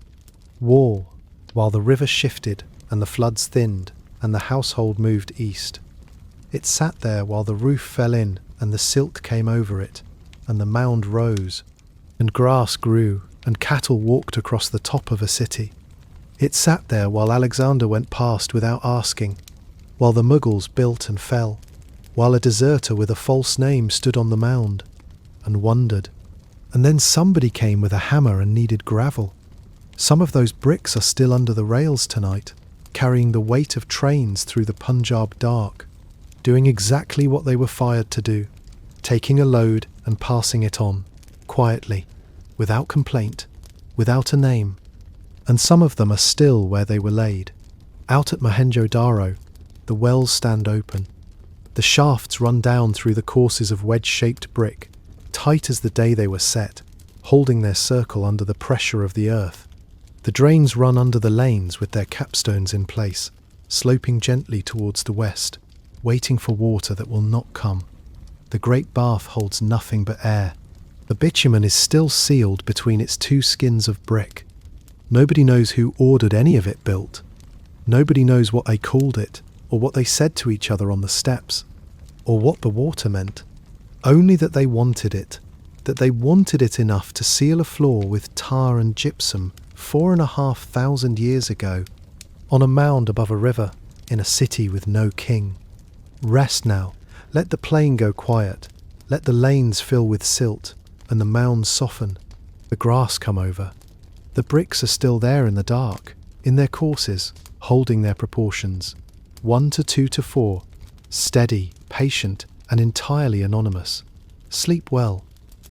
wall while the river shifted and the floods thinned and the household moved east. It sat there while the roof fell in and the silt came over it, and the mound rose, and grass grew, and cattle walked across the top of a city. It sat there while Alexander went past without asking, while the Mughals built and fell, while a deserter with a false name stood on the mound, and wondered. And then somebody came with a hammer and needed gravel. Some of those bricks are still under the rails tonight, carrying the weight of trains through the Punjab dark, doing exactly what they were fired to do, taking a load and passing it on, quietly, without complaint, without a name. And some of them are still where they were laid. Out at Mohenjo-daro, the wells stand open. The shafts run down through the courses of wedge-shaped brick, tight as the day they were set, holding their circle under the pressure of the earth. The drains run under the lanes with their capstones in place, sloping gently towards the west, waiting for water that will not come. The great bath holds nothing but air. The bitumen is still sealed between its two skins of brick. Nobody knows who ordered any of it built. Nobody knows what they called it, or what they said to each other on the steps, or what the water meant. Only that they wanted it enough to seal a floor with tar and gypsum 4,500 years ago, on a mound above a river, in a city with no king. Rest now, let the plain go quiet, let the lanes fill with silt, and the mounds soften, the grass come over. The bricks are still there in the dark, in their courses, holding their proportions, 1 to 2 to 4, steady, patient, and entirely anonymous. Sleep well,